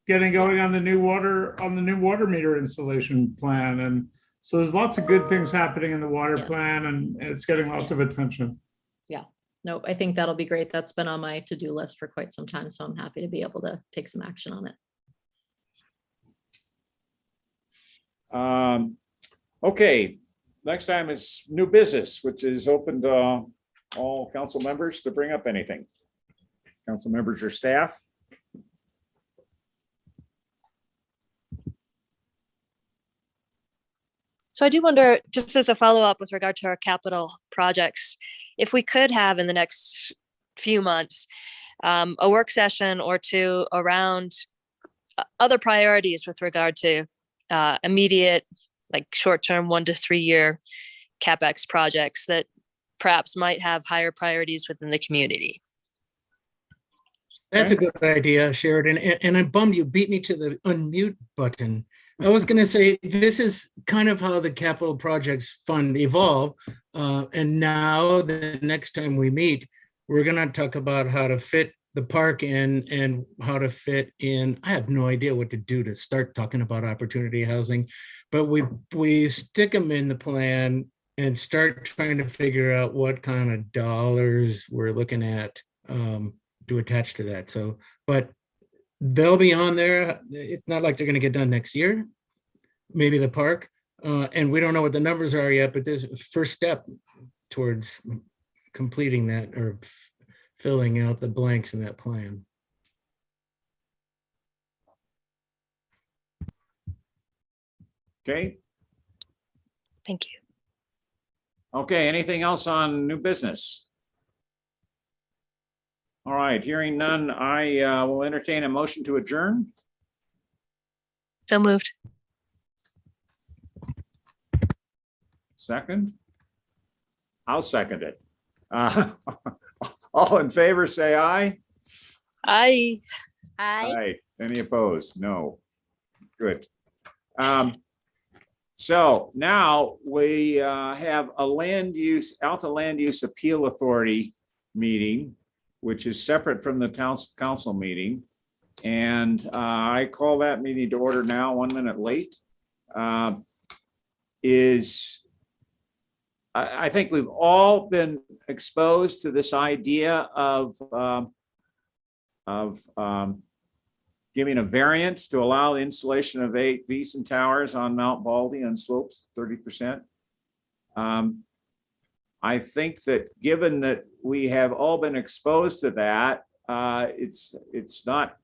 getting going on the new water meter installation plan. And so there's lots of good things happening in the water Yeah. plan and it's getting lots of attention. No, I think that'll be great. That's been on my to-do list for quite some time, so I'm happy to be able to take some action on it. Okay, next time is new business, which is open to all council members to bring up anything. Council members or staff. So I do wonder, just as a follow-up with regard to our capital projects, if we could have in the next few months, a work session or two around other priorities with regard to immediate, like short-term 1 to 3 year CapEx projects that perhaps might have higher priorities within the community. That's a good idea, Sheridan. And I'm bummed you beat me to the unmute button. I was going to say, this is kind of how the capital projects fund evolve. And now the next time we meet, we're going to talk about how to fit the park in and how to fit in. I have no idea what to do to start talking about opportunity housing, but we stick them in the plan and start trying to figure out what kind of dollars we're looking at to attach to that. So, but they'll be on there. It's not like they're going to get done next year, maybe the park. And we don't know what the numbers are yet, but there's a first step towards completing that or filling out the blanks in that plan. Okay, Thank you. okay, anything else on new business? All right, hearing none, I will entertain a motion to adjourn. So moved. Second? I'll second it. All in favor, say aye. Aye. Aye. Aye. Any opposed? No. Good. So now we have a Alta Land Use Appeal Authority meeting, which is separate from the council meeting. And I call that meeting to order now, 1 minute late. I think we've all been exposed to this idea of giving a variance to allow the installation of 8 VEASAN towers on Mount Baldy on slopes 30%. I think that given that we have all been exposed to that, it's not,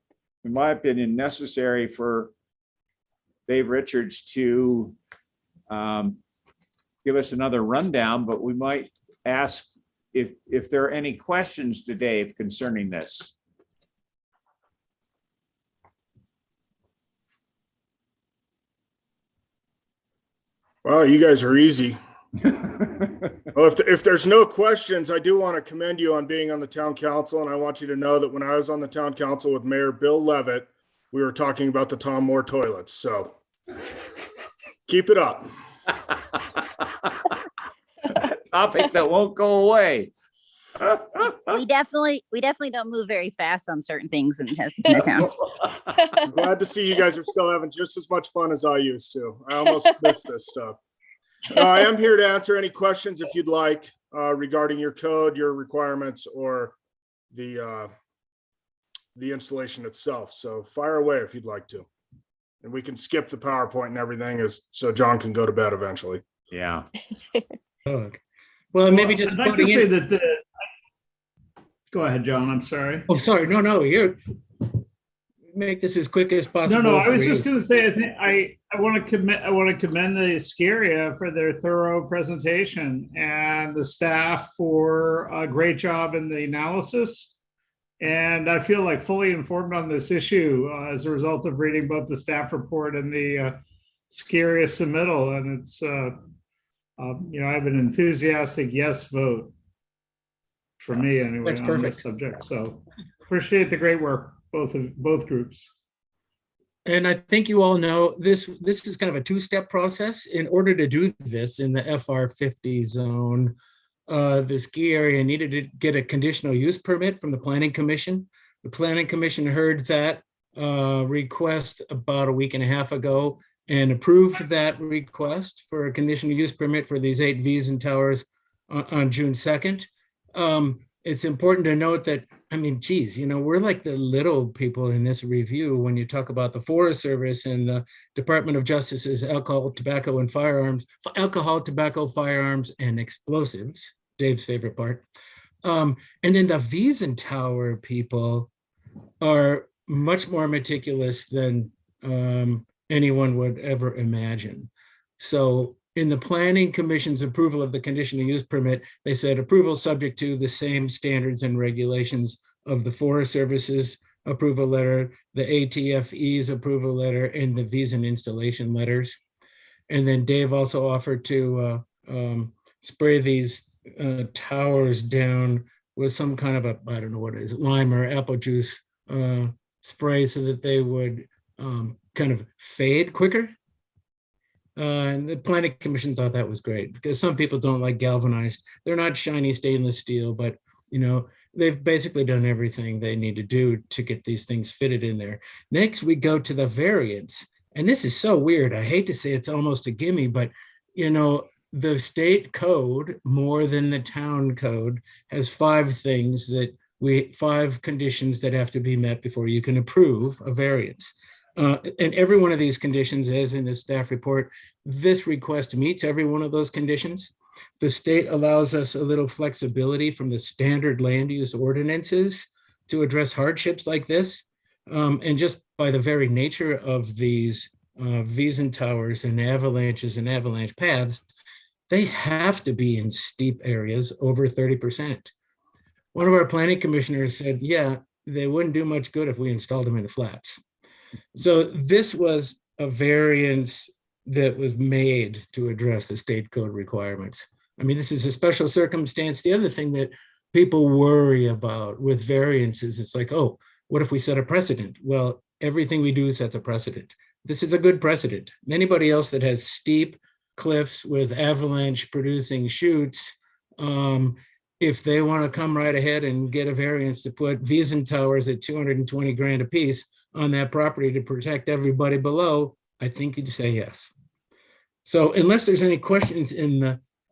in my opinion, necessary for Dave Richards to give us another rundown, but we might ask if there are any questions to Dave concerning this. Wow, you guys are easy. Well, if there's no questions, I do want to commend you on being on the town council. And I want you to know that when I was on the town council with Mayor Bill Levitt, we were talking about the Tom Moore toilets. So keep it up. Topic that won't go away. We definitely don't move very fast on certain things in the town. I'm glad to see you guys are still having just as much fun as I used to. I almost missed this stuff. I am here to answer any questions if you'd like regarding your code, your requirements, or the installation itself. So fire away if you'd like to. And we can skip the PowerPoint and everything so John can go to bed eventually. Yeah. Well, maybe just I'd like to putting say in- that go ahead, John. I'm sorry. Oh, sorry. No, you're make this as quick as possible. No, I was for just you. going to say, I think I want to commend the Scaria for their thorough presentation and the staff for a great job in the analysis. And I feel like fully informed on this issue as a result of reading both the staff report and the Scaria submittal. And it's, I have an enthusiastic yes vote for me anyway. That's on perfect. this subject. So appreciate the great work, both groups. And I think you all know this is kind of a two-step process. In order to do this in the FR 50 zone, the ski area needed to get a conditional use permit from the Planning Commission. The Planning Commission heard that request about a week and a half ago and approved that request for a conditional use permit for these 8 Wiesen towers on June 2nd. It's important to note that, I mean, geez, we're like the little people in this review when you talk about the Forest Service and the Department of Justice's alcohol, tobacco, firearms, and explosives, Dave's favorite part. And then the Wiesen Tower people are much more meticulous than anyone would ever imagine. So in the Planning Commission's approval of the conditional use permit, they said approval subject to the same standards and regulations of the Forest Service's approval letter, the ATFE's approval letter, and the Wiesen installation letters. And then Dave also offered to spray these towers down with some kind of a, I don't know what it is, lime or apple juice spray so that they would kind of fade quicker. And the Planning Commission thought that was great because some people don't like galvanized. They're not shiny stainless steel, but they've basically done everything they need to do to get these things fitted in there. Next, we go to the variants. And this is so weird. I hate to say it's almost a gimme, but the state code more than the town code has 5 things that 5 conditions that have to be met before you can approve a variance. And every one of these conditions, as in the staff report, this request meets every one of those conditions. The state allows us a little flexibility from the standard land use ordinances to address hardships like this. And just by the very nature of these Wiesen towers and avalanches and avalanche paths, they have to be in steep areas over 30%. One of our planning commissioners said, yeah, they wouldn't do much good if we installed them in the flats. So this was a variance that was made to address the state code requirements. I mean, this is a special circumstance. The other thing that people worry about with variances, it's like, oh, what if we set a precedent? Well, everything we do sets a precedent. This is a good precedent. Anybody else that has steep cliffs with avalanche producing chutes, if they want to come right ahead and get a variance to put Wiesen towers at 220 grand a piece on that property to protect everybody below, I think you'd say yes. So unless there's any questions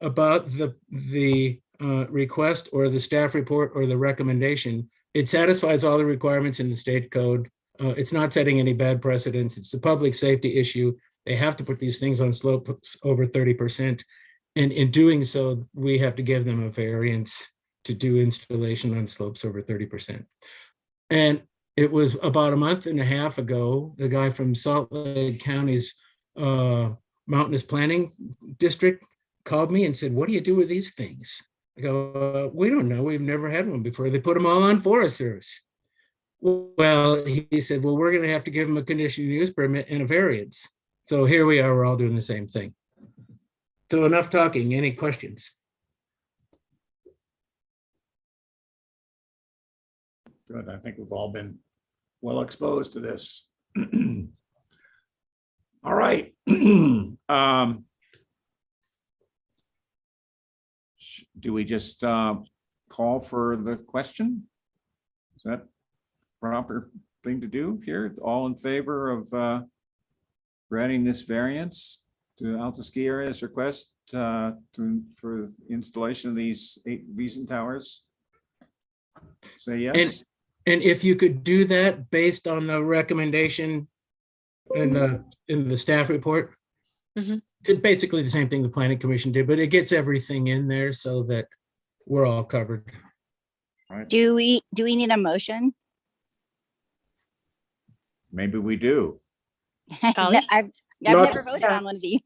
about the request or the staff report or the recommendation, it satisfies all the requirements in the state code. It's not setting any bad precedents. It's a public safety issue. They have to put these things on slopes over 30%. And in doing so, we have to give them a variance to do installation on slopes over 30%. And it was about a month and a half ago, the guy from Salt Lake County's Mountainous Planning District called me and said, what do you do with these things? I go, we don't know. We've never had one before. They put them all on Forest Service. Well, he said, well, we're going to have to give them a conditional use permit and a variance. So here we are, we're all doing the same thing. So enough talking. Any questions? Good. I think we've all been well exposed to this. All right. Do we just call for the question? Is that proper thing to do here? All in favor of granting this variance to Alta Ski Area's request for installation of these 8 Veasan towers? Say yes. And if you could do that based on the recommendation in the staff report. Mhm. It's basically the same thing the planning commission did, but it gets everything in there so that we're all covered. Do we need a motion? Maybe we do. Golly. I've Not- never voted on one of these.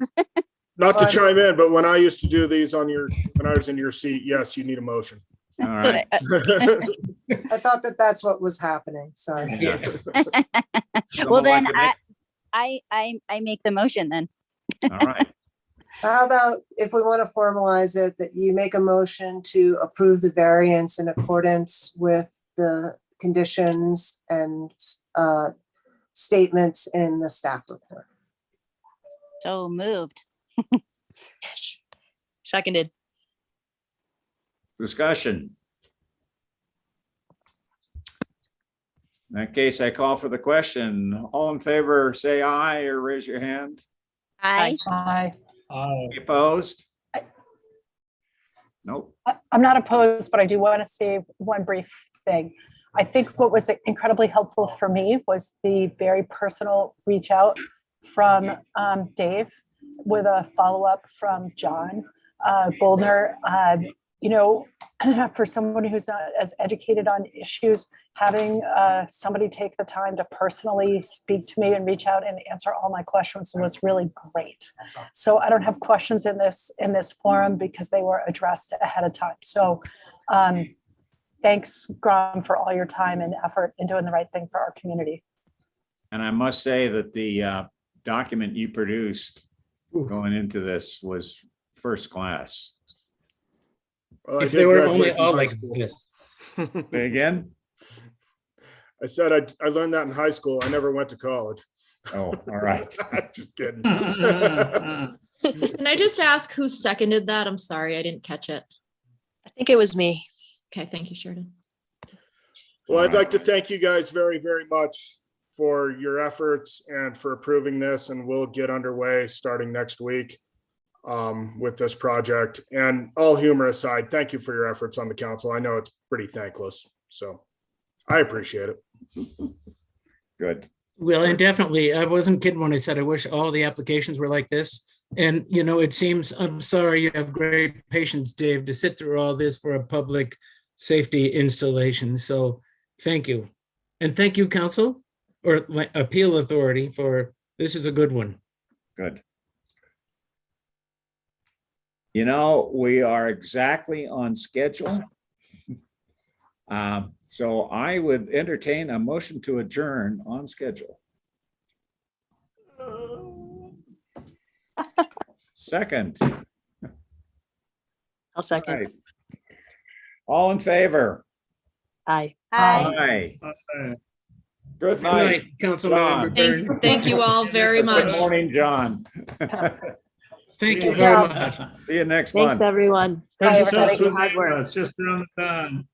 Not to chime in, but when I used to do these when I was in your seat, yes, you need a motion. All That's what right. I thought that that's what was happening. Sorry. Yes. Well, Someone then like to I make the motion then. make- All right. How about if we want to formalize it, that you make a motion to approve the variance in accordance with the conditions and statements in the staff report. So moved. Seconded. Discussion. In that case, I call for the question. All in favor, say aye or raise your hand. Aye. Aye. Any Opposed? Nope. I'm not opposed, but I do want to say one brief thing. I think what was incredibly helpful for me was the very personal reach out from Dave with a follow-up from John Goldner. For someone who's not as educated on issues, having somebody take the time to personally speak to me and reach out and answer all my questions was really great. So I don't have questions in this forum because they were addressed ahead of time. So thanks, Grom, for all your time and effort in doing the right thing for our community. And I must say that the document you produced going into this was first class. Well, I If did they were graduate only from all high like school. this. Say again? I said I learned that in high school. I never went to college. Oh, all right. Just kidding. Can I just ask who seconded that? I'm sorry, I didn't catch it. I think it was me. Okay, thank you, Sheridan. Well, I'd like to thank you guys very, very much for your efforts and for approving this, and we'll get underway starting next week with this project. And all humor aside, thank you for your efforts on the council. I know it's pretty thankless, so I appreciate it. Good. Well, and definitely, I wasn't kidding when I said I wish all the applications were like this. And, it seems, I'm sorry, you have great patience, Dave, to sit through all this for a public safety installation. So thank you. And thank you, council or appeal authority for, this is a good one. Good. We are exactly on schedule. So I would entertain a motion to adjourn on schedule. Second. I'll second. Right. All in favor? Aye. Aye. Good Good night. night, Councilmember Byrne. Thank you all very much. Good morning, John. Thank you Good very job. much. See you next Thanks, month. everyone. Thanks Thanks for for being your hard work. It's just around the time.